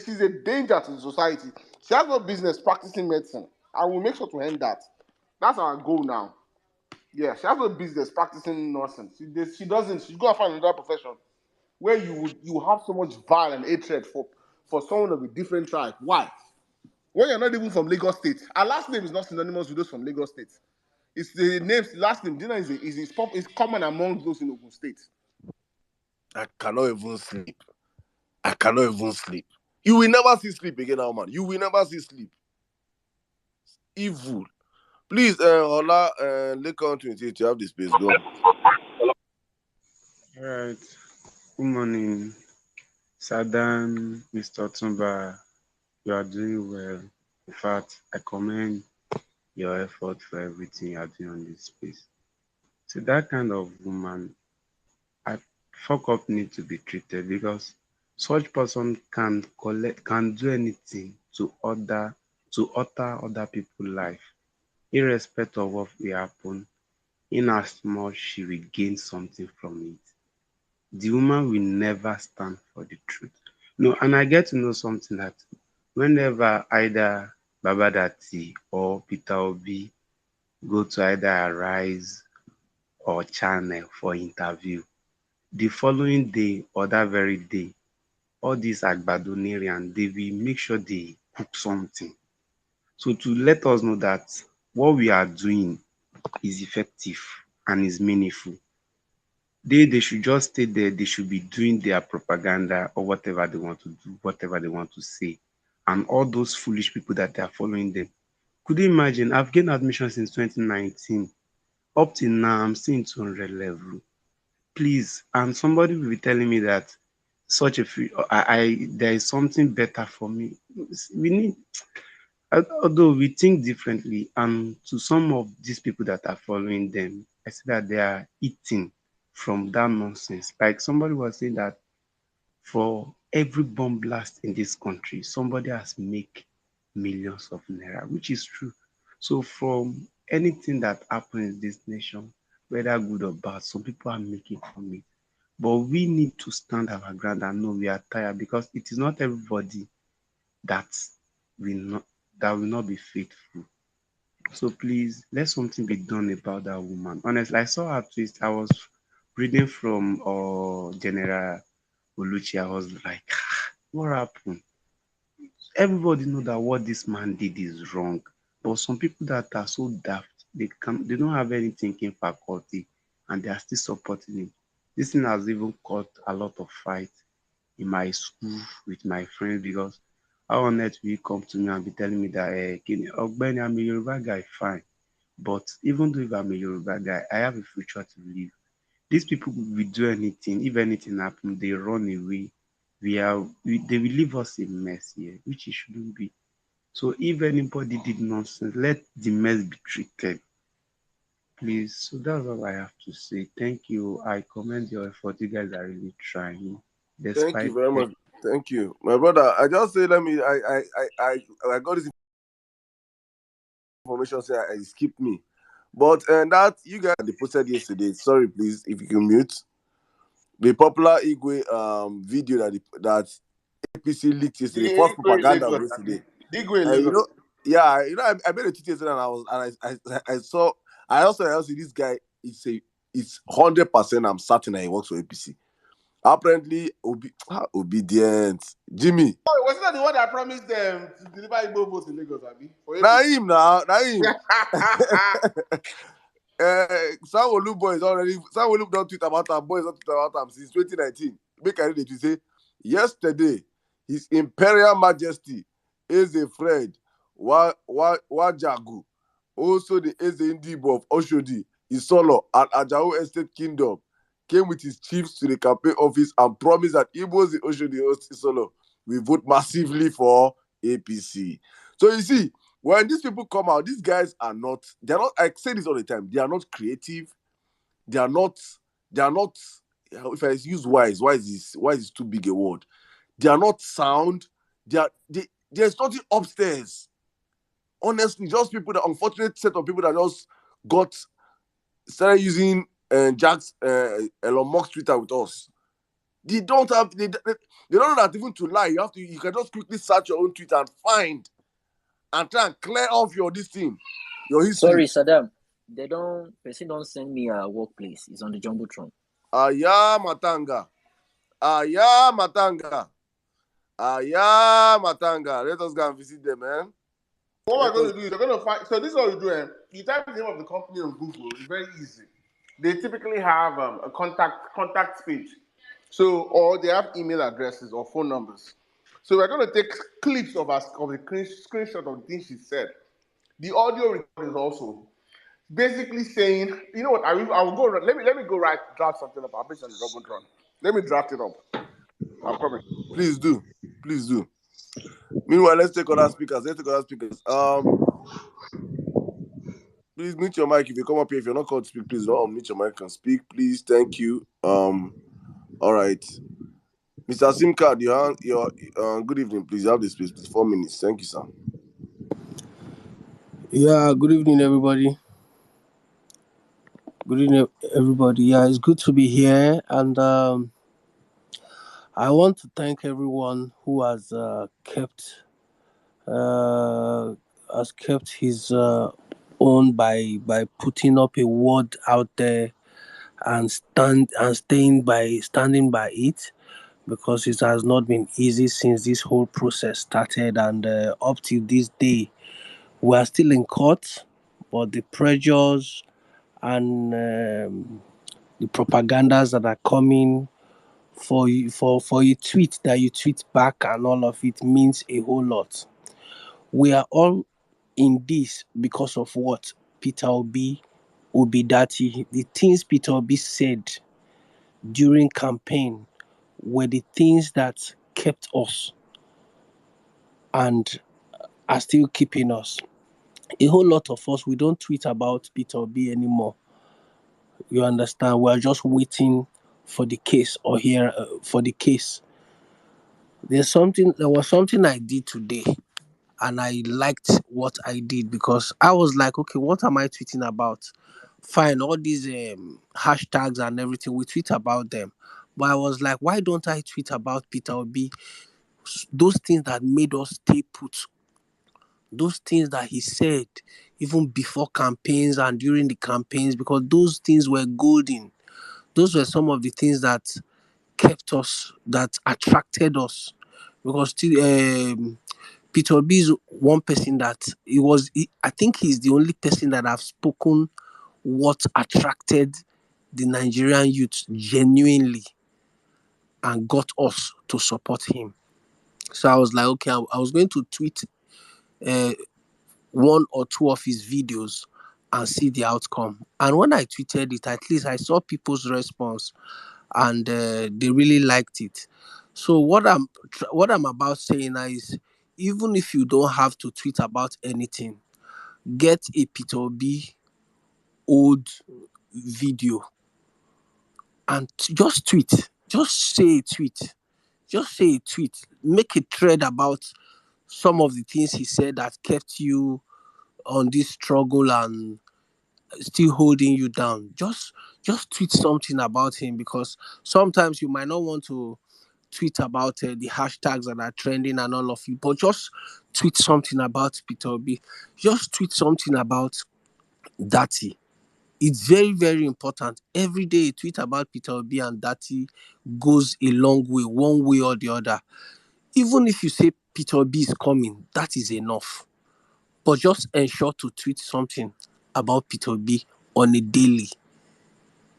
She's a danger to the society. She has no business practicing medicine. I will make sure to end that. That's our goal now. Yeah, she has no business practicing nursing. She doesn't. She's gonna find another profession where you have so much violence and hatred for someone of a different tribe. Why? When you're not even from Lagos State. Our last name is not synonymous with those from Lagos State. It's the last name. Dinner is common among those in Ogun State. I cannot even sleep. I cannot even sleep. You will never see sleep again now, man. You will never see sleep. Evil. Please, Ola, Lekon 28, you have the space. Go on. All right. Good morning, Sadan, Mr. Tumba. You are doing well. In fact, I commend your effort for everything you are doing on this space. So that kind of woman, I fuck up need to be treated because such person can do anything to alter other people's life, irrespective of what will happen, in as much she will gain something from it. The woman will never stand for the truth. No, and I get to know something that whenever either Babadati or Peter Obi go to either Arise or Channel for interview, the following day or that very day, all these Agbadonarians, they will make sure they cook something. So to let us know that what we are doing is effective and is meaningful. They should just stay there. They should be doing their propaganda or whatever they want to do, whatever they want to say. And all those foolish people that are following them. Could you imagine? I've gained admission since 2019. Up till now, I'm still in 200 level. Please, and somebody will be telling me that there is something better for me. We need, although we think differently, and to some of these people that are following them, I see that they are eating from that nonsense. Like somebody was saying that for every bomb blast in this country, somebody has made millions of naira, which is true. So from anything that happens in this nation, whether good or bad, some people are making from it. But we need to stand our ground and know we are tired because it is not everybody that will not be faithful. So please, let something be done about that woman. Honestly, I saw her tweet. I was reading from General Oluchi. I was like, what happened? Everybody know that what this man did is wrong. But some people that are so daft, they don't have any thinking faculty and they are still supporting him. This thing has even caused a lot of fight in my school with my friends because how on earth will you come to me and be telling me that Ogbeni, I'm a Yoruba guy, fine. But even though if I'm a Yoruba guy, I have a future to live. These people will do anything. If anything happens, they run away. They will leave us a mess here, which it shouldn't be. So if anybody did nonsense, let the mess be treated, please. So that's all I have to say. Thank you. I commend your effort. You guys are really trying, Thank you despite. very much. Thank you, my brother. I just say let me. I got this information. Say it skipped me, but and that you guys they posted yesterday. Sorry, please, if you can mute the popular Igwe video that APC leaked yesterday. The False Igwe in propaganda of Lagos, abi. yesterday. The Igwe in You Lagos. know, yeah, I made a tweet yesterday and I saw. I also see this guy. It's 100%. I'm certain that he works for APC. Apparently, obedient. Jimmy. Oh, was that the one that promised them to deliver Igbo votes in Lagos, abi? For APC. Naim now. Naim. Sanwo-Olu boys already. Sanwo-Olu don't tweet about him. Boys don't tweet about him since 2019. Make I read it. You say yesterday, His Imperial Majesty Eze Fred Wajagu, also the Eze Ndibo of Oshodi, Isolo, and Ajao Estate Kingdom, came with his chiefs to the campaign office and promised that Igbos in Oshodi Isolo will vote massively for APC. So you see, when these people come out, these guys they're not, I say this all the time, they are not creative, they are not, if I use wise is too big a word. They are not sound, there's nothing upstairs. Honestly, just people, the unfortunate set of people that just started using Jack's Elon Musk Twitter with us. They don't know that even to lie, you can just quickly search your own Twitter and find and try and clear off your history. Sorry, Saddam. Person don't send me a workplace. It's on the Jumbotron. Aya Matanga. Aya Matanga. Aya Matanga. Let us go and visit them, man. What we're going to do is we're going to find. So this is what we do. You type the name of the company on Google. It's very easy. They typically have a contact page. So or they have email addresses or phone numbers. So we're going to take clips of the screenshot of the things she said. The audio record is also basically saying, you know what? I will go. Let me go draft something up. I'll put it on the Robotron. Let me draft it up. I'm coming. Please do. Meanwhile, let's take other speakers. Please mute your mic if you come up here. If you're not called to speak, please don't unmute your mic and speak, please. Thank you. All right. Mr. SIM card, your good evening, please. You have the space, please. 4 minutes. Thank you, sir. Yeah, good evening, everybody. Yeah, it's good to be here, and I want to thank everyone who has kept his own by putting up a word out there and standing by it, because it has not been easy since this whole process started, and up till this day we are still in court, but the pressures and the propagandas that are coming for a tweet that you tweet back and all of it means a whole lot. We are all in this because of what Peter Obi Dati, the things Peter Obi said during campaign were the things that kept us and are still keeping us. A whole lot of us, we don't tweet about Peter Obi anymore. You understand? We're just waiting for the case or here for the case. There was something I did today, and I liked what I did because I was like, okay, what am I tweeting about? Fine, all these hashtags and everything, we tweet about them. But I was like, why don't I tweet about Peter Obi? Those things that made us stay put, those things that he said even before campaigns and during the campaigns, because those things were golden. Those were some of the things that kept us, that attracted us. Because still, Peter Obi is one person that I think he's the only person that have spoken what attracted the Nigerian youth genuinely and got us to support him. So I was like, okay, I was going to tweet one or two of his videos and see the outcome. And when I tweeted it, at least I saw people's response, and they really liked it. So what I'm about saying now is, even if you don't have to tweet about anything, get a Peter B old video and just tweet. Just say a tweet. Just say a tweet. Make a thread about some of the things he said that kept you on this struggle and still holding you down. Just tweet something about him, because sometimes you might not want to tweet about the hashtags that are trending and all of it, but just tweet something about Peter B. Just tweet something about Dati. It's very, very important. Every day a tweet about Peter B and Dati goes a long way, one way or the other. Even if you say Peter B is coming, that is enough. But just ensure to tweet something about Peter B on a daily.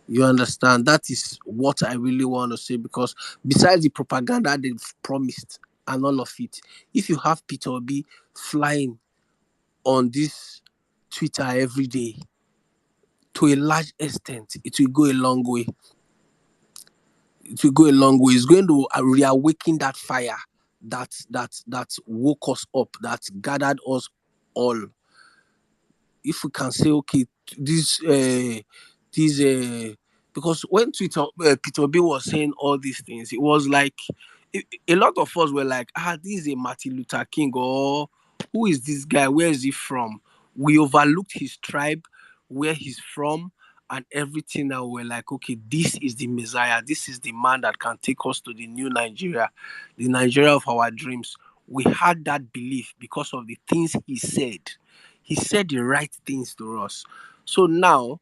You understand? That is what I really want to say, because besides the propaganda they've promised and all of it, if you have Peter B flying on this Twitter every day, to a large extent, it will go a long way. It will go a long way. It's going to reawaken that fire that woke us up, that gathered us all. If we can say, okay, this because when Twitter Peter B was saying all these things, it was like a lot of us were like, this is a Martin Luther King, or who is this guy? Where is he from? We overlooked his tribe, where he's from, and everything. Now we're like, okay, this is the Messiah. This is the man that can take us to the new Nigeria, the Nigeria of our dreams. We had that belief because of the things he said. He said the right things to us. So now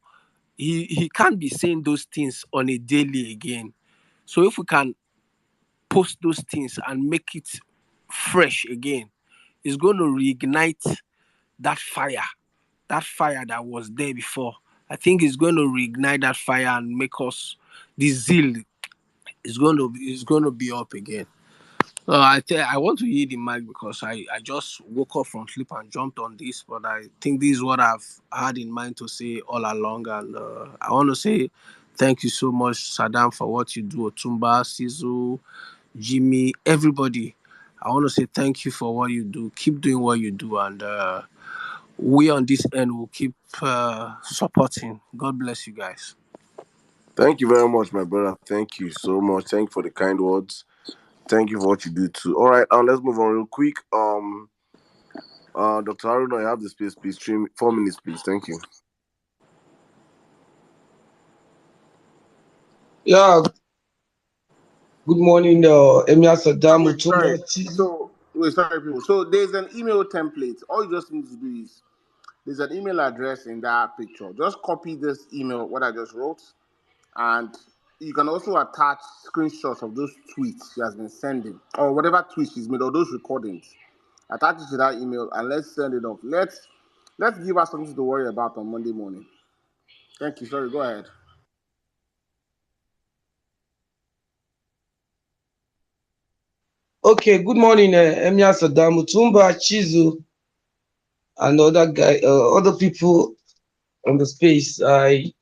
he can't be saying those things on a daily again. So if we can post those things and make it fresh again, it's going to reignite that fire that was there before. I think it's going to reignite that fire and make us, the zeal is going to be up again. So I want to hear the mic, because I just woke up from sleep and jumped on this, but I think this is what I've had in mind to say all along, and I want to say thank you so much, Saddam, for what you do. Otumba, Sizu, Jimmy, everybody. I want to say thank you for what you do. Keep doing what you do, and we on this end will keep supporting. God bless you guys. Thank you very much, my brother. Thank you so much. Thank you for the kind words. Thank you for what you do too. All right, let's move on real quick. Dr. Haruna, you have the space, please. 4 minutes, please. Thank you. Yeah, good morning, Emir Saddam Wait, sorry. Mutumba. So, wait, sorry, people. So, there's an email template. All you just need to do is there's an email address in that picture. Just copy this email, what I just wrote, and you can also attach screenshots of those tweets she has been sending, or whatever tweets she's made, or those recordings. Attach it to that email, and let's send it off. Let's give her something to worry about on Monday morning. Thank you. Sorry, go ahead. Okay, good morning, Emir Saddam Mutumba, Chizu, and other people on the space. I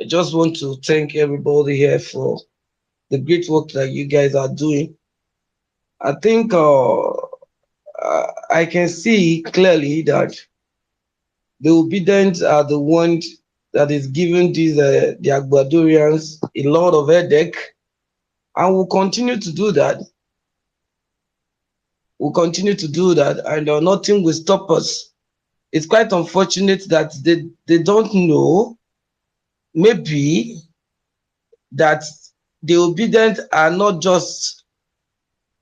just want to thank everybody here for the great work that you guys are doing. I think I can see clearly that the obedient are the ones that is giving the Agbadorians a lot of headache, and will continue to do that. We'll continue to do that, and nothing will stop us. It's quite unfortunate that they don't know, maybe, that the obedient are not just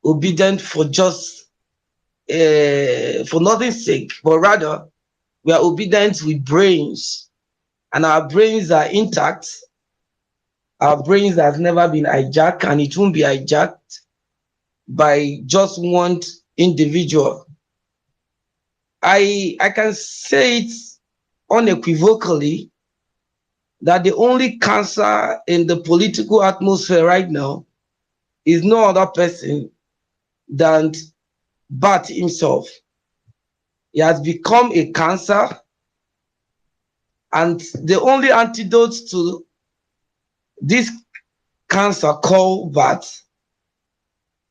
obedient for nothing's sake, but rather we are obedient with brains, and our brains are intact. Our brains have never been hijacked, and it won't be hijacked by just one individual. I can say it unequivocally that the only cancer in the political atmosphere right now is no other person than Bat himself. He has become a cancer, and the only antidote to this cancer called Bat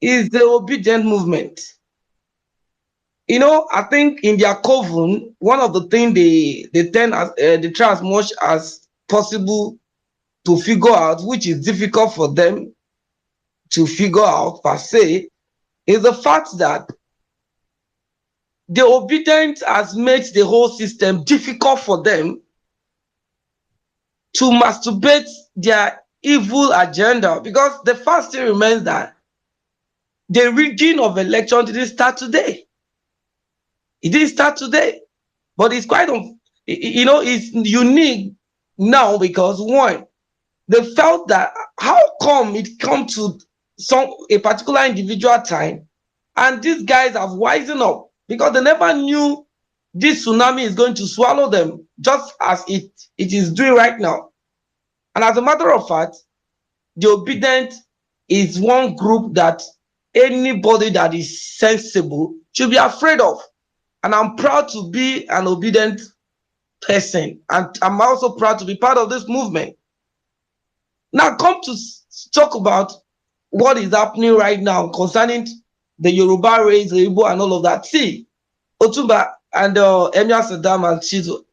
is the obedient movement. You know, I think in their coven, one of the things they try as much as possible to figure out, which is difficult for them to figure out per se, is the fact that the obedience has made the whole system difficult for them to masturbate their evil agenda, because the fact still remains that the rigging of election didn't start today. It didn't start today, but it's quite, you know, it's unique now because one, they felt that how come it come to a particular individual time, and these guys have wisen up because they never knew this tsunami is going to swallow them, just as it is doing right now. And as a matter of fact, the obedient is one group that anybody that is sensible should be afraid of. And I'm proud to be an obedient person, and I'm also proud to be part of this movement. Now come to talk about what is happening right now concerning the Yoruba race, the Igbo, and all of that. See, Otumba and Emir Saddam and Chizo,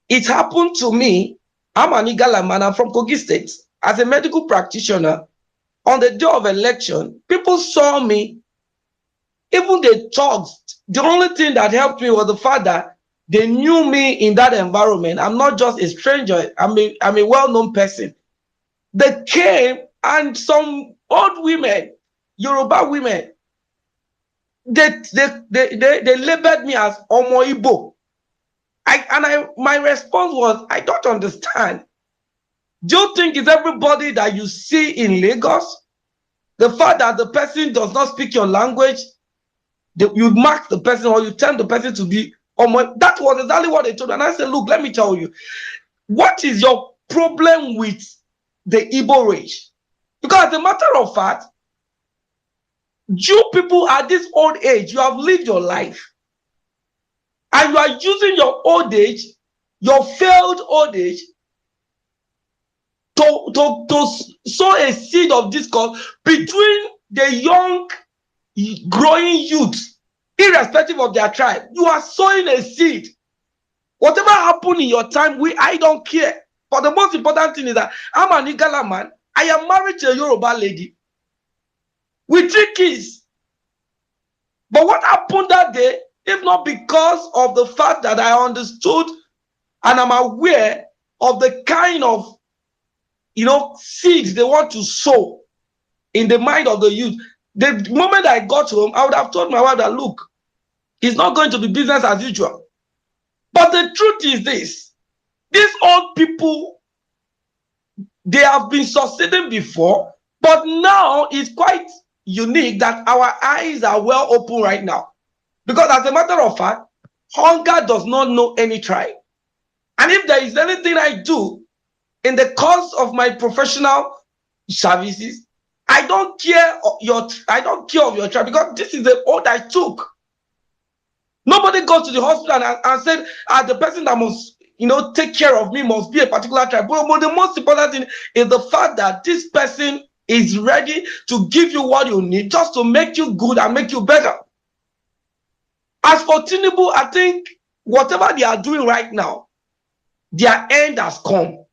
it happened to me. I'm an Igala man. I'm from Kogi State. As a medical practitioner, on the day of election, people saw me. Even they talked. The only thing that helped me was the fact that they knew me in that environment. I'm not just a stranger. I'm a well-known person. They came, and some old women, Yoruba women, they labeled me as Omo Igbo. My response was, I don't understand. Do you think it's everybody that you see in Lagos? The fact that the person does not speak your language, you mark the person or you tell the person to be Omo. That was exactly what they told me. And I said, look, let me tell you, what is your problem with the Igbo race? Because as a matter of fact, you people at this old age, you have lived your life, and you are using your old age, your failed old age, to sow a seed of discord between the young, growing youth, irrespective of their tribe. You are sowing a seed. Whatever happened in your time, I don't care. But the most important thing is that I'm an Igala man. I am married to a Yoruba lady with 3 kids. But what happened that day, if not because of the fact that I understood and I'm aware of the kind of, seeds they want to sow in the mind of the youth. The moment I got home, I would have told my wife that, look, it's not going to be business as usual. But the truth is this: these old people, they have been succeeding before, but now it's quite unique that our eyes are well open right now. Because as a matter of fact, hunger does not know any tribe. And if there is anything I do in the course of my professional services, I don't care of your tribe, because this is the oath I took. Nobody goes to the hospital and said, the person that must take care of me must be a particular tribe. But the most important thing is the fact that this person is ready to give you what you need just to make you good and make you better. As for Tinubu, I think whatever they are doing right now, their end has come.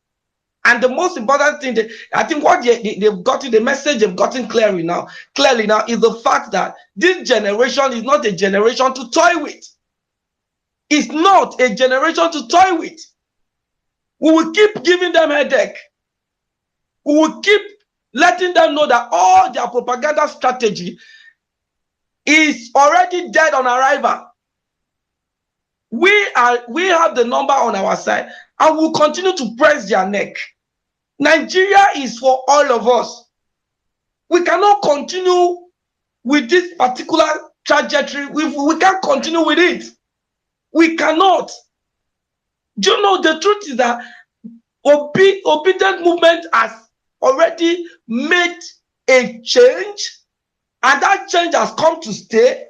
And the most important thing, I think what they've gotten, the message they've gotten clearly now is the fact that this generation is not a generation to toy with. It's not a generation to toy with. We will keep giving them headache. We will keep letting them know that all their propaganda strategy is already dead on arrival. We have the number on our side, and we'll continue to press their neck. Nigeria is for all of us. We cannot continue with this particular trajectory. We can't continue with it. We cannot. Do you know, the truth is that Obedient movement has already made a change, and that change has come to stay.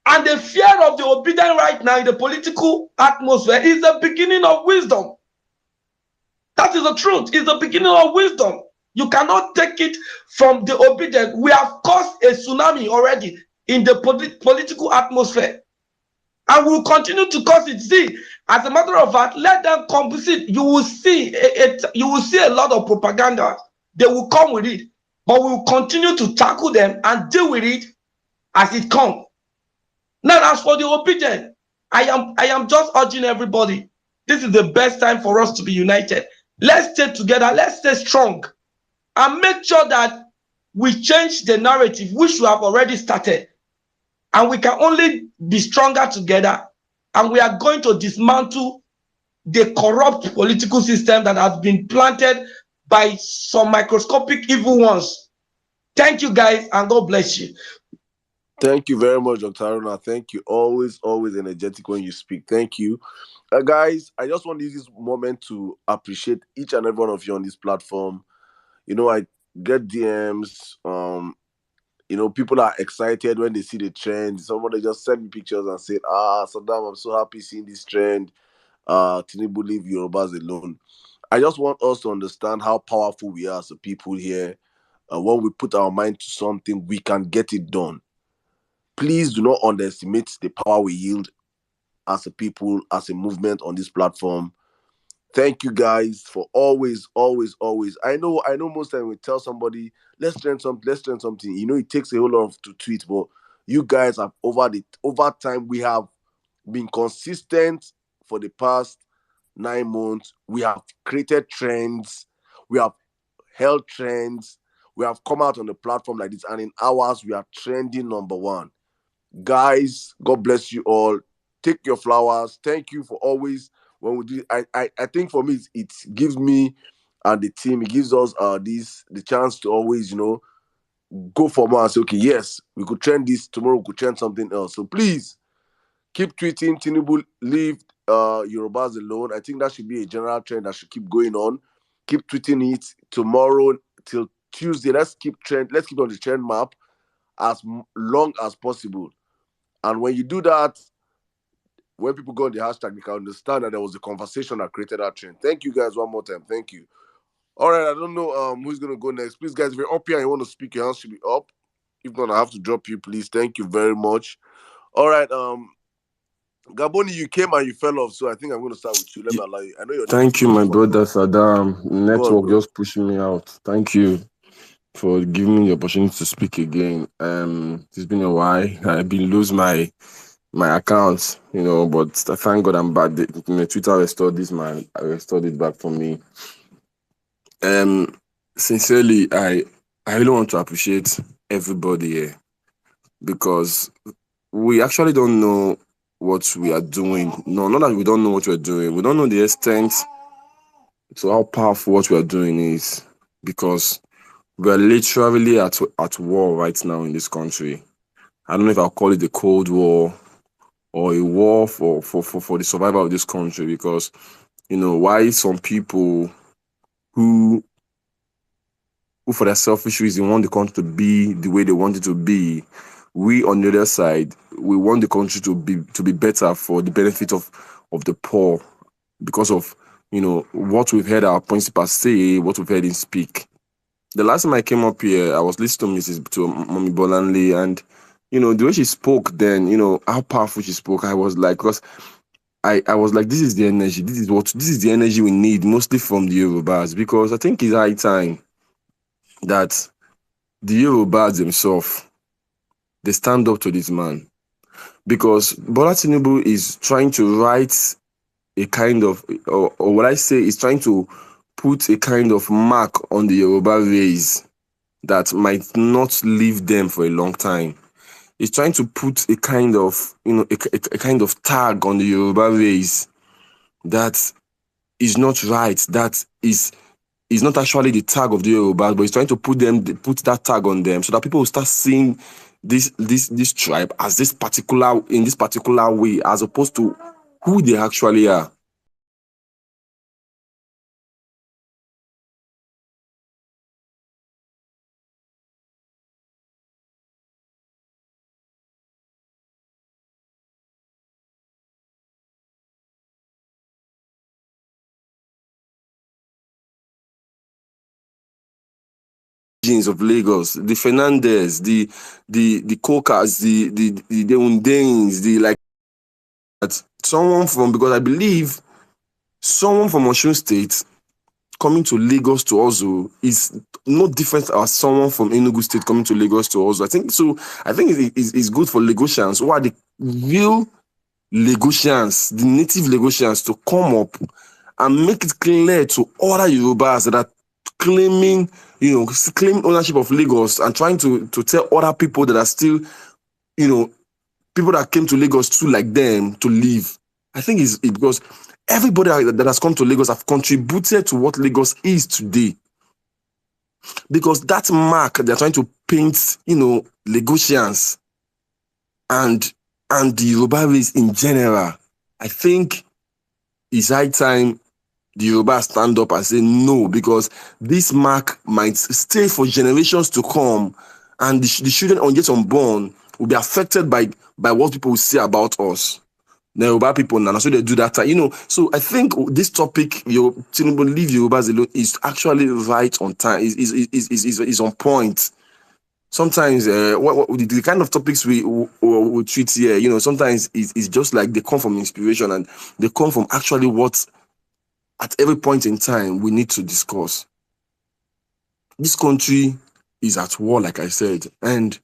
And the fear of the obedient right now in the political atmosphere is the beginning of wisdom. That is the truth. It's the beginning of wisdom. You cannot take it from the obedient. We have caused a tsunami already in the political atmosphere, and we will continue to cause it. See, as a matter of fact, let them compensate. You will see a lot of propaganda. They will come with it, but we will continue to tackle them and deal with it as it comes. Now, as for the obedient, I am just urging everybody. This is the best time for us to be united. Let's stay together. Let's stay strong, and make sure that we change the narrative, which we have already started. And we can only be stronger together. And we are going to dismantle the corrupt political system that has been planted by some microscopic evil ones. Thank you, guys, and God bless you. Thank you very much, Dr. Aruna. Thank you. Always energetic when you speak. Thank you. Guys, I just want to use this moment to appreciate each and every one of you on this platform. I get DMs. People are excited when they see the trend. Somebody just sent me pictures and said, Saddam, I'm so happy seeing this trend. Tinubu, leave Yorubas alone. I just want us to understand how powerful we are as a people here. When we put our mind to something, we can get it done. Please do not underestimate the power we yield as a people, as a movement on this platform. Thank you guys for always. I know most time we tell somebody, let's trend something. It takes a whole lot to tweet, but you guys have over time, we have been consistent for the past 9 months. We have created trends, we have held trends, we have come out on the platform like this, and in hours we are trending number 1. Guys, God bless you all. Take your flowers. Thank you for always. When we do, I think for me it gives me and the team, it gives us the chance to always go for more and say, okay, yes, we could trend this tomorrow, we could trend something else. So please keep tweeting Tinubu, leave Yorubas alone. I think that should be a general trend that should keep going on. Keep tweeting it tomorrow till Tuesday. Let's keep on the trend map as long as possible. And when you do that, when people go on the hashtag, they can understand that there was a conversation that created that trend. Thank you guys one more time. Thank you. All right, I don't know who's going to go next. Please, guys, if you're up here and you want to speak, your hands should be up. If not, I have to drop you, please. Thank you very much. All right, Gaboni, you came and you fell off, so I think I'm going to start with you. Let me allow you. I know your Thank you, my brother Saddam. Network just pushing me out. Thank you for giving me the opportunity to speak again. It's been a while. I've been losing my account, but I thank God I'm back. Twitter restored it back for me. Sincerely, I really want to appreciate everybody here, because we actually don't know what we are doing. No, not that we don't know what we're doing. We don't know the extent to how powerful what we are doing is, because we're literally at war right now in this country. I don't know if I'll call it a Cold War or a war for the survival of this country, because, why some people who for their selfish reason want the country to be the way they want it to be, we on the other side, we want the country to be better for the benefit of the poor, because of what we've heard our principals say, what we've heard him speak. The last time I came up here, I was listening to Mommy Bolanle, and the way she spoke then, how powerful she spoke, I was like, because I was like, this is the energy, this is the energy we need, mostly from the Yorubas, because I think it's high time that the Yorubas themselves, they stand up to this man, because Bola Tinubu is trying to write a kind of, or what I say is trying to put a kind of mark on the Yoruba race that might not leave them for a long time. He's trying to put a kind of, a kind of tag on the Yoruba race that is not right, that is not actually the tag of the Yorubas, but he's trying to put that tag on them so that people will start seeing this tribe as in this particular way, as opposed to who they actually are. of Lagos, the Fernandez, the Cokas, the Undanes, the like that. Someone from, because I believe someone from Osun State coming to Lagos to also is no different as someone from Enugu State coming to Lagos to also. I think it's good for Lagosians who are the real Lagosians, the native Lagosians, to come up and make it clear to other Yorubas that are claiming ownership of Lagos and trying to tell other people that are still, people that came to Lagos too like them to leave. I think it's because everybody that has come to Lagos have contributed to what Lagos is today. Because that mark they're trying to paint, Lagosians and the Yoruba race in general, I think it's high time the Yoruba stand up and say no, because this mark might stay for generations to come, and the children yet unborn will be affected by what people will say about us. The Yoruba people now, so they do that time, So I think this topic, Tinubu leave Yorubas alone, is actually right on time. Is on point. Sometimes the kind of topics we treat here, sometimes it's just like they come from inspiration and they come from actually what at every point in time we need to discuss. This country is at war, like I said, and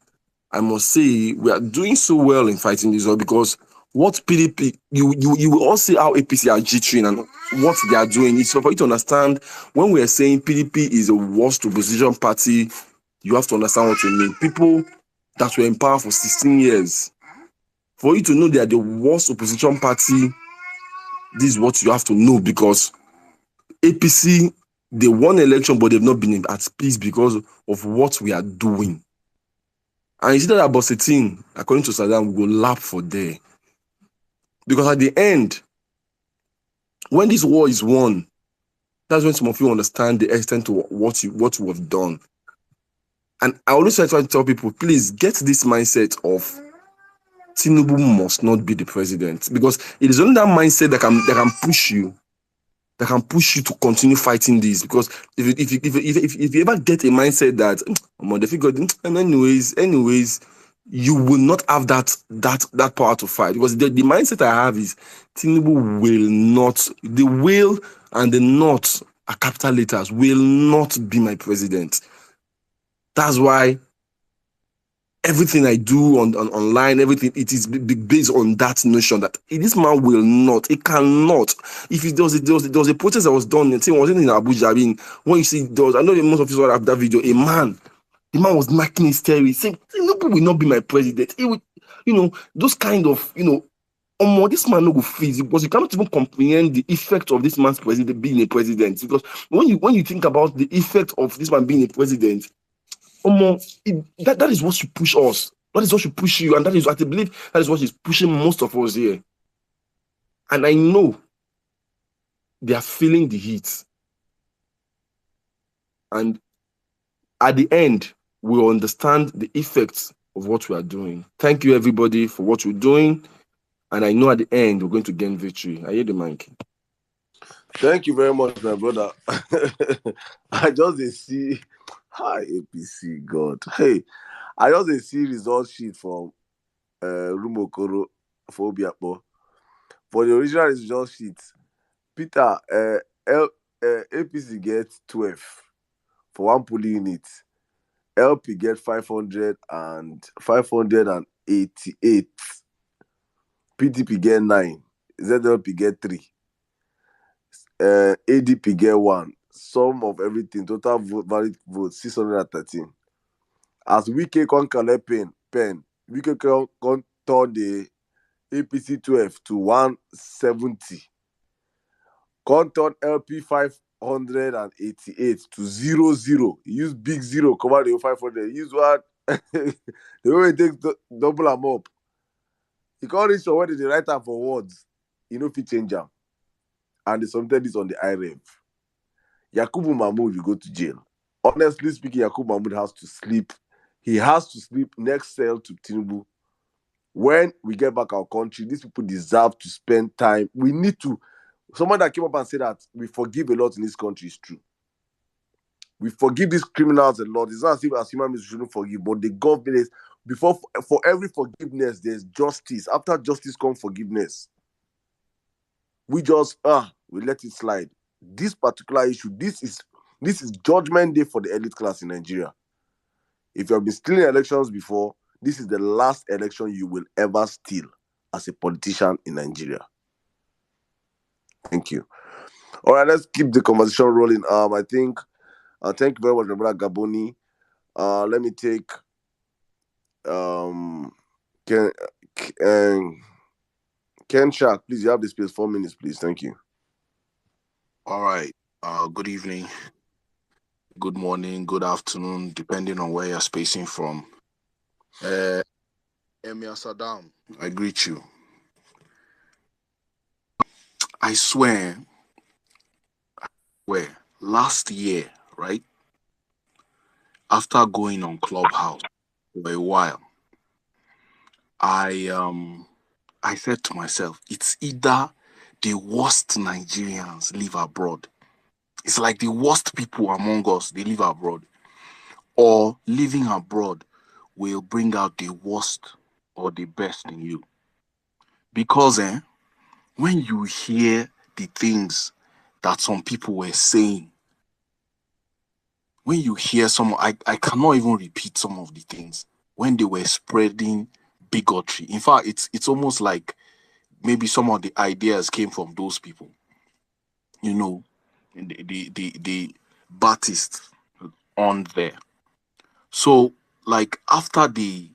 I must say we are doing so well in fighting this war, because what PDP, you will all see how APC are jittering and what they are doing. It's for you to understand when we are saying PDP is a worst opposition party, you have to understand what we mean. People that were in power for 16 years, for you to know they are the worst opposition party, this is what you have to know, because APC, they won election, but they've not been at peace because of what we are doing. And you see that about 18, according to Saddam, we go lap for there. Because at the end, when this war is won, that's when some of you understand the extent of what you have done. And I always try to tell people, please get this mindset of Tinubu must not be the president, because it is only that mindset that can push you. That can push you to continue fighting this. Because if you ever get a mindset that anyways, you will not have that power to fight. Because the mindset I have is Tinubu will not, the will and the not are capital letters, will not be my president. That's why everything I do on online, everything, it is based on that notion that this man will not, it cannot. If there was a protest that was done, I think it wasn't in Abuja. I mean, when you see those, I know most of you saw that video, the man was knocking his stereo, saying, Tinubu will not be my president. He will, those kind of, this man no go freeze, because you cannot even comprehend the effect of this man's president being a president. Because when you think about the effect of this man being a president, that is what should push us. That is what should push you, and I believe that is what is pushing most of us here. And I know they are feeling the heat. And at the end, we'll understand the effects of what we are doing. Thank you, everybody, for what you're doing. And I know at the end, we're going to gain victory. I hear the mic. Thank you very much, my brother. I just see, hi APC, God. Hey, I just see result sheet from Rumokoro for Obiakpo. For the original result sheet, Peter, APC gets 12 for one polling unit. LP get 588. PDP get 9. ZLP get 3. ADP get 1. Sum of everything, total valid vote 613. As Wike can collect pen, Wike can turn the APC 12 to 170. Can turn LP 588 to 00. Use big zero, cover the 500. Use one. The way it takes double them up. You can't reach where they write am for words. You know if you change them. And they submitted this on the IREV. Yakubu Mahmoud will go to jail. Honestly speaking, Yakubu Mahmoud has to sleep. He has to sleep next cell to Tinubu. When we get back our country, these people deserve to spend time. We need to. Someone that came up and said that we forgive a lot in this country is true. We forgive these criminals a lot. It's not as if as human beings we shouldn't forgive, but the government is before for every forgiveness, there's justice. After justice comes forgiveness. We just we let it slide. This particular issue, this is judgment day for the elite class in Nigeria. If you have been stealing elections before, this is the last election you will ever steal as a politician in Nigeria. Thank you. All right, let's keep the conversation rolling. I think thank you very much, my brother Gaboni. Let me take Ken Ken Shark, please. You have the space. 4 minutes, please. Thank you. All right. Good evening, good morning, good afternoon, depending on where you're spacing from. Emir Saddam, I greet you. I swear, last year, right, after going on Clubhouse for a while, I said to myself, it's either the worst Nigerians live abroad. It's like the worst people among us, they live abroad. Or living abroad will bring out the worst or the best in you. Because when you hear the things that some people were saying, when you hear I cannot even repeat some of the things when they were spreading bigotry. In fact, it's almost like maybe some of the ideas came from those people. You know, the Baptists on there. So, like after the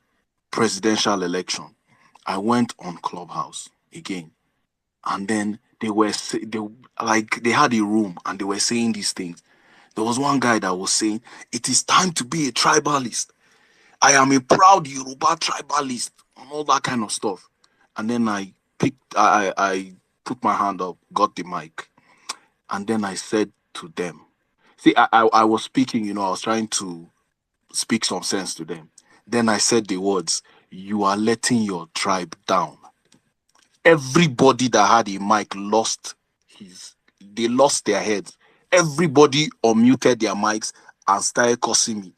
presidential election, I went on Clubhouse again, and then they had a room and they were saying these things. There was one guy that was saying, "It is time to be a tribalist. I am a proud Yoruba tribalist," and all that kind of stuff. And then I put my hand up, got the mic, and then I said to them, see, I was speaking, I was trying to speak some sense to them. Then I said the words, "You are letting your tribe down." Everybody that had a mic they lost their heads. Everybody unmuted their mics and started cursing me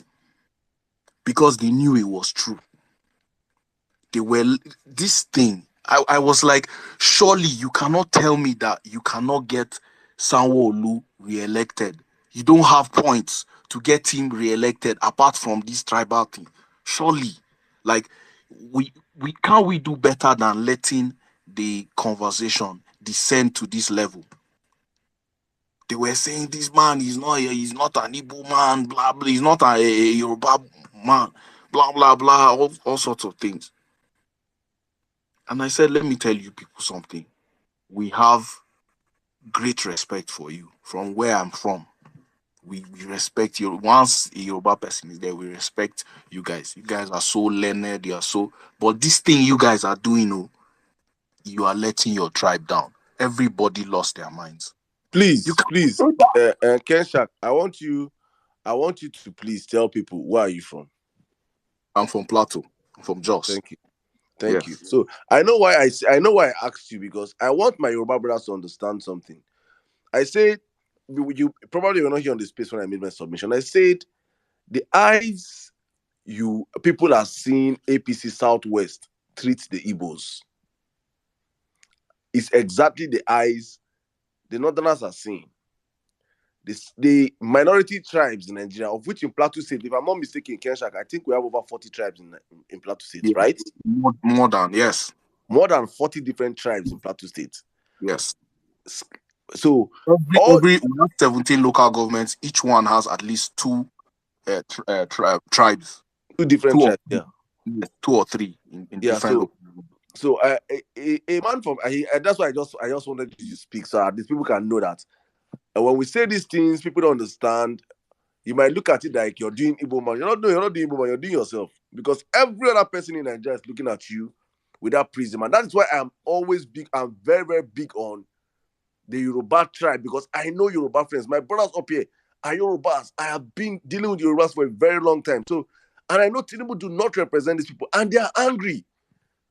because they knew it was true. This thing. I was like, surely you cannot tell me that you cannot get Sanwo-Olu re-elected. You don't have points to get him re-elected apart from this tribal thing. Surely, like, we can't we do better than letting the conversation descend to this level? They were saying this man he's not an Igbo man, blah blah. He's not a Yoruba man, blah blah blah. All sorts of things. And I said, let me tell you people something. We have great respect for you from where I'm from. We respect you. Once a Yoruba person is there, we respect you guys. You guys are so learned. You are so. But this thing you guys are doing, you are letting your tribe down. Everybody lost their minds. Please, Ken Shark, I want you to please tell people, where are you from? I'm from Plateau. I'm from Jos. Thank you. So I know why I asked you, because I want my Yoruba brothers to understand something. I said, you probably were not here on the space when I made my submission. I said the eyes people are seeing APC Southwest treat the Igbos is exactly the eyes the Northerners are seeing. The minority tribes in Nigeria, of which in Plateau State, if I'm not mistaken, Ken Shark, I think we have over 40 tribes in Plateau State, right? More than, yes. More than 40 different tribes in Plateau State. Yes. So we have 17 local governments. Each one has at least two tribes. Two different tribes, yeah. 2 or 3 in different local governments. So a man from that's why I just wanted you to speak, so these people can know that. And when we say these things, people don't understand. You might look at it like you're doing Igbo man. You're not doing Igbo man, you're doing yourself. Because every other person in Nigeria is looking at you with that prism. And that's why I'm very, very big on the Yoruba tribe, because I know Yoruba friends. My brothers up here are Yorubas. I have been dealing with Yorubas for a very long time. So, and I know Tinubu do not represent these people, and they are angry.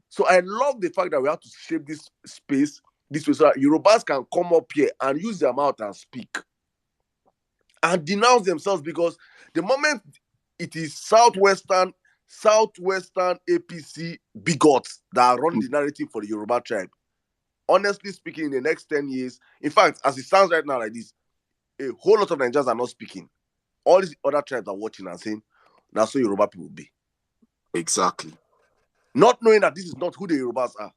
So I love the fact that we have to shape this space this way so that Yorubas can come up here and use their mouth and speak. and denounce themselves, because the moment it is southwestern APC bigots that run the narrative for the Yoruba tribe, honestly speaking, in the next 10 years, in fact, as it sounds right now like this, a whole lot of Nigerians are not speaking. All these other tribes are watching and saying, that's who Yoruba people be. Exactly. Not knowing that this is not who the Yorubas are.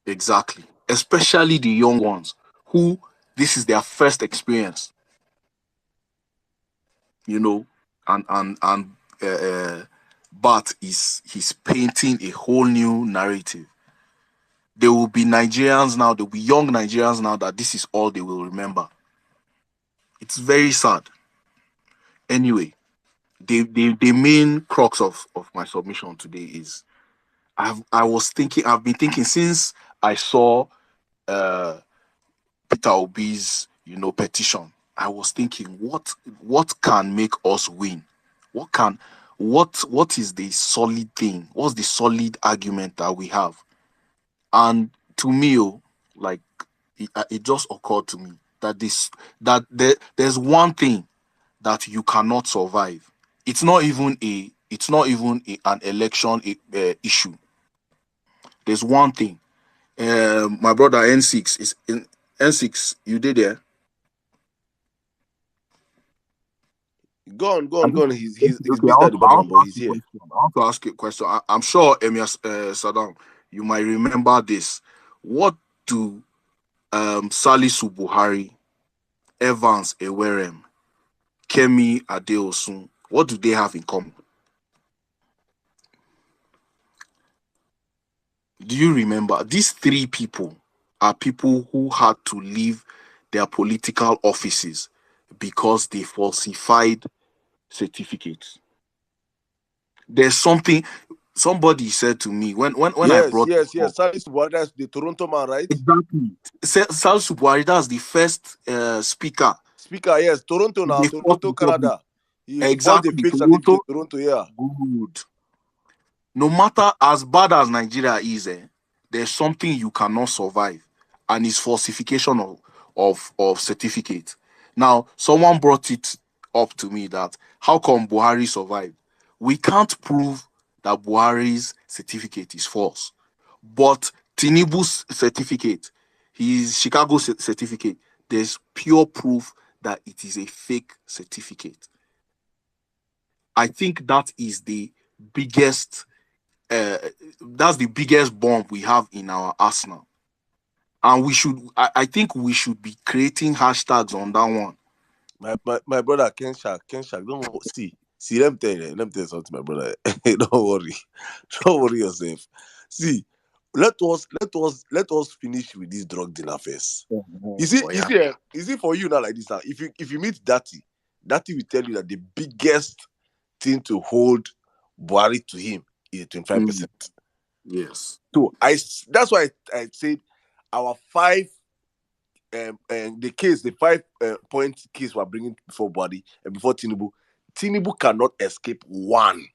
Exactly. Especially the young ones who this is their first experience, you know, and but he's painting a whole new narrative. There will be Nigerians now, there will be young Nigerians now that this is all they will remember. It's very sad. Anyway, the main crux of my submission today is I've been thinking since I saw uh Peter Obi's, petition. I was thinking, what can make us win? What can what is the solid thing? What's the solid argument that we have? And to me, like it just occurred to me that there's one thing that you cannot survive. It's not even an election issue. There's one thing. My brother N6 is in N6. You did there? Go on. He's Okay. busy at the bottom, but he's here. I want to ask you a question. I'm sure, Emir Saddam, you might remember this. What do Salisu Buhari, Evans Ewerem, Kemi Adeosun, what do they have in common? Do you remember? These three people are people who had to leave their political offices because they falsified certificates. There's something somebody said to me when I Yes. brought this up. Salis Buhari, that's the Toronto man, right? Exactly. Salisu Buhari, that's the first speaker. Speaker, yes. Toronto now, They fought Toronto, in public. Canada. He forged a Exactly. fake certificate in Toronto, yeah. Good. No matter as bad as Nigeria is, there's something you cannot survive, and it's falsification of certificate. Now, someone brought it up to me that how come Buhari survived? We can't prove that Buhari's certificate is false, but Tinubu's certificate, his Chicago certificate, there's pure proof that it is a fake certificate. I think that is the biggest that's the biggest bomb we have in our arsenal, and I think we should be creating hashtags on that one. My brother Ken Shark, don't see let me tell you something, my brother. Don't worry yourself. See, let us finish with this drug dealer first. You see for you now like this now, if you meet Dati will tell you that the biggest thing to hold Buhari to him is 25%. Yes. So that's why I said our the 5 point case we're bringing before Buhari and before Tinubu cannot escape one.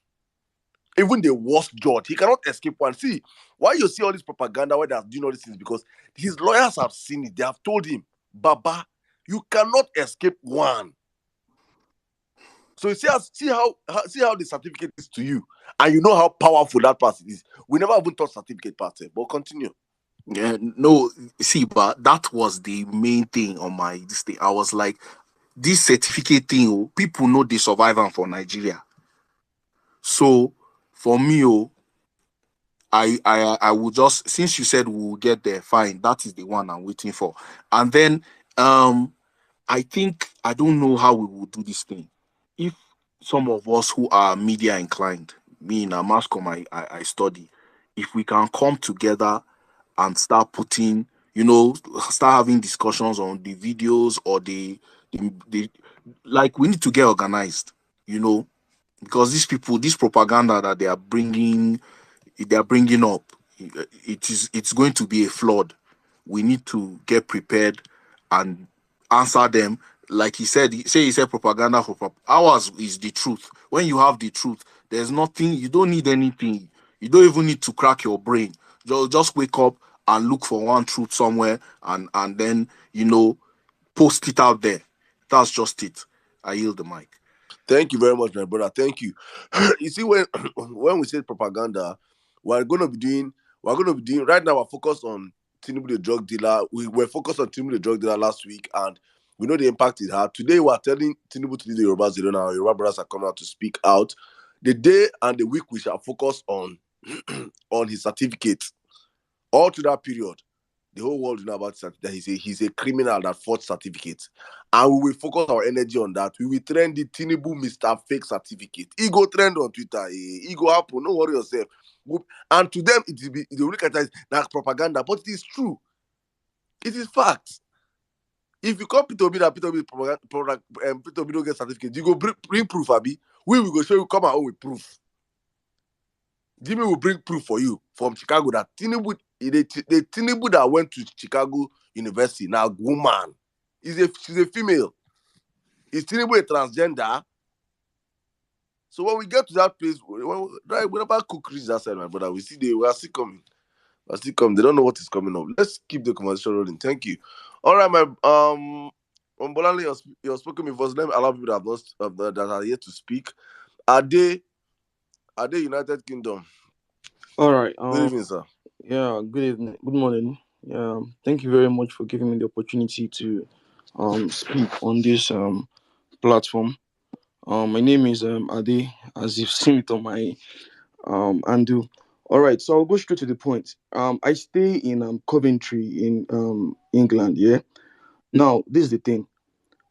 Even the worst judge, he cannot escape one. See, why you see all this propaganda, why they're doing all these things, because his lawyers have seen it. They have told him, Baba, you cannot escape one. So you see how the certificate is to you, and you know how powerful that person is. We never even thought certificate part, but continue. Yeah, no, see, but that was the main thing on my this thing. I was like, this certificate thing, people know the survivor for Nigeria. So for me, I will just, since you said we'll get there, fine. That is the one I'm waiting for. And then I think I don't know how we will do this thing. If some of us who are media inclined, me in a mass comm I study, if we can come together and start putting, start having discussions on the videos or the like, we need to get organized, because these people, this propaganda that they're bringing up, it's going to be a flood. We need to get prepared and answer them. Like he said propaganda for ours is the truth. When you have the truth, there's nothing, you don't need anything. You don't even need to crack your brain. Just wake up and look for one truth somewhere, and then post it out there. That's just it. I yield the mic. Thank you very much, my brother. Thank you. You see, when we say propaganda, we're gonna be doing right now. We're focused on Tinubu the drug dealer. We were focused on Tinubu the drug dealer last week, and we know the impact it had. Today, we're telling Tinubu to lead the Yorubas. They don't know how Yoruba brothers are coming out to speak out. The day and the week we shall focus on on his certificate. All through that period, the whole world will know about that he's a criminal that forged certificates. And we will focus our energy on that. We will trend the Tinubu Mr. Fake certificate. He go trend on Twitter. He go happen. Don't worry yourself. And to them, they will look at it as propaganda, but it is true. It is fact. If you come Peter Obi that Peter Obi Peter Obi don't get certificate, you go bring proof, Abi. We will go show you come out with proof. Jimmy will bring proof for you from Chicago that Tinubu, the Tinubu that went to Chicago University, now woman, she's a female. Is Tinubu a transgender? So when we get to that place, whenever cook reach that side, my brother, we are still coming. We are still coming. They don't know what is coming up. Let's keep the conversation rolling. Thank you. All right, my Bolani, you're speaking before. Let me allow people that have not that are yet to speak. Are they United Kingdom? All right. Good evening, sir. Yeah. Good evening. Good morning. Yeah. Thank you very much for giving me the opportunity to speak on this platform. My name is Ade, as you've seen it on my handle. All right. So I'll go straight to the point. I stay in Coventry in England. Yeah. Now this is the thing.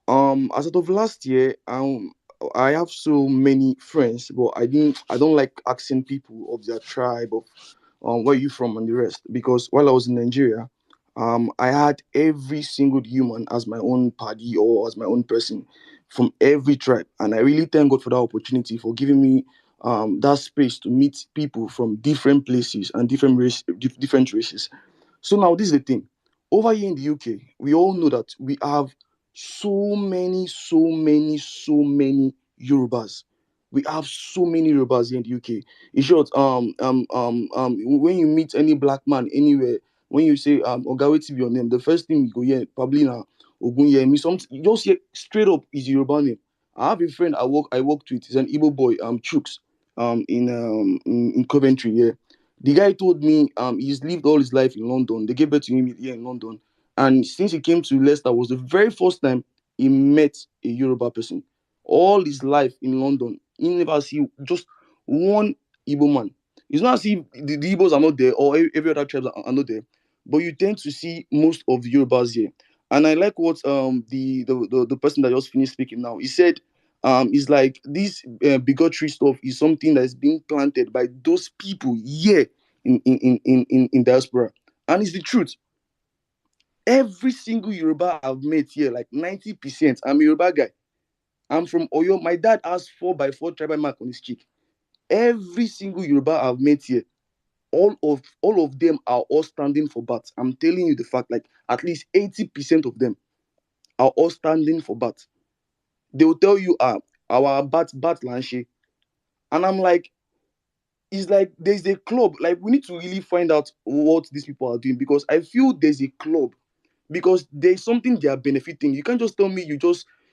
As of last year, I have so many friends, but I don't like asking people of their tribe of where you from and the rest, because while I was in Nigeria, I had every single human as my own party or as my own person from every tribe, and I really thank God for that opportunity for giving me that space to meet people from different places and different races. So now this is the thing. Over here in the UK, we all know that we have so many Yorubas. We have so many Yorubas here in the UK. In short, when you meet any black man anywhere, when you say Oga, wetin be your name, the first thing you go hear probably na Ogunye. Me some you just hear straight up is Yoruba name. I have a friend I worked with. He's an Igbo boy, Chooks, in Coventry. Yeah, the guy told me he's lived all his life in London. They gave birth to him here in London. And since he came to Leicester was the very first time he met a Yoruba person. All his life in London, he never see just one Igbo man. It's not as if the Igbos are not there or every other tribes are not there, but you tend to see most of the Yorubas here. And I like what the person that just finished speaking now, he said it's like this bigotry stuff is something that is being planted by those people here in diaspora. And it's the truth. Every single Yoruba I've met here, like 90%, I'm a Yoruba guy. I'm from Oyo. My dad has 4x4 tribal mark on his cheek. Every single Yoruba I've met here, all of them are all standing for bat. I'm telling you the fact, like at least 80% of them are all standing for bat. They will tell you, our bat lanche. And I'm like, it's like there's a club. Like we need to really find out what these people are doing, because I feel there's a club, because there's something they are benefiting. You can't just tell me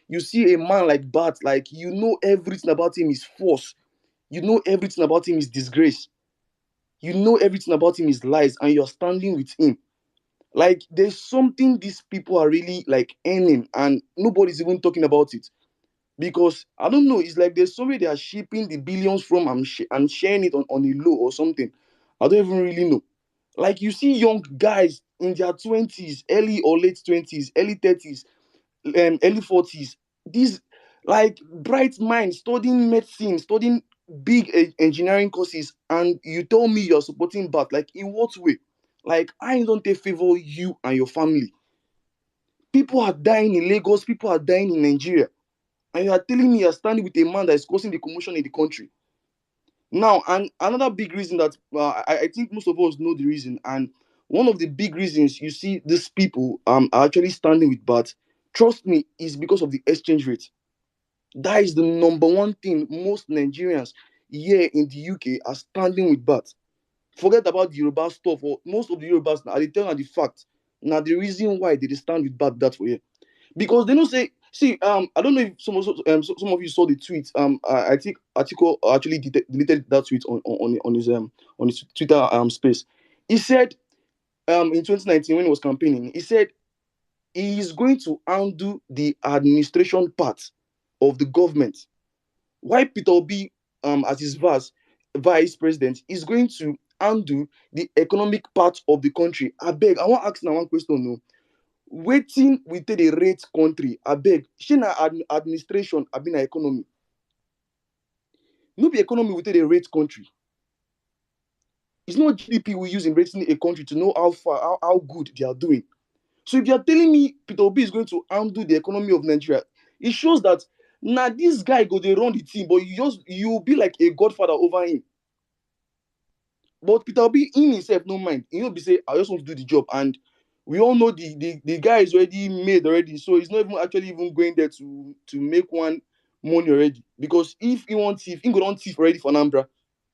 you see a man like Bat, like you know everything about him is force, you know everything about him is disgrace, you know everything about him is lies, and you're standing with him. Like there's something these people are really like earning, and nobody's even talking about it. Because I don't know, it's like there's somebody they are shipping the billions from and sharing it on a low or something. I don't even really know. Like you see young guys in their 20s, early or late 20s, early 30s, early 40s. These like bright minds studying medicine, studying big engineering courses, and you tell me you're supporting Bat. Like in what way? Like I don't take favor you and your family. People are dying in Lagos, people are dying in Nigeria. And you are telling me you're standing with a man that is causing the commotion in the country. Now, and another big reason that I think most of us know the reason, and one of the big reasons you see these people are actually standing with Bat, trust me, is because of the exchange rate. That is the number one thing most Nigerians here in the UK are standing with Bat. Forget about the Yoruba stuff, or most of the Yorubas, I tell you the fact. Now, the reason why they stand with Bat that way, because they don't say See, I don't know if some of you saw the tweet. I think Article actually deleted that tweet on his Twitter space. He said in 2019 when he was campaigning, he said he is going to undo the administration part of the government. Why Peter Obi as his vice president is going to undo the economic part of the country. I beg, I want to ask now one question. No, waiting we take the rate country. I beg, shey na administration abi na economy? No be economy we take the rate country. It's not GDP we use in rating a country to know how good they are doing. So if you are telling me Peter Obi is going to undo the economy of Nigeria, it shows that now this guy go dey run the team, but you be like a godfather over him. But Peter Obi in himself no mind. He no be say I just want to do the job, and we all know the guy is already made already, so he's not even actually even going there to make one money already. Because if he wants thief, he go don thief already for Anambra.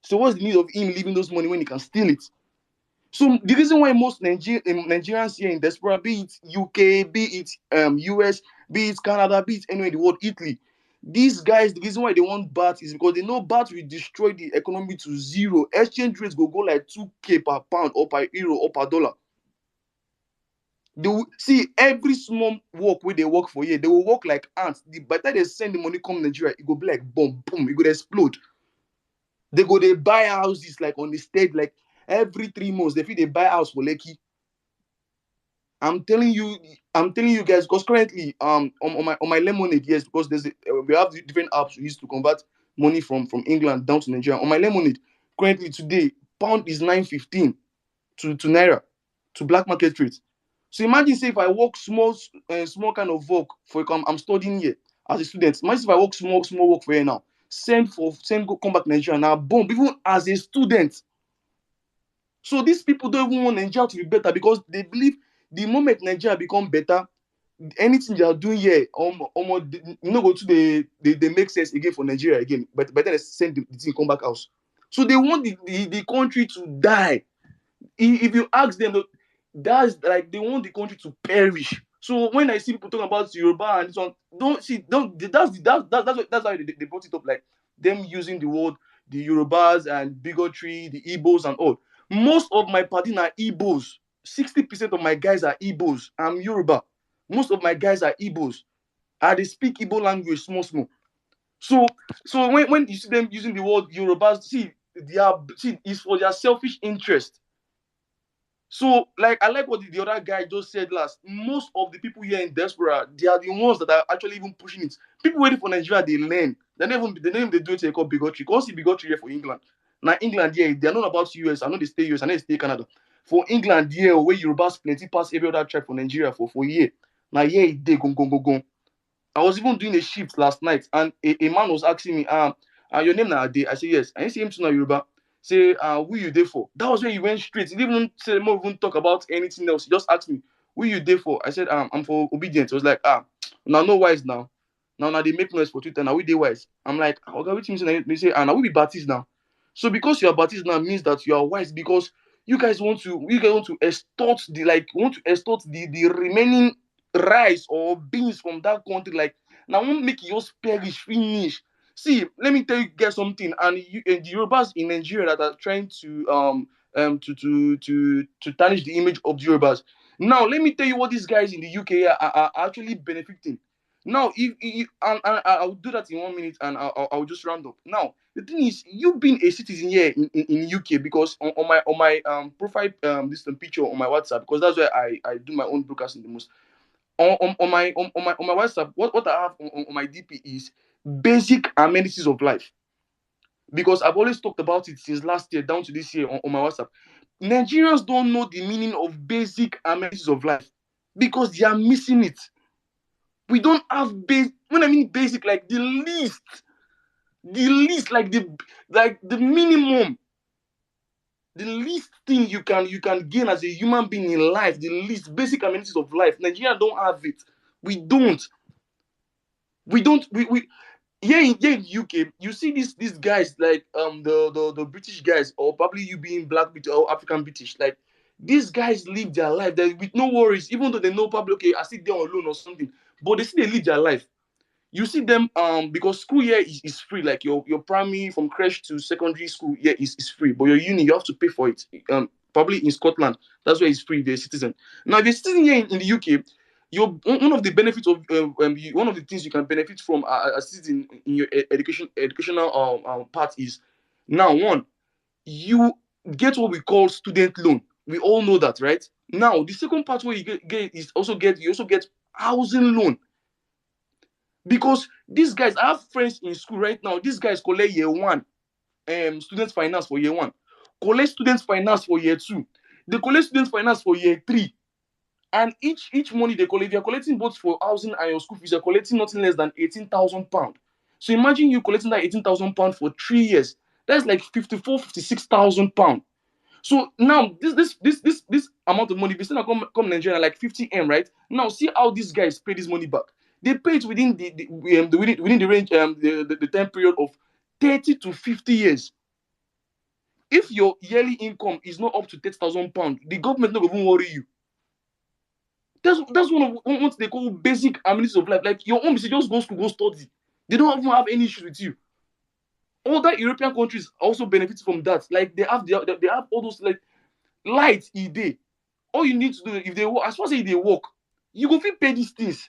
So what's the need of him leaving those money when he can steal it? So the reason why most Nigerians here in diaspora, be it UK, be it US, be it Canada, be it anywhere in the world, Italy, these guys, the reason why they want BAT is because they know BAT will destroy the economy to zero. Exchange rates go like 2K per pound or per euro or per dollar. They will see every small work where they work for here, they will work like ants. By the time they send the money come Nigeria, it go be like boom, boom, it go explode. They go they buy houses like on the state, like every 3 months. They feel they buy house for Lekki. I'm telling you guys, because currently on my lemonade, yes, because we have different apps we use to convert money from England down to Nigeria. On my lemonade, currently today, pound is 9.15 to naira to black market rate. So imagine say if I work small kind of work for I'm studying here as a student. Imagine if I work small work for here now, come back to Nigeria now, boom, even as a student. So these people don't even want Nigeria to be better because they believe the moment Nigeria become better, anything they are doing here, go to they make sense again for Nigeria again. But by then they send the thing come back house. So they want the country to die. If you ask them, that's like they want the country to perish. So when I see people talking about Yoruba and this one, that's why they brought it up, like them using the word the Yorubas and bigotry, the Igbos and all. Most of my party are Igbos. 60% of my guys are Igbos. I'm Yoruba. Most of my guys are Igbos. They speak Igbo language small. So when you see them using the word Yorubas, see it's for their selfish interest. So, like, I like what the other guy just said last. Most of the people here in diaspora, they are the ones that are actually even pushing it. People waiting for Nigeria, they learn. They don't even they do it, they call bigotry. Because see bigotry here for England. Now, England, yeah, they're not about US. I know they stay US, I know they stay Canada. For England, yeah, where Yorubas plenty pass every other tribe for Nigeria for a year. Now, yeah, they go. I was even doing a shift last night, and a man was asking me, your name now Ade? I said yes. I didn't see him to know Yoruba. Say, who you there for? That was when he went straight. He didn't even say more, even talk about anything else. He just asked me, who you there for? I said, I'm for obedience. He was like, now no wise now. Now they make noise for Twitter. Now we they wise. I'm like, okay, which means they say, now we be Baptist now. So because you are Baptist now means that you are wise because you guys want to extort the remaining rice or beans from that country. Like now won't make yours perish finish. See, let me tell you guys something, and the Yorubas in Nigeria that are trying to tarnish the image of the Yorubas. Now let me tell you what these guys in the UK are actually benefiting. Now, if and I'll do that in 1 minute, and I'll just round up. Now, the thing is, you've been a citizen here in UK because on my profile this picture on my WhatsApp, because that's where I do my own broadcasting the most. On my WhatsApp, what I have on my DP is basic amenities of life, because I've always talked about it since last year down to this year on my WhatsApp. Nigerians don't know the meaning of basic amenities of life because they are missing it. We don't have when I mean basic, like the least, like the minimum, the least thing you can gain as a human being in life, the least basic amenities of life. Nigeria don't have it. We don't. We here in UK, you see these guys like the British guys, or probably you being black British or African British, like These guys live their life with no worries, even though they know probably, okay, I sit there on loan or something, but they still live their life. You see them because school year is free, like your primary from creche to secondary school year is free, but your uni you have to pay for it. Probably in Scotland, that's where it's free. They're a citizen. Now, if you're sitting here in the UK, one of the benefits of one of the things you can benefit from a citizen in your educational part is now one, you get what we call student loan. We all know that, right? Now, the second part where you get is you also get housing loan. Because these guys, I have friends in school right now. These guys collect year one, student finance for year one, collect student finance for year two, they collect student finance for year three, and each money they collect, they are collecting both for housing and your school fees. You're collecting nothing less than £18,000. So imagine you collecting that £18,000 for 3 years. That's like 56,000 pounds. So now this amount of money, if you still come Nigeria like 50M, right? Now see how these guys pay this money back. They pay it within within the range the time period of 30 to 50 years. If your yearly income is not up to £30,000, the government not even worry you. That's one of what they call basic amenities of life. Like your own, just go school, go study. They don't even have any issues with you. Other European countries also benefit from that. Like they have all those like light e day. All you need to do, if they work, as far as they work, you go fit pay these things.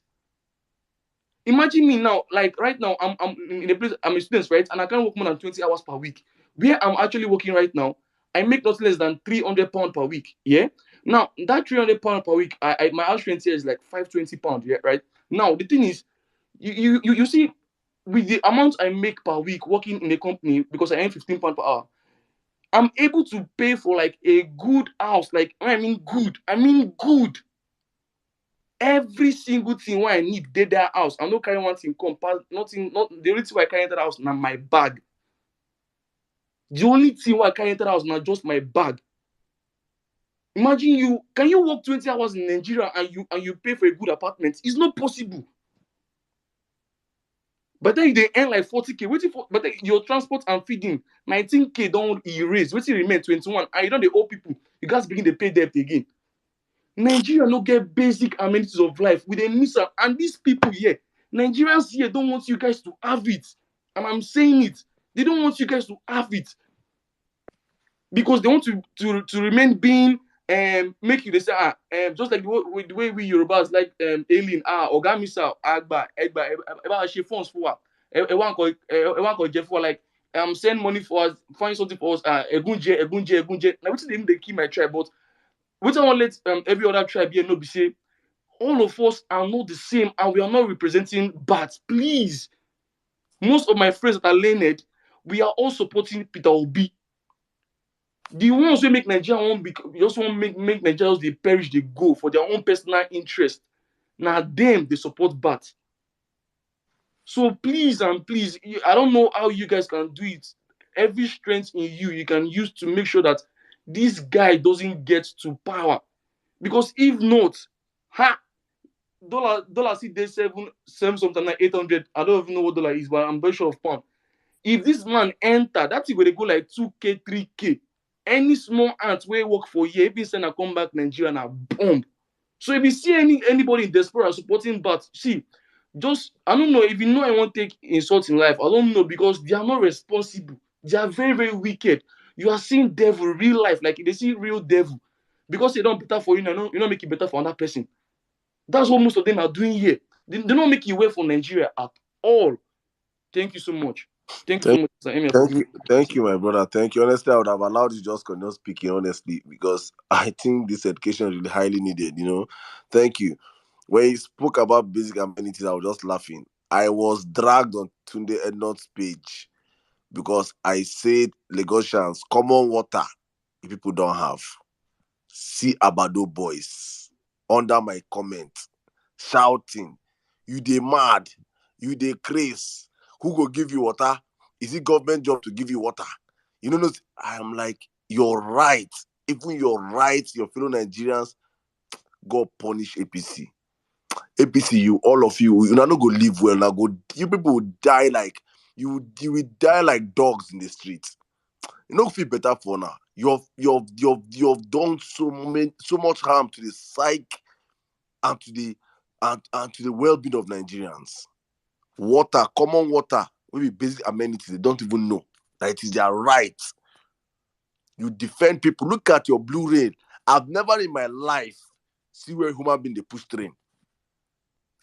Imagine me now, like right now, I'm in a place, I'm a student, right? And I can't work more than 20 hours per week. Where I'm actually working right now, I make not less than £300 per week. Yeah. Now that £300 per week, my house rent here is like £520. Yeah, right. Now the thing is, you see, with the amount I make per week working in a company, because I earn £15 per hour, I'm able to pay for like a good house. Like I mean good. Every single thing why I need dey that house. I'm not carrying one thing come pass nothing. Not the only thing why I carry enter that house now my bag. The only thing why I carry enter that house now just my bag. Imagine can you work 20 hours in Nigeria and you pay for a good apartment? It's not possible. But then they earn like 40K. Waiting for, but then your transport and feeding 19K don't erase. Waiting remain 21. And you know the old people, you guys begin to pay debt again. Nigeria no get basic amenities of life. We dey miss am, and these people here, Nigerians here, don't want you guys to have it. And I'm saying it. They don't want you guys to have it because they want to remain being make you they say just like the way we Yorubas like alien oga misa agba egba eba she funds for e wan ko je for like send money for us, find something for us egunje. Now wetin dey kill my tribe, but wetin I wan let every other tribe here know be say all of us are not the same and we are not representing bad. Please, most of my friends that are learned, we are all supporting Peter Obi. The ones who make Nigeria just want make Nigerians they perish, they go for their own personal interest. Now them they support Bat. So please and please, I don't know how you guys can do it. Every strength in you can use to make sure that this guy doesn't get to power. Because if not, dollar see day seven something like 800. I don't even know what dollar is, but I'm very sure of pound. If this man enter, that thing will go like 2K, 3K. Any small ant where work for year, if he send a come back Nigeria and a bomb. So if you see anybody in diaspora supporting Bat, see, just I don't know if you know I won't take insult in life. I don't know because they are not responsible. They are very, very wicked. You are seeing devil real life, like they see real devil. Because they don't better for you, you don't make it better for another person. That's what most of them are doing here. They don't make it way for Nigeria at all. Thank you so much. Thank you so much, Sir Emir, for giving me the Thank opportunity. you, my brother. Thank you. Honestly, I would have allowed you just continue speaking honestly because I think this education is really highly needed. Thank you. When you spoke about basic amenities, I was just laughing. I was dragged on Tunde Ednot's page because I said Lagosians, common water, if people don't have. See Abado boys under my comment shouting, you dey mad, you dey craze. Who go give you water? Is it government job to give you water? I am like, you're right. Even your rights, your fellow Nigerians, God punish APC. APC, you, all of you not go live well. Now you people will die like you will die like dogs in the streets. You know, feel better for now. You've done so much harm to the psyche and to the well-being of Nigerians. Water, common water, maybe basic amenities, they don't even know that it is their right. You defend people. Look at your blue rain. I've never in my life seen where human being they push train.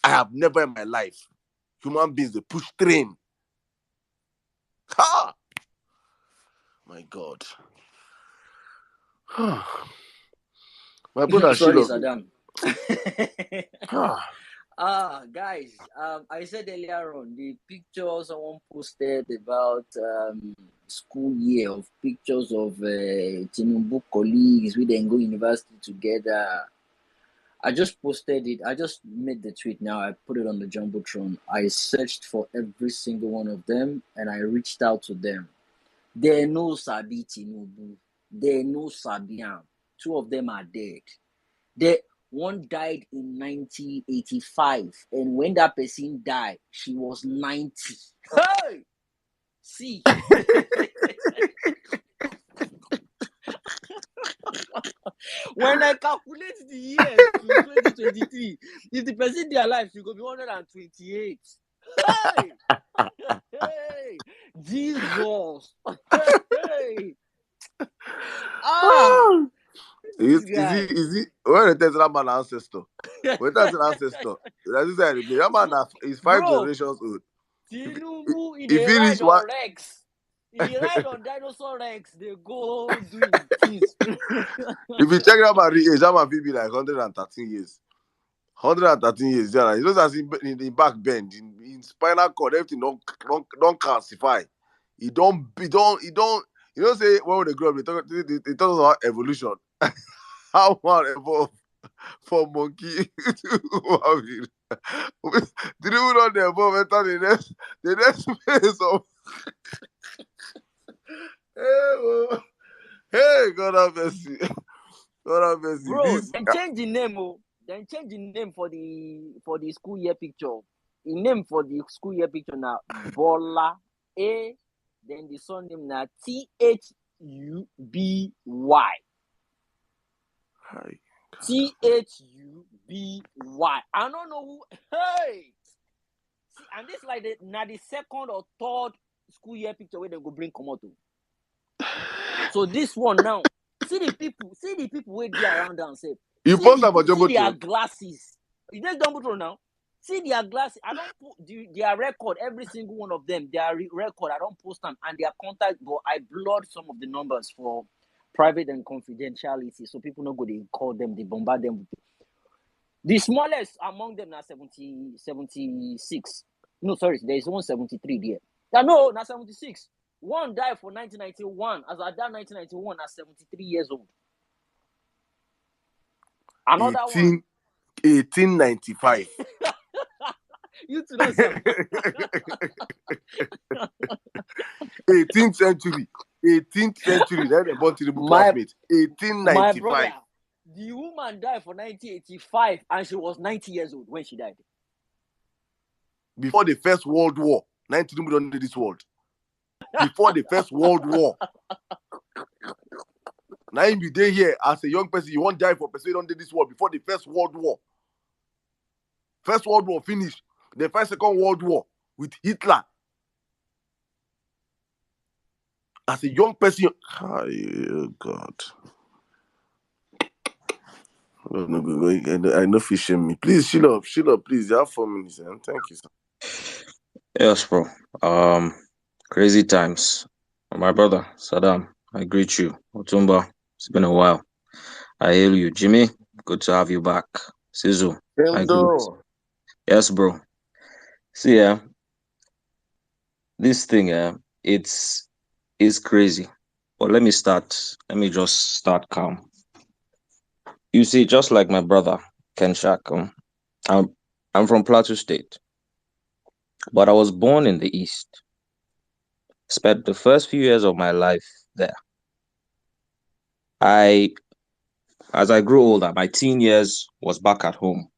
I have never in my life human beings they push train. Ha! My God. My brother, Sorry, Shiloh. Saddam. Ah. Guys, I said earlier on the picture someone posted about school year of pictures of Tinubu colleagues. We then go university together. I just posted it. I just made the tweet now. I put it on the Jumbotron. I searched for every single one of them and I reached out to them. They know Sabi Tinubu. They know Sabian. Two of them are dead. One died in 1985, and when that person died, she was 90. Hey! See. When I calculate the years to 2023, if the person they alive, she go be 128. Hey! Hey! Jesus! Hey! Is he when they test that man ancestor? When that's an ancestor, that is that man is 5 Bro, generations old. Tinubu, If they he ride reach one, on Rex. He ride on dinosaur Rex. They go doing things. if you check that man age, that man will be like 113 years. 113 years, yeah. He knows as in the back bend, in spinal cord, everything don't calcify. He don't, you know, say when they grow up, they talk about evolution. How man evolve from monkey to human. Did you know they evolve enter the next phase of hey, God have mercy. God have mercy. Bro, then change the name, Then change the name for the school year picture. The name for the school year picture now Bola A. Then the surname now Thuby. Thuby. I don't know who. Hey, see, and this like the second or third school year picture where they go bring Komoto. So this one now, see the people where they around and say, you post about see their Jumbotron. glasses. You just Jumbotron now. See their glasses. I don't put their record, every single one of them, their record. I don't post them and their contact, but I blurred some of the numbers for private and confidentiality, so people not go they call them, they bombard them. The smallest among them now 76. No, sorry, there is 173 there. No, now 76. One died for 1991. As I died 1991, at 73 years old. Another 1895. You too, don't say. 18th century. 18th century. Then they born Tinubu classmates. 1895. My brother, the woman died for 1985 and she was 90 years old when she died. Before the First World War. 19 don't need this world. Before the First World War. Now you be there here as a young person, you won't die for person you don't do this world before the First World War. First World War finished. The first Second World War with Hitler. As a young person, oh God. I know fishing me. Please, Sheila, please. You have 4 minutes. Thank you, sir. Yes, bro. Crazy times. My brother, Saddam, I greet you. Otumba, it's been a while. I hail you. Jimmy, good to have you back. Sizu, I greet. Yes, bro. See, this thing, it's crazy. But let me just start calm. You see, just like my brother, Ken Shak, I'm from Plateau State, but I was born in the East. Spent the first few years of my life there. As I grew older, my teen years was back at home,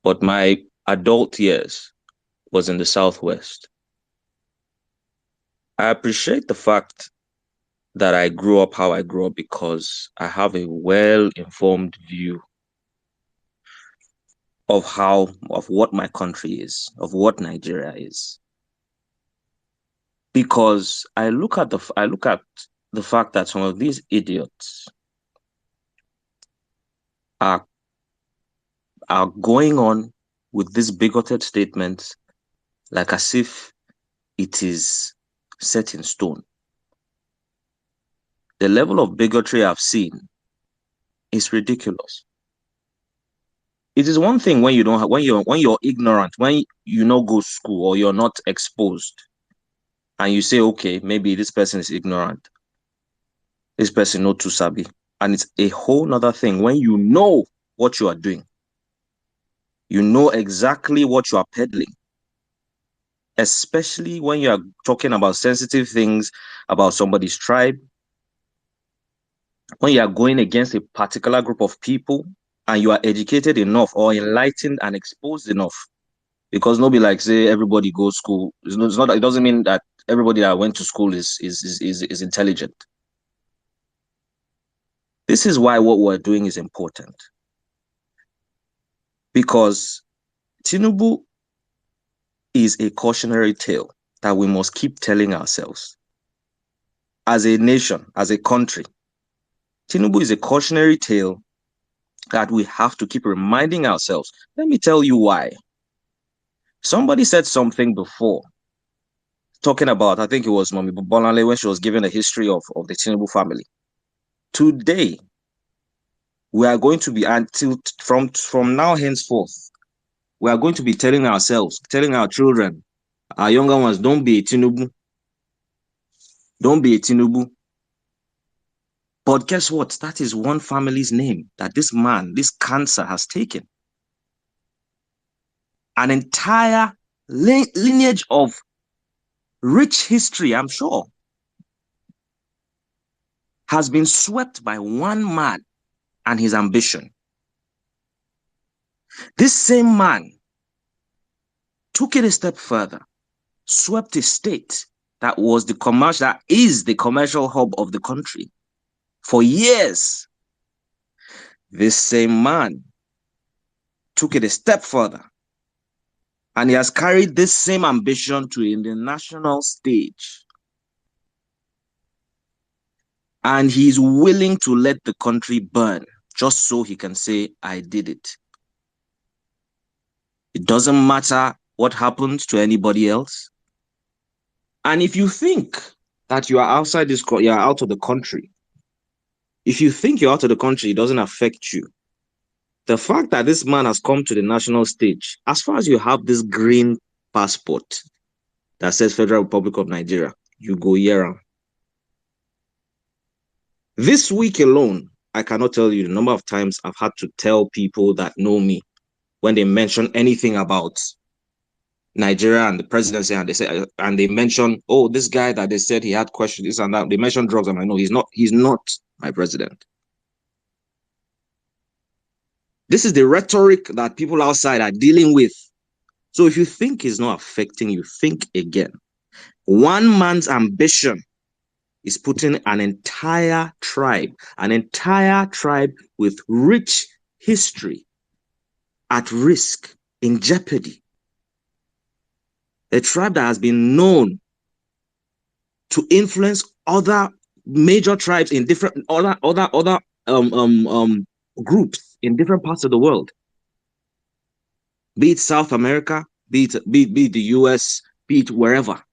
but my adult years was in the Southwest. I appreciate the fact that I grew up how I grew up because I have a well-informed view of what my country is, of what Nigeria is. Because I look at the fact that some of these idiots are going on with these bigoted statements like as if it is set in stone. The level of bigotry I've seen is ridiculous. It is one thing when you're ignorant, when you not go to school or you're not exposed, and you say, okay, maybe this person is ignorant, this person not too sabi, and it's a whole nother thing when you know what you are doing. You know exactly what you are peddling, especially when you are talking about sensitive things about somebody's tribe, when you are going against a particular group of people and you are educated enough or enlightened and exposed enough. Because nobody like say everybody goes school. It's not. It doesn't mean that everybody that went to school is intelligent. This is why what we're doing is important. Because Tinubu is a cautionary tale that we must keep telling ourselves. As a nation, as a country, Tinubu is a cautionary tale that we have to keep reminding ourselves. Let me tell you why. Somebody said something before, talking about, I think it was Mami Bolanle when she was giving a history of the Tinubu family. Today, we are going to be, until from now henceforth, we are going to be telling ourselves, telling our children, our younger ones, don't be a Tinubu. Don't be a Tinubu. But guess what? That is one family's name that this man, this cancer has taken. An entire lineage of rich history, I'm sure, has been swept by one man and his ambition. This same man took it a step further, swept a state that is the commercial hub of the country for years. This same man took it a step further, and he has carried this same ambition to the national stage. And he's willing to let the country burn just so he can say, I did it. It doesn't matter what happens to anybody else. And if you think that you are outside you are out of the country, if you think you're out of the country, it doesn't affect you. The fact that this man has come to the national stage, as far as you have this green passport that says Federal Republic of Nigeria, you go here. This week alone, I cannot tell you the number of times I've had to tell people that know me when they mention anything about Nigeria and the presidency, and they mention, oh, this guy that they said he had questions, this and that. They mention drugs, and I know he's not my president. This is the rhetoric that people outside are dealing with. So if you think it's not affecting you, think again. One man's ambition is putting an entire tribe with rich history at risk, in jeopardy. A tribe that has been known to influence other major tribes in different other groups in different parts of the world, be it South America, be it the US, be it wherever,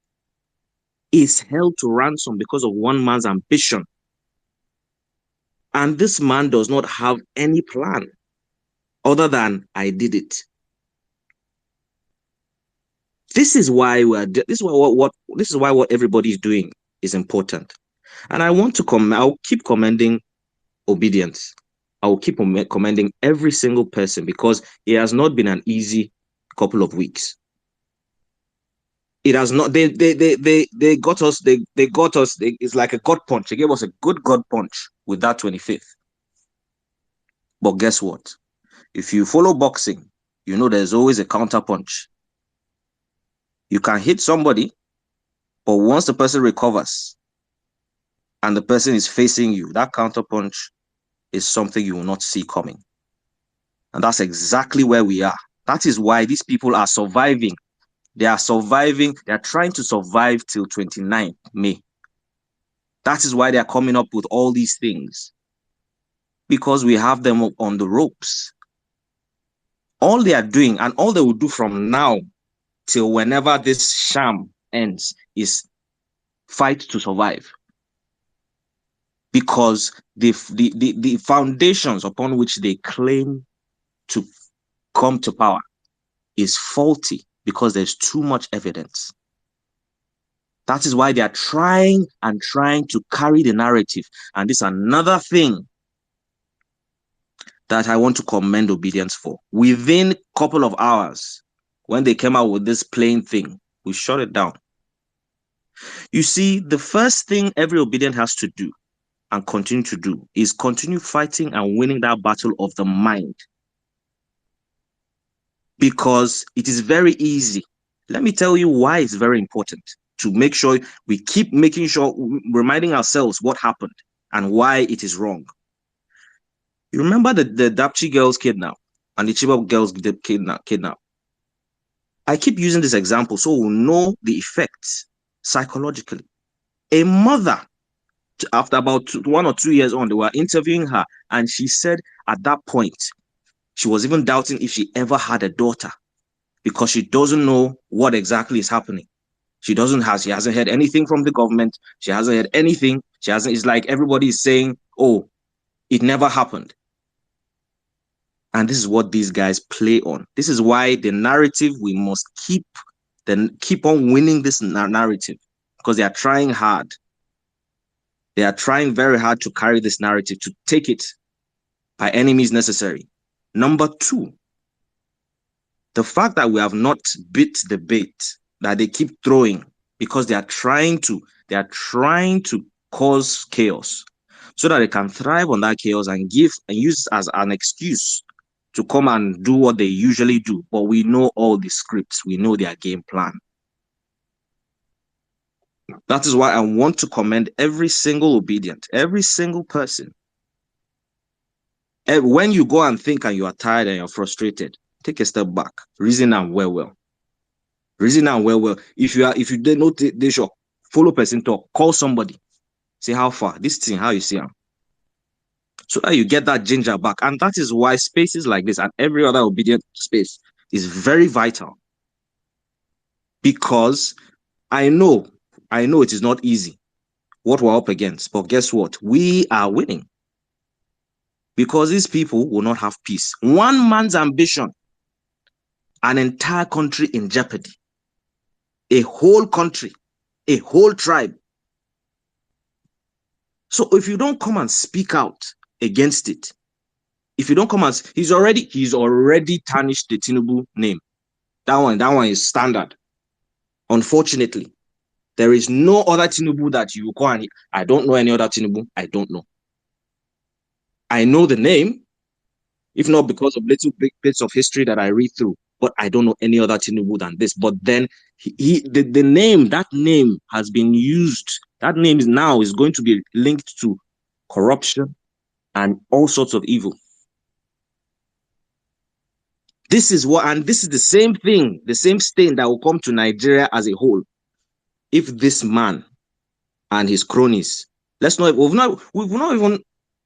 is held to ransom because of one man's ambition. And this man does not have any plan other than I did it. This is why what everybody is doing is important. And I want to I'll keep commending obedience. I will keep commending every single person because it has not been an easy couple of weeks. It has not. They got us. They got us. It's like a gut punch. They gave us a good gut punch with that 25th. But guess what? If you follow boxing, you know there's always a counter punch. You can hit somebody, but once the person recovers, and the person is facing you, that counterpunch is something you will not see coming. And that's exactly where we are. That is why these people are surviving. They are surviving. They are trying to survive till 29th May. That is why they are coming up with all these things. Because we have them on the ropes. All they are doing, and all they will do from now till whenever this sham ends, is fight to survive. Because the foundations upon which they claim to come to power is faulty, because there's too much evidence. That is why they are trying to carry the narrative. And this is another thing that I want to commend Obedience for. Within a couple of hours, when they came out with this plain thing, we shut it down. You see, the first thing every Obedient has to do and continue to do is continue fighting and winning that battle of the mind. Because it is very easy. Let me tell you why it's very important to make sure we keep making sure, reminding ourselves what happened and why it is wrong. You remember the Dapchi girls kidnapped and the Chibok girls kidnapped. I keep using this example so we'll know the effects psychologically. A mother, after about 1 or 2 years on, they were interviewing her, and she said at that point, she was even doubting if she ever had a daughter, because she doesn't know what exactly is happening. She hasn't heard anything from the government. She hasn't heard anything. It's like everybody is saying, oh, it never happened. And this is what these guys play on. This is why the narrative, we must keep on winning this narrative, because they are trying hard. They are trying very hard to carry this narrative, to take it by any means necessary. Number two, the fact that we have not bit the bait that they keep throwing, because they are trying to cause chaos so that they can thrive on that chaos and use it as an excuse to come and do what they usually do. But we know all the scripts. We know their game plan. That is why I want to commend every single Obedient, every single person. When you go and think and you are tired and you're frustrated, take a step back, reason and well. Reason and well. If you did not, they should follow person talk, call somebody, say how far, this thing, how you see them, so that you get that ginger back. And that is why spaces like this and every other Obedient space is very vital. Because I know it is not easy what we're up against, but guess what? We are winning. Because these people will not have peace. One man's ambition, an entire country in jeopardy. A whole country, a whole tribe. So if you don't come and speak out against it, if you don't come and, he's already tarnished the Tinubu name. That one is standard. Unfortunately, there is no other Tinubu that you call, and I don't know any other Tinubu. I don't know. I know the name, if not because of little big bits of history that I read through, but I don't know any other Tinubu than this. But then that name has been used. That name is going to be linked to corruption and all sorts of evil. This is the same thing, the same stain that will come to Nigeria as a whole. If this man and his cronies, I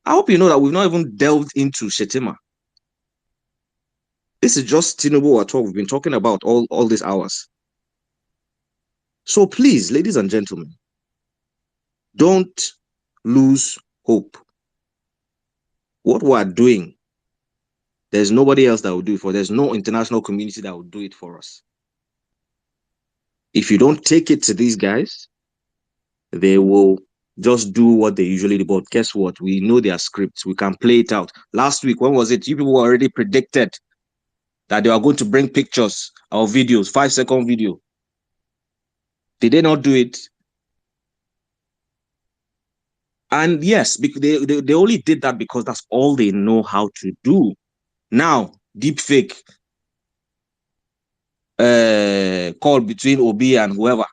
hope you know that we've not even delved into Shettima. This is just Tinubu we've been talking about all these hours. So please, ladies and gentlemen, don't lose hope. What we are doing, there's nobody else that will do it for us. There's no international community that will do it for us. If you don't take it to these guys, they will just do what they usually do. But guess what? We know their scripts. We can play it out. Last week, when was it? You people already predicted that they are going to bring pictures or videos, 5-second video. Did they not do it? And yes, they only did that because that's all they know how to do. Now, deepfake call between Obi and whoever,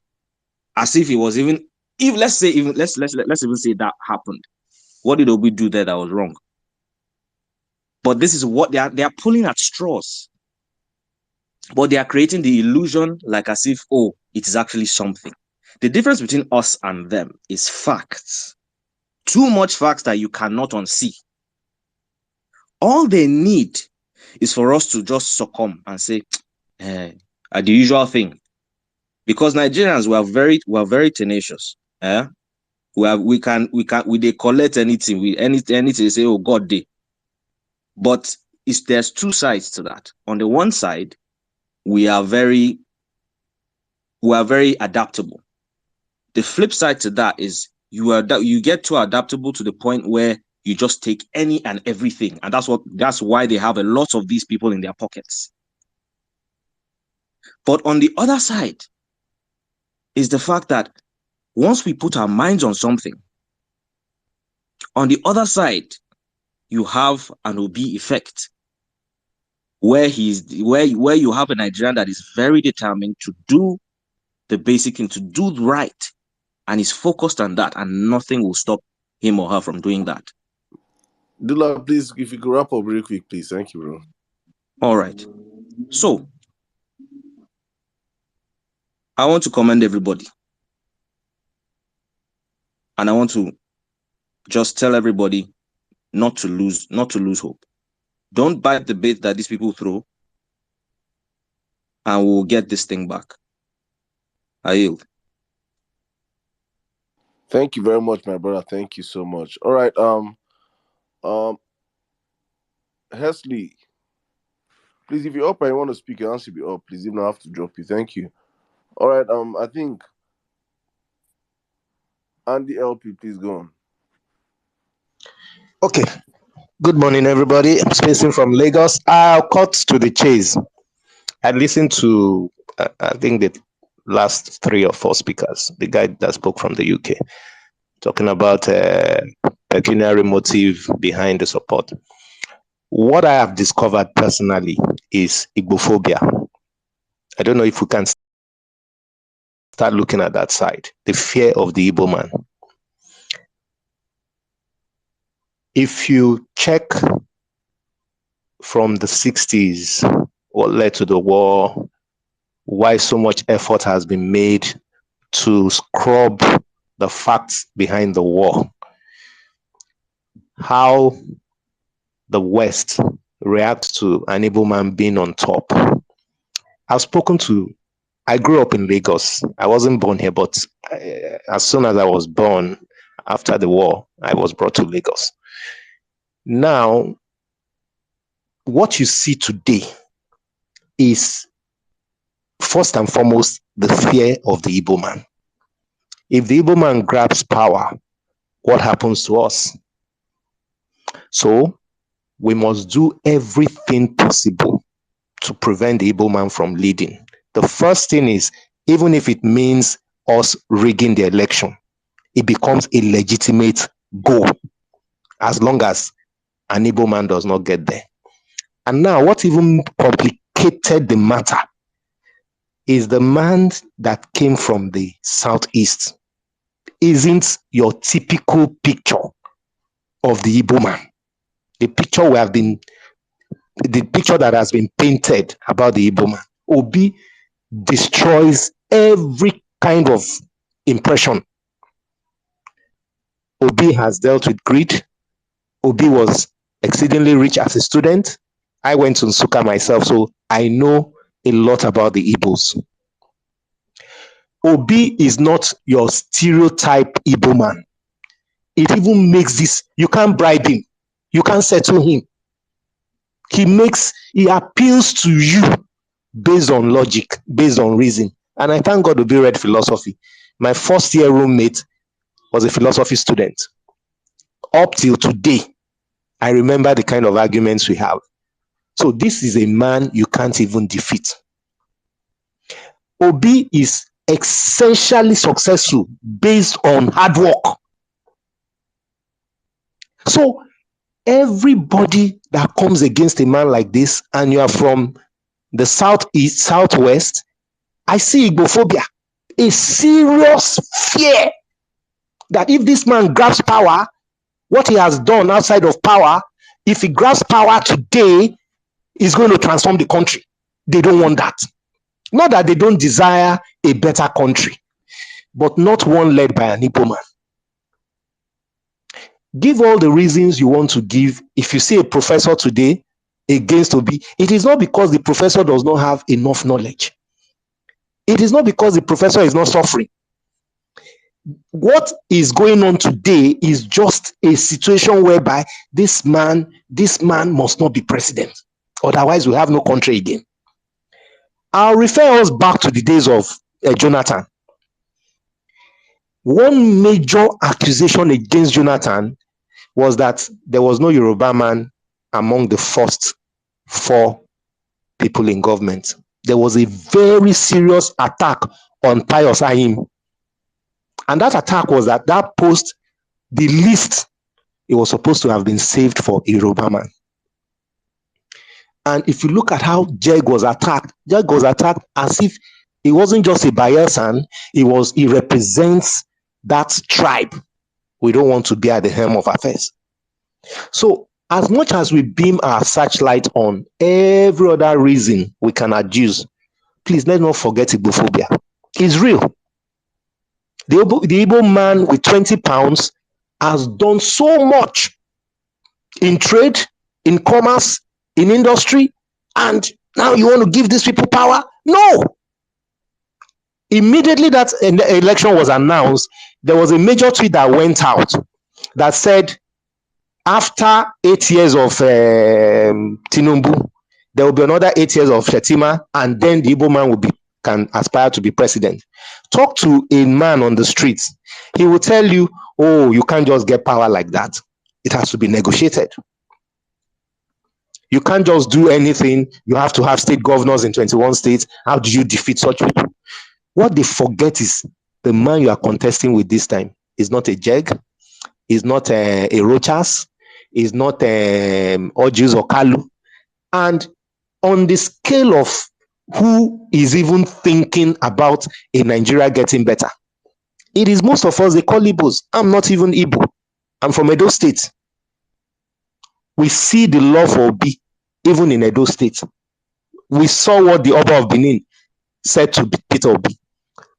as if it was even If let's say even let's even say that happened, what did Obi do there that was wrong? But this is what they are pulling at straws. But they are creating the illusion like as if, oh, it is actually something. The difference between us and them is facts. Too much facts that you cannot unsee. All they need is for us to just succumb and say, the usual thing. Because Nigerians we are very tenacious. We they collect anything, anything they say, oh God, they. But there's two sides to that. On the one side, we are very adaptable. The flip side to that is you get too adaptable to the point where you just take any and everything, and that's why they have a lot of these people in their pockets. But on the other side is the fact that once we put our minds on something, on the other side you have an Obi effect, where you have a Nigerian that is very determined to do the basic thing, to do right, and is focused on that, and nothing will stop him or her from doing that. Dula, please, if you could wrap up real quick, please. Thank you, bro. All right. So, I want to commend everybody. And I want to just tell everybody not to lose hope. Don't bite the bait that these people throw, and we'll get this thing back. I yield. Thank you very much, my brother. Thank you so much. All right. Hesley, please, if you're up and you want to speak, your answer be up. Please, even I have to drop you. Thank you. All right. I think Andy LP, please go on. Okay. Good morning, everybody. I'm speaking from Lagos. I'll cut to the chase. I listened to, I think, the last 3 or 4 speakers, the guy that spoke from the UK, talking about pecuniary motive behind the support. What I have discovered personally is Igbophobia. I don't know if we can start looking at that side, the fear of the Igbo man. If you check from the 60s, what led to the war, why so much effort has been made to scrub the facts behind the war, how the West reacts to an Igbo man being on top. I grew up in Lagos. I wasn't born here, but as soon as I was born, after the war, I was brought to Lagos. Now, what you see today is first and foremost the fear of the Igbo man. If the Igbo man grabs power, what happens to us? So we must do everything possible to prevent the Igbo man from leading. The first thing is, even if it means us rigging the election, it becomes a legitimate goal as long as an Igbo man does not get there. And now what even complicated the matter is the man that came from the southeast isn't your typical picture of the Igbo man. The picture that has been painted about the Igbo man. Obi destroys every kind of impression. Obi has dealt with greed. Obi was exceedingly rich as a student. I went to Nsukka myself, so I know a lot about the Igbos. Obi is not your stereotype Igbo man. It even makes this, you can't bribe him. You can't settle him. He appeals to you based on logic, based on reason. And I thank God Obi read philosophy. My first year roommate was a philosophy student. Up till today, I remember the kind of arguments we have. So this is a man you can't even defeat. Obi is essentially successful based on hard work. So everybody that comes against a man like this, and you are from the southeast, southwest, I see Igbophobia, a serious fear that if this man grabs power, what he has done outside of power, if he grabs power today, is going to transform the country. They don't want that. Not that they don't desire a better country, but not one led by an Igbo man. Give all the reasons you want to give. If you see a professor today against Obi, it is not because the professor does not have enough knowledge. It is not because the professor is not suffering. What is going on today is just a situation whereby this man must not be president. Otherwise, we have no country again. I'll refer us back to the days of Jonathan. One major accusation against Jonathan was that there was no Yoruba man among the first 4 people in government. There was a very serious attack on Pius Ayim. And that attack was that post, the list, it was supposed to have been saved for a Yoruba man. And if you look at how Jeg was attacked as if he wasn't just a Bayelsan, he represents that tribe. We don't want to be at the helm of affairs. So as much as we beam our searchlight on every other reason we can adduce, please let's not forget Igbophobia. It's real. The Igbo man with 20 pounds has done so much in trade, in commerce, in industry, and now you want to give these people power? No. Immediately that election was announced, there was a major tweet that went out that said, after 8 years of Tinubu, there will be another 8 years of Shettima, and then the Igbo man can aspire to be president. Talk to a man on the streets. He will tell you, oh, you can't just get power like that. It has to be negotiated. You can't just do anything. You have to have state governors in 21 states. How do you defeat such people? What they forget is the man you are contesting with this time is not a Jeg, is not a Rochas, is not Ojus or Kalu. And on the scale of who is even thinking about a Nigeria getting better, it is most of us, they call Igbos. I'm not even Igbo. I'm from Edo State. We see the love for Obi, even in Edo State. We saw what the Oba of Benin said to Peter Obi.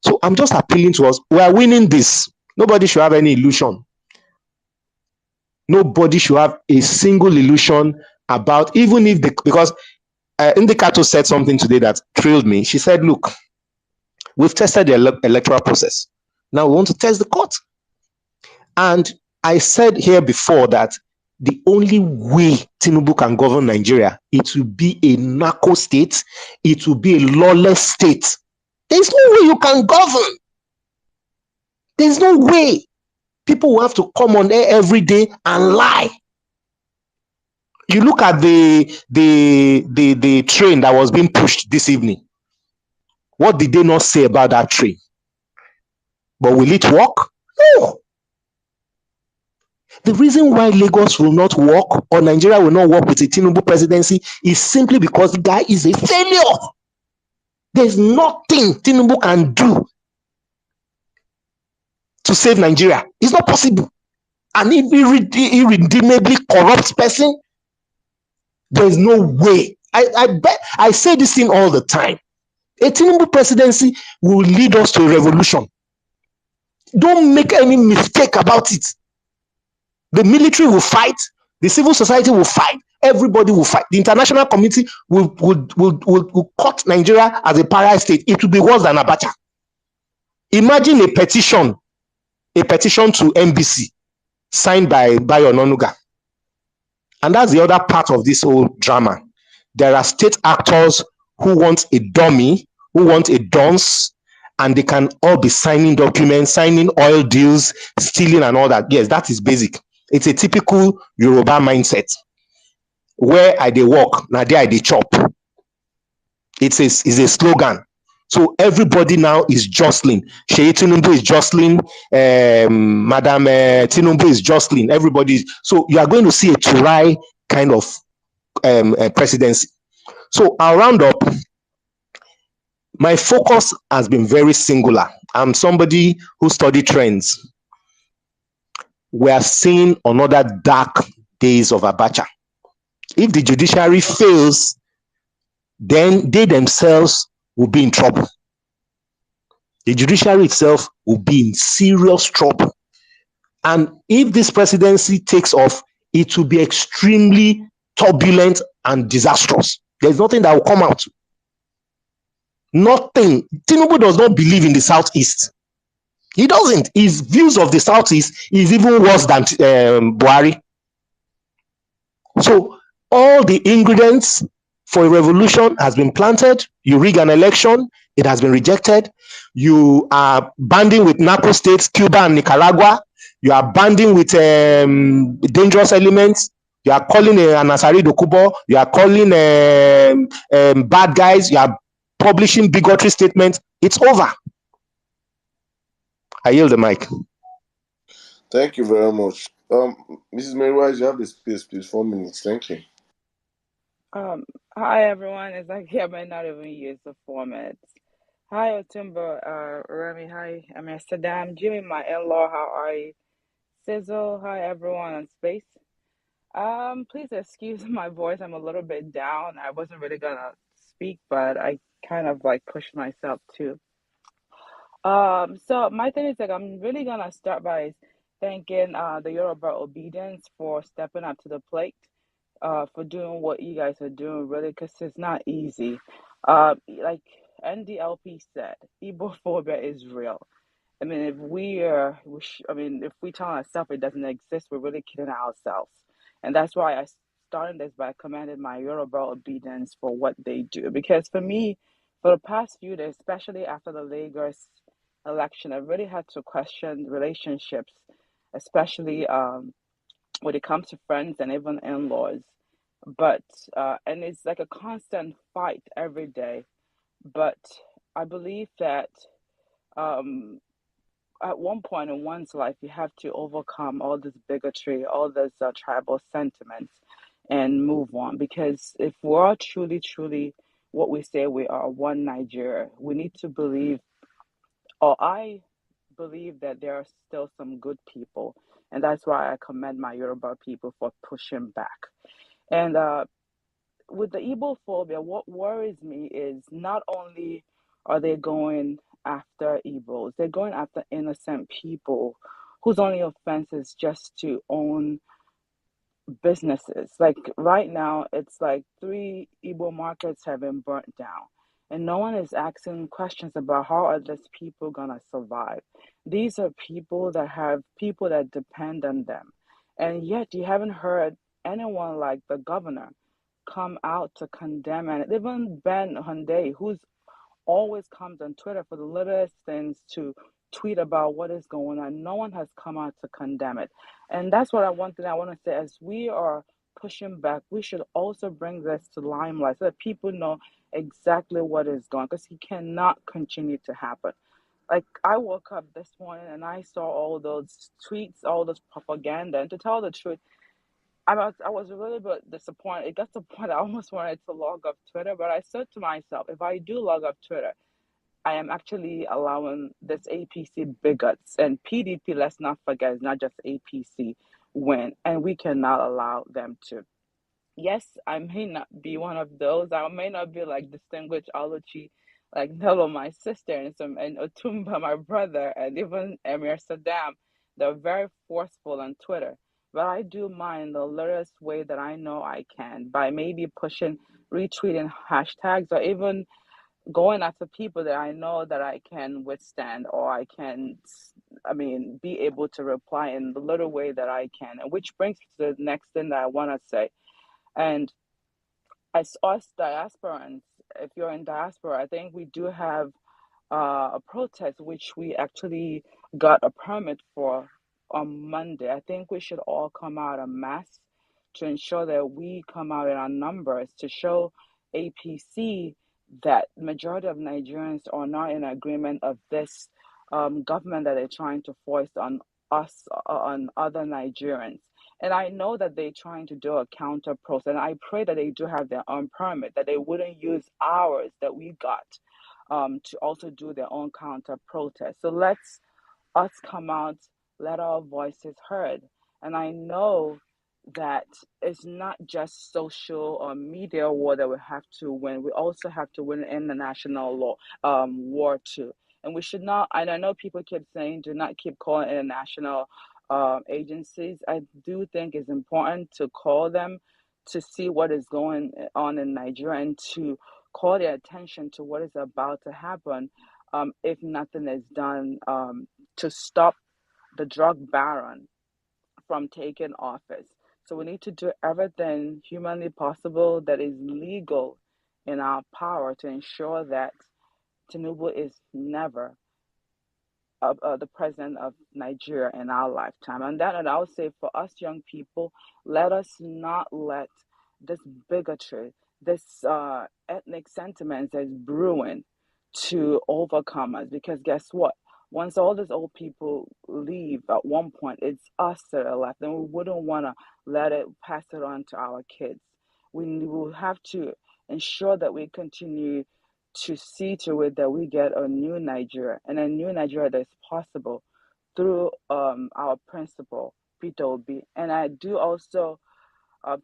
So I'm just appealing to us. We are winning this. Nobody should have any illusion. Nobody should have a single illusion about, even if because Indikato said something today that thrilled me. She said, look, we've tested the electoral process. Now we want to test the court. And I said here before that the only way Tinubu can govern Nigeria, it will be a narco state, it will be a lawless state. There's no way you can govern. There's no way. People will have to come on air every day and lie. You look at the train that was being pushed this evening. What did they not say about that train? But will it work? No. The reason why Lagos will not work or Nigeria will not work with the Tinubu presidency is simply because the guy is a failure. There's nothing Tinubu can do to save Nigeria. It's not possible. An irredeemably corrupt person, there's no way. I bet I say this thing all the time. A Tinubu presidency will lead us to a revolution. Don't make any mistake about it. The military will fight, the civil society will fight, everybody will fight. The international community will cut Nigeria as a pariah state. It will be worse than Abacha. Imagine a petition to NBC signed by Bayo Ononuga. And that's the other part of this whole drama. There are state actors who want a dummy, who want a dunce, and they can all be signing documents, signing oil deals, stealing and all that. Yes, that is basic. It's a typical Yoruba mindset. Where I they walk, now there I they chop. It's a slogan. So everybody now is jostling. Sheyi Tinubu is jostling. Madam Tinubu is jostling. Everybody. So you are going to see a Turai kind of presidency. So I'll round up. My focus has been very singular. I'm somebody who studied trends. we are seeing another dark days of Abacha. If the judiciary fails, then they themselves will be in trouble. The judiciary itself will be in serious trouble. And if this presidency takes off, it will be extremely turbulent and disastrous. There's nothing that will come out. Nothing. Tinubu does not believe in the Southeast. He doesn't. His views of the Southeast is even worse than Buhari. So all the ingredients for a revolution has been planted. You rig an election, it has been rejected. You are banding with narco states, Cuba and Nicaragua. You are banding with dangerous elements. You are calling an Asari Dokubo. You are calling bad guys. You are publishing bigotry statements. It's over. I yield the mic. Thank you very much. Mrs. Mary, you have the space, please. 4 minutes. Thank you. Hi everyone. It's like I might not even use the 4 minutes. Hi Otumba, Remy. Hi, I'm Saddam. Jimmy, my in-law. How are you? Sizzle. Hi everyone on space. Please excuse my voice. I'm a little bit down. I wasn't really gonna speak, but I kind of like pushed myself too. So my thing is like I'm really gonna start by thanking the Yoruba Obedience for stepping up to the plate, for doing what you guys are doing, really, because it's not easy. Like NDLP said, Ebophobia is real. I mean, if we tell ourselves it doesn't exist, we're really kidding ourselves. And that's why I started this by commending my Yoruba Obedience for what they do. Because for me, for the past few days, especially after the Lagos election, I really had to question relationships, especially when it comes to friends and even in-laws. But and it's like a constant fight every day. But I believe that at one point in one's life, you have to overcome all this bigotry, all this tribal sentiments, and move on. Because if we're truly, truly what we say we are, one Nigeria, we need to believe, or I believe that there are still some good people. And that's why I commend my Yoruba people for pushing back. And with the Igbo phobia, what worries me is not only are they going after Igbos, they're going after innocent people whose only offense is just to own businesses. Like right now, it's like 3 Igbo markets have been burnt down. And no one is asking questions about how are these people gonna survive. These are people that have people that depend on them. And yet you haven't heard anyone like the governor come out to condemn, and even Ben Hyundai, who's always comes on Twitter for the littlest things to tweet about what is going on. No one has come out to condemn it. And that's what I want to say. As we are pushing back, we should also bring this to limelight so that people know exactly what is going on, because it cannot continue to happen. Like I woke up this morning and I saw all those tweets, all this propaganda, and to tell the truth, I was a little bit disappointed. It got to the point I almost wanted to log off Twitter, but I said to myself, if I do log off Twitter, I am actually allowing this APC bigots and PDP, let's not forget, it's not just APC, win, and we cannot allow them to. Yes, I may not be one of those. I may not be like distinguished Oluchi, like Nello, my sister, and Otumba, my brother, and even Emir Saddam. They're very forceful on Twitter. But I do mine the littlest way that I know I can by maybe pushing, retweeting hashtags, or even going after people that I know that I can withstand, or I can, be able to reply in the little way that I can. And which brings me to the next thing that I want to say. And as us diasporans, if you're in diaspora, I think we do have a protest which we actually got a permit for on Monday. I think we should all come out en masse to ensure that we come out in our numbers to show APC that the majority of Nigerians are not in agreement of this government that they're trying to force on us, on other Nigerians. And I know that they're trying to do a counter process, and I pray that they do have their own permit, that they wouldn't use ours that we got to also do their own counter protest. So let's us come out let our voices heard. And I know that it's not just social or media war that we have to win. We also have to win international law war too. And we should not. And I know people keep saying, do not keep calling international agencies. I do think it's important to call them to see what is going on in Nigeria and to call their attention to what is about to happen if nothing is done to stop the drug baron from taking office. So we need to do everything humanly possible that is legal in our power to ensure that Tinubu is never the president of Nigeria in our lifetime. And that, and I would say for us young people, let us not let this bigotry, this ethnic sentiments that's brewing to overcome us. Because guess what? Once all these old people leave at one point, it's us that are left, and we wouldn't want to let it pass it on to our kids. We will have to ensure that we continue to see to it that we get a new Nigeria and a new Nigeria that's possible through our principal, Peter Obi. And I do also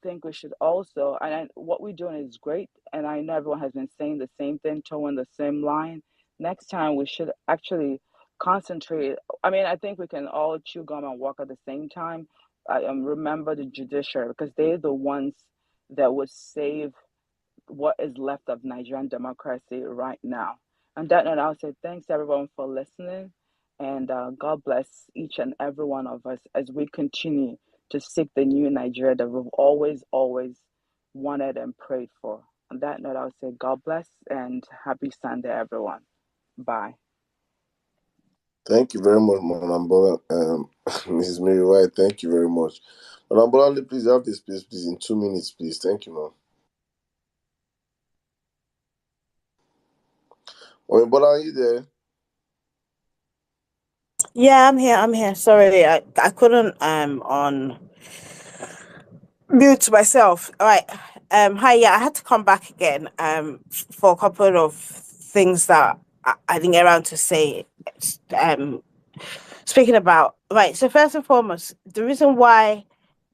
think we should also, what we're doing is great, and I know everyone has been saying the same thing, towing the same line. Next time we should actually concentrate. I mean, I think we can all chew gum and walk at the same time. Remember the judiciary because they're the ones that would save what is left of Nigerian democracy right now. On that note, I'll say thanks everyone for listening, and God bless each and every one of us as we continue to seek the new Nigeria that we've always wanted and prayed for. On that note, I'll say God bless and happy Sunday, everyone. Bye. Thank you very much, Madam Bola. Mrs. Mary White, thank you very much. Madam Bola, please have this place, please, in 2 minutes, please. Thank you, ma'am. Madam Bola, are you there? Yeah, I'm here. Sorry, I couldn't on mute myself. All right. Hi, yeah, I had to come back again for a couple of things that I didn't get around to say. Um Speaking about, right, so first and foremost, the reason why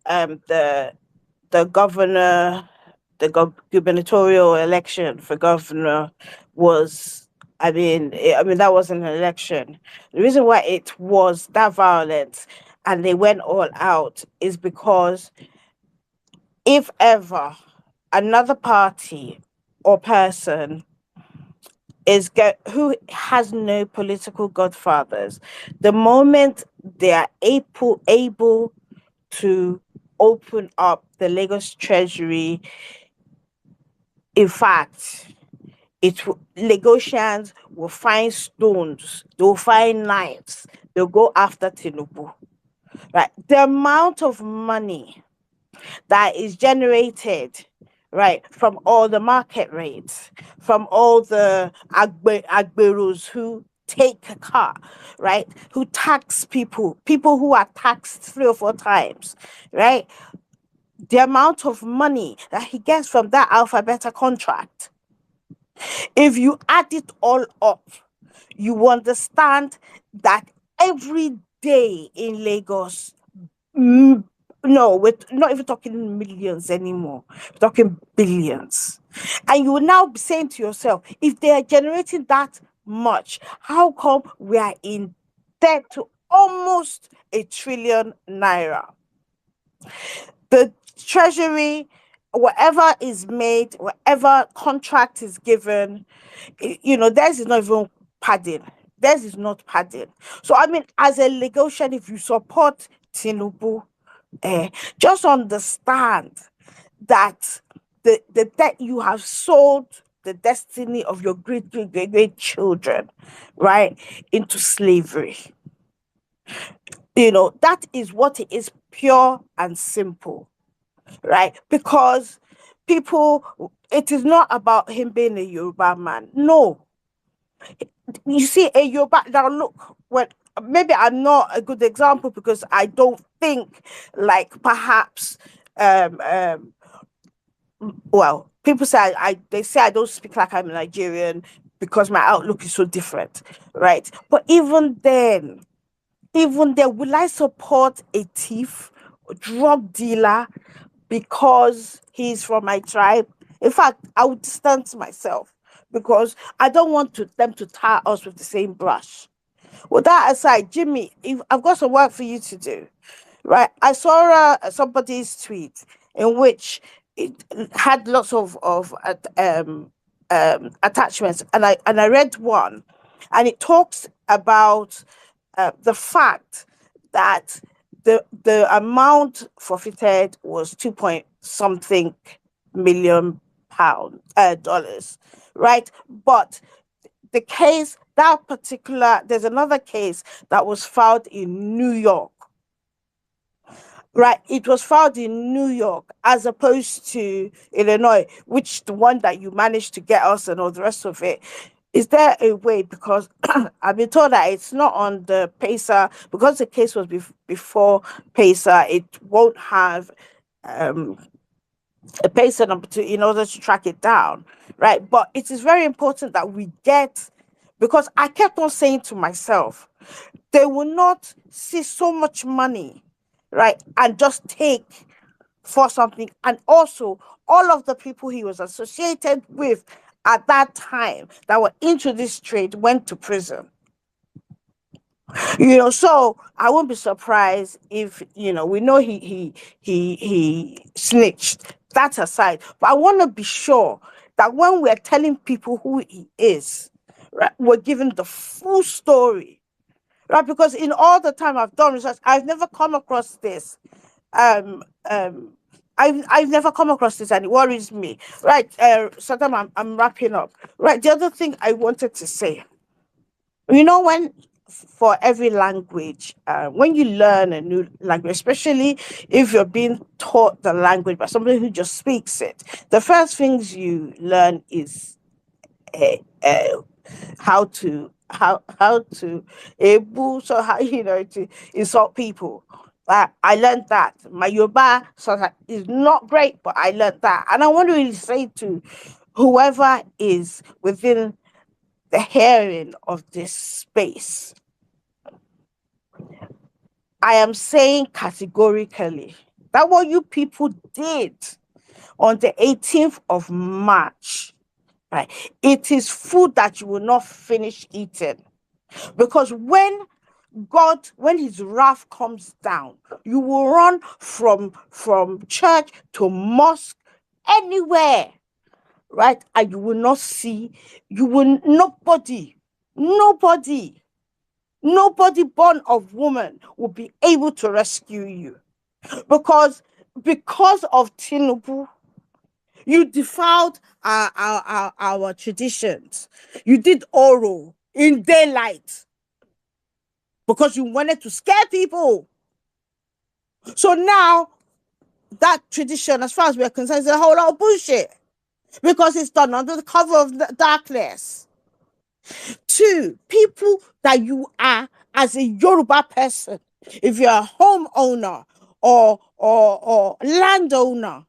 the governor, gubernatorial election for governor was, I mean that wasn't an election. The reason why it was that violent and they went all out is because if ever another party or person who has no political godfathers, the moment they are able to open up the Lagos Treasury, in fact, Lagosians will find stones, they'll find knives, they'll go after Tinubu. Right? The amount of money that is generated, right, from all the market rates, from all the agberos who take a car, right, who tax people who are taxed 3 or 4 times, right, the amount of money that he gets from that alphabeta contract, if you add it all up, you understand that every day in Lagos, no, we're not even talking millions anymore. We're talking billions. And you will now be saying to yourself, if they are generating that much, how come we are in debt to almost 1 trillion naira? The treasury, whatever is made, whatever contract is given, theirs is not even padding. Theirs is not padding. So, I mean, as a Lagosian, if you support Tinubu, just understand that that you have sold the destiny of your great children, right, into slavery. That is what it is, pure and simple, right? Because it is not about him being a Yoruba man. No. You see, a Yoruba, now look, maybe I'm not a good example because I don't think like perhaps well, people say they say I don't speak like I'm a Nigerian because my outlook is so different, right? But even then, even there, will I support a thief, a drug dealer, because he's from my tribe? In fact, I would distance myself because I don't want them to tar us with the same brush. With that aside, Jimmy, I've got some work for you to do. Right, I saw somebody's tweet in which it had lots of attachments, and I read one, and it talks about the fact that the amount forfeited was 2 point something million pound dollars, right? But the case, that particular, there's another case that was filed in New York. Right, it was filed in New York as opposed to Illinois, which the one that you managed to get us and all the rest of it. Is there a way? Because I've been told that it's not on the PACER, because the case was before PACER, it won't have a PACER number in order to track it down, right? But it is very important that we get, because I kept on saying to myself, they will not see so much money, right, and just take for something. And also, all of the people he was associated with at that time that were into this trade went to prison. So I won't be surprised if we know he snitched. That aside, but I want to be sure that when we're telling people who he is, right, we're giving the full story, right? Because in all the time I've done research, I've never come across this. Um, um, I've never come across this, and it worries me. Right, Saddam, I'm wrapping up. Right, the other thing I wanted to say, when for every language, when you learn a new language, especially if you're being taught the language by somebody who just speaks it, the first things you learn is uh, how to able, so how to insult people. I learned that my Yoruba is not great, but I learned that, and I want to really say to whoever is within the hearing of this space, I am saying categorically that what you people did on the 18th of March, right, it is food that you will not finish eating. Because when his wrath comes down, you will run from church to mosque, anywhere, right? And you will not see, nobody born of woman will be able to rescue you. Because of Tinubu, you defiled our traditions. You did oral in daylight because you wanted to scare people. So now that tradition, as far as we're concerned, is a whole lot of bullshit because it's done under the cover of the darkness. Two, people that you are as a Yoruba person, if you're a homeowner or landowner,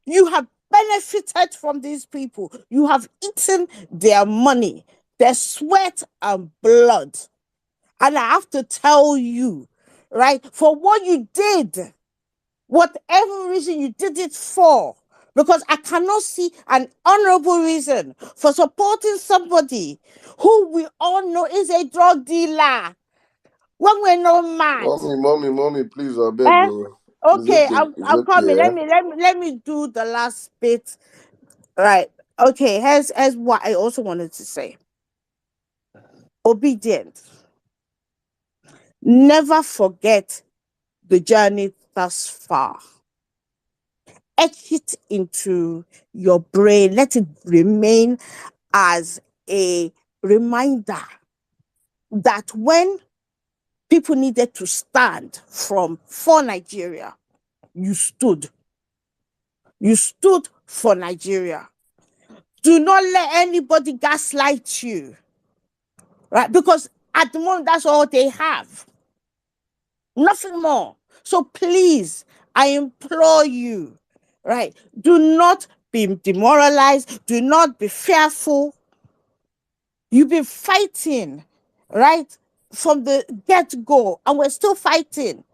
you have benefited from these people. You have eaten their money, their sweat and blood. And I have to tell you, right, for what you did, whatever reason you did it for, because I cannot see an honorable reason for supporting somebody who we all know is a drug dealer when we're not mad. Mommy, please, I beg Eh? you. It's Okay, okay. It's I'm coming. okay. Eh? Let me do the last bit. Right. Okay, here's what I also wanted to say. Obedient. Never forget the journey thus far. Etch it into your brain. Let it remain as a reminder that when people needed to stand for Nigeria, you stood. You stood for Nigeria. Do not let anybody gaslight you, right? Because at the moment, that's all they have. Nothing more. So please, I implore you, right? Do not be demoralized. Do not be fearful. You've been fighting, right? from the get-go, and we're still fighting,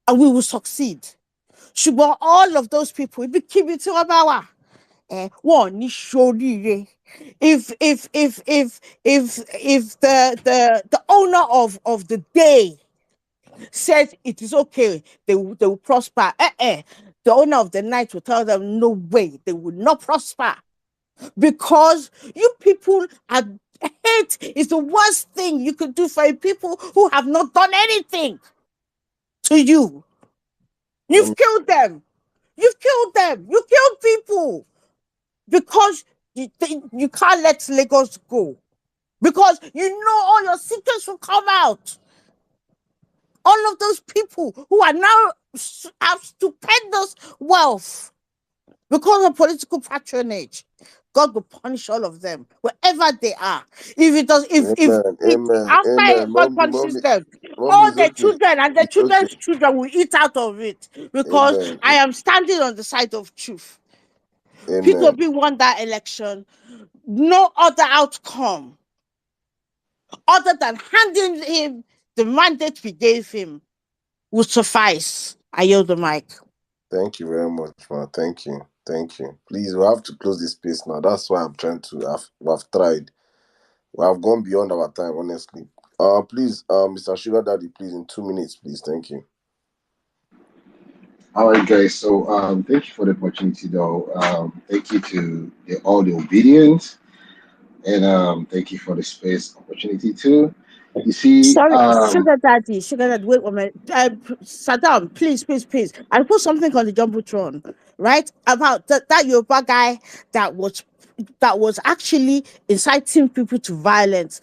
and we will succeed. Ṣùgbọ́n all of those people, ibikíbi tí wọ́n bá wà, wọ́n ò ní ṣoríire. If the owner of the day says it is okay, they will prosper. The owner of the night will tell them, no way, they will not prosper. Because you people are, hate is the worst thing you could do for people who have not done anything to you. You've killed them. You've killed them. You killed people because you can't let Lagos go. Because you know all your secrets will come out. All of those people who are now have stupendous wealth because of political patronage, God will punish all of them wherever they are. If it does, after God punishes them, all their children and their children's children will eat out of it. Because I am standing on the side of truth. People won that election. No other outcome other than handing him the mandate we gave him would suffice. I yield the mic. Thank you very much, man. Thank you. Please, we have to close this space now. That's why I'm trying to. We've tried. We have gone beyond our time, honestly. Please, Mr. Sugar Daddy, please, in 2 minutes, please. Thank you. All right, guys. So, thank you for the opportunity, though. Thank you to all the obedience, and thank you for the space opportunity too. You see, Sorry, Sugar Daddy, wait 1 minute. Saddam, please. I put something on the Jumbotron, right? About that Yoruba guy that was actually inciting people to violence.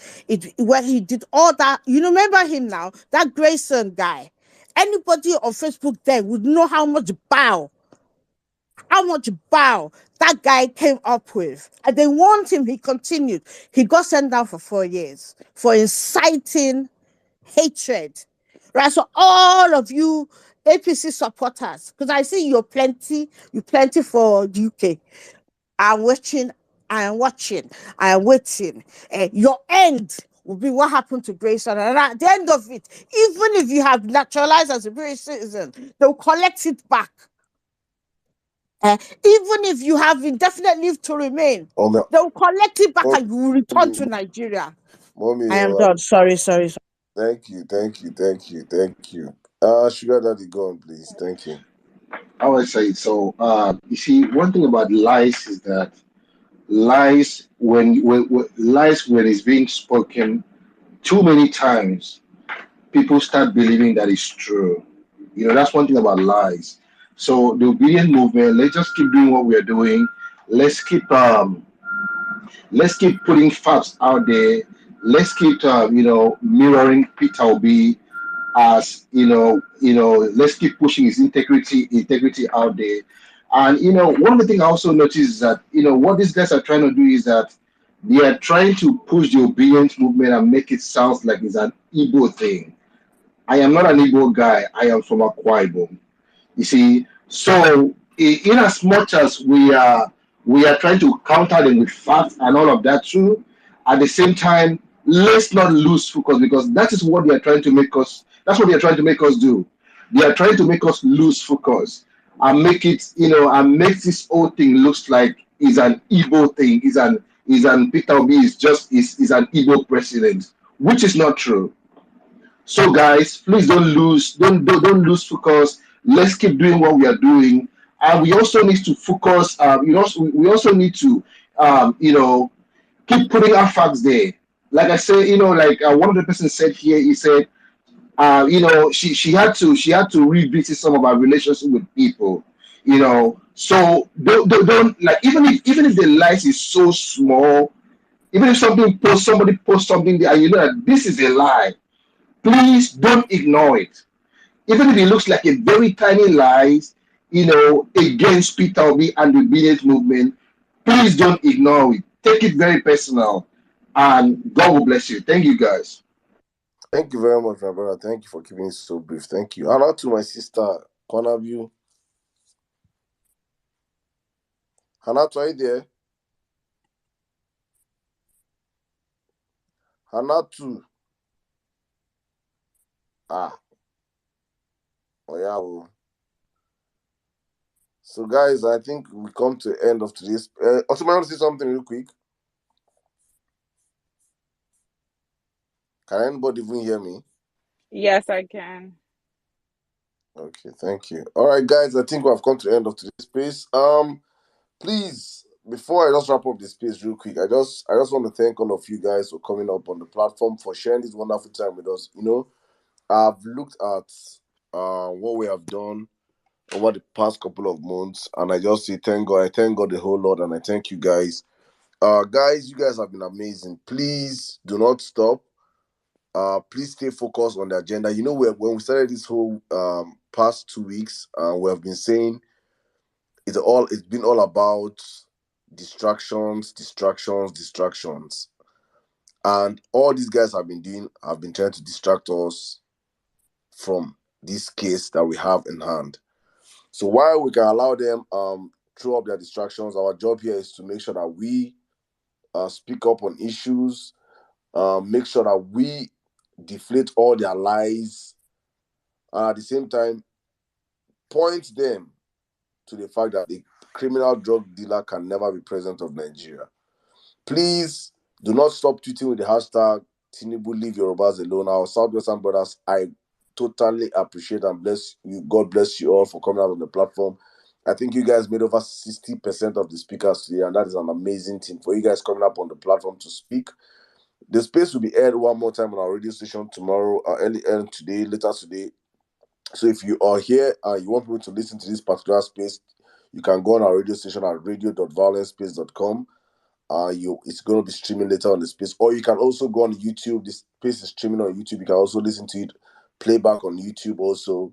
Where he did all that. You remember him now? That Grayson guy. Anybody on Facebook then would know how much bow that guy came up with. And they warned him, he continued. He got sent down for 4 years for inciting hatred. Right? So all of you APC supporters, because I see you plenty for UK. I'm watching, I am waiting. Your end will be what happened to Grayson. And at the end of it, even if you have naturalized as a British citizen, they'll collect it back. Even if you have indefinite leave to remain, they'll collect it back and you will return to Nigeria. Mommy, I am done. Sorry. Thank you. Sugar Daddy, go on, please. Thank you. I would say so. You see, one thing about lies is that lies when it's being spoken too many times, people start believing that it's true. That's one thing about lies. So the obedient movement, let's just keep doing what we are doing. Let's keep putting facts out there. Let's keep mirroring Peter Obi as let's keep pushing his integrity out there. And one of the things I also noticed is that what these guys are trying to do is that they are trying to push the obedience movement and make it sound like it's an Igbo thing. I am not an Igbo guy. I am from Akwa Ibom. You see, so in as much as we are trying to counter them with facts and all of that too, at the same time, let's not lose focus because that is what they are trying to make us. That's what they are trying to make us do. They are trying to make us lose focus and make it, and make this whole thing looks like is an Igbo thing. Is an Peter Obi is an Igbo president, which is not true. So guys, please don't lose focus. Let's keep doing what we are doing, and we also need to focus. We also need to keep putting our facts there. Like I say, like one of the persons said here, he said, she had to revisit some of our relationship with people. So don't like even if the lies is so small, even if somebody posts something there, and you know that this is a lie. Please don't ignore it. Even if it looks like a very tiny lie, against Peter Obi and the obedience movement, please don't ignore it. Take it very personal, and God will bless you. Thank you, guys. Thank you very much, my brother. Thank you for keeping it so brief. Thank you. And out to my sister, Konabu. Hanato, are you there? Hanatu. Ah, oh yeah. So, guys, I think we come to the end of today's. Also, I want to say something real quick. Can anybody even hear me? Yes, I can. Okay, thank you. All right, guys, I think we have come to the end of today's space. Please, before I just wrap up the space real quick, I just want to thank all of you guys for coming up on the platform for sharing this wonderful time with us. I've looked at what we have done over the past couple of months, and I just say thank God. I thank God the whole lot, and I thank you guys. Guys, you guys have been amazing. Please do not stop. Please stay focused on the agenda. When we started this whole past 2 weeks, we have been saying it's been all about distractions, distractions, distractions. And all these guys have been trying to distract us from this case that we have in hand. So while we can allow them throw up their distractions, our job here is to make sure that we speak up on issues, make sure that we deflate all their lies, and at the same time point them to the fact that the criminal drug dealer can never be president of Nigeria. Please do not stop tweeting with the hashtag Tinubu leave Yorubas alone. Our Southwestern brothers, I totally appreciate and bless you. God bless you all for coming out on the platform. I think you guys made over 60% of the speakers today, and that is an amazing thing for you guys coming up on the platform to speak. The space will be aired one more time on our radio station tomorrow, later today. So if you are here and you want people to listen to this particular space, you can go on our radio station at radio.vawulencespace.com. It's going to be streaming later on the space, or you can also go on YouTube. This space is streaming on YouTube. You can also listen to it playback on YouTube also.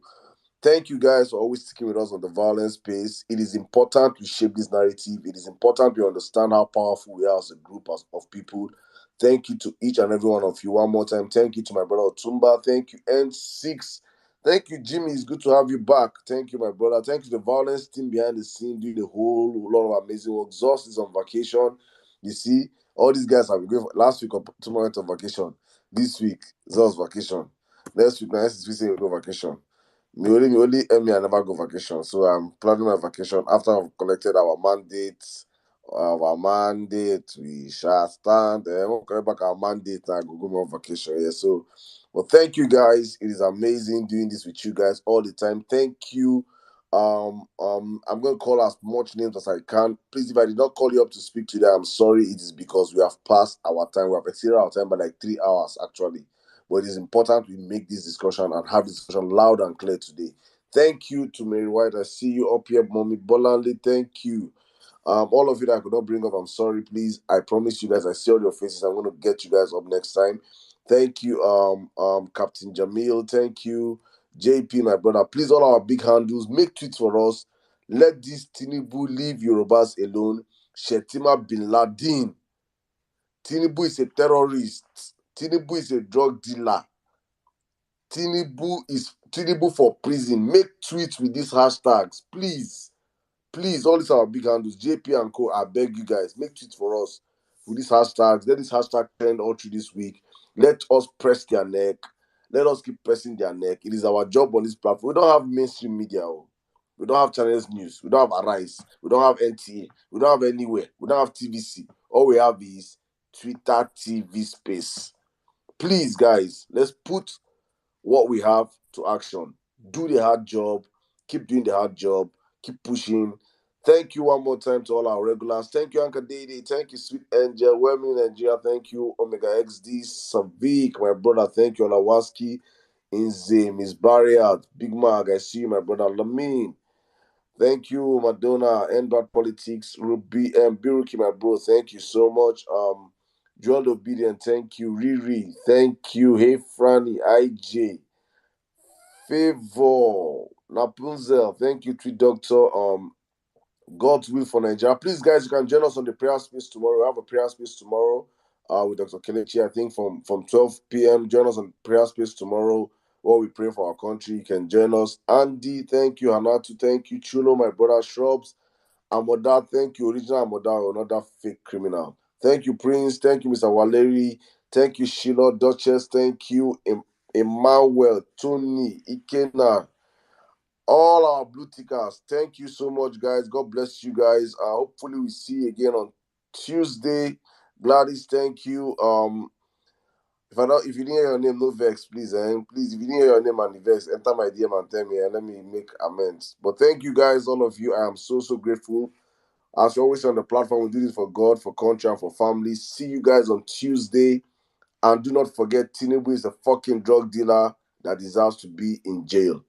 Thank you guys for always sticking with us on the violence space. It is important we shape this narrative. It is important we understand how powerful we are as a group of people. Thank you to each and every one of you one more time. Thank you to my brother Otumba. Thank you N6. Thank you, Jimmy. It's good to have you back. Thank you, my brother. Thank you to the violence team behind the scene doing a whole lot of amazing work. Zoss is on vacation. You see, all these guys have been going last week or tomorrow on vacation. This week, Zoss vacation. Next week, next week, we go vacation. Me only, I never go vacation. So I'm planning my vacation after I've collected our mandate. We shall stand. We'll collect back our mandate and go on vacation. Yeah. So, well, thank you guys. It is amazing doing this with you guys all the time. Thank you. I'm going to call as much names as I can. Please, if I did not call you up to speak today, I'm sorry. It is because we have passed our time. We have exceeded our time by like 3 hours actually. But it is important we make this discussion and have this discussion loud and clear today. Thank you to Mary White. I see you up here, Mommy Bolanle. Thank you. All of you that I could not bring up, I'm sorry, please. I promise you guys, I see all your faces. I'm going to get you guys up next time. Thank you, Captain Jamil. Thank you, JP, my brother. Please, all our big handles, make tweets for us. Let this Tinubu leave Yorubas alone. Shettima BinLaden. Tinubu is a terrorist. Tinubu is a drug dealer. Tinubu for prison. Make tweets with these hashtags, please. Please, all these are our big handles. JP and Co. I beg you guys, make tweets for us with these hashtags. Let this hashtag trend all through this week. Let us press their neck. Let us keep pressing their neck. It is our job on this platform. We don't have mainstream media. We don't have Channels News. We don't have Arise. We don't have NTA. We don't have anywhere. We don't have TVC. All we have is Twitter TV space. Please, guys, let's put what we have to action. Do the hard job. Keep doing the hard job. Keep pushing. Thank you one more time to all our regulars. Thank you, Anka Dede. Thank you, Sweet Angel. Women in Nigeria. Thank you, Omega XD. Savik, my brother. Thank you, Olawaski. Inze, Miss Barriat. Big Mag. I see you, my brother. Lamin. Thank you, Madonna. Endbad Politics. Ruby and Biruki, my bro. Thank you so much. Joel Obedient. Thank you. Riri. Thank you. Hey, Franny. IJ. Favor. Rapunzel. Thank you, Tweet Doctor. God's will for Nigeria. Please, guys, you can join us on the prayer space tomorrow. We have a prayer space tomorrow with Dr. Kelechi, I think from 12 p.m. Join us on prayer space tomorrow while we pray for our country. You can join us. Andy, thank you. Hanatu, thank you. Chulo, my brother. Shrubs. Amoda, thank you. Original Amoda, another fake criminal. Thank you, Prince. Thank you, Mr. Valeri. Thank you, Sheila, Duchess. Thank you, Emmanuel, Tony, Ikena, all our blue tickers. Thank you so much, guys. God bless you guys. Hopefully we see you again on Tuesday. Gladys, thank you. If you didn't hear your name, no vex, please. Please, if you didn't hear your name and the vex, enter my DM and tell me, and let me make amends. But thank you guys, all of you. I am so grateful. As you're always on the platform, we do this for God, for country, and for family. See you guys on Tuesday. And do not forget, Tinubu is a fucking drug dealer that deserves to be in jail.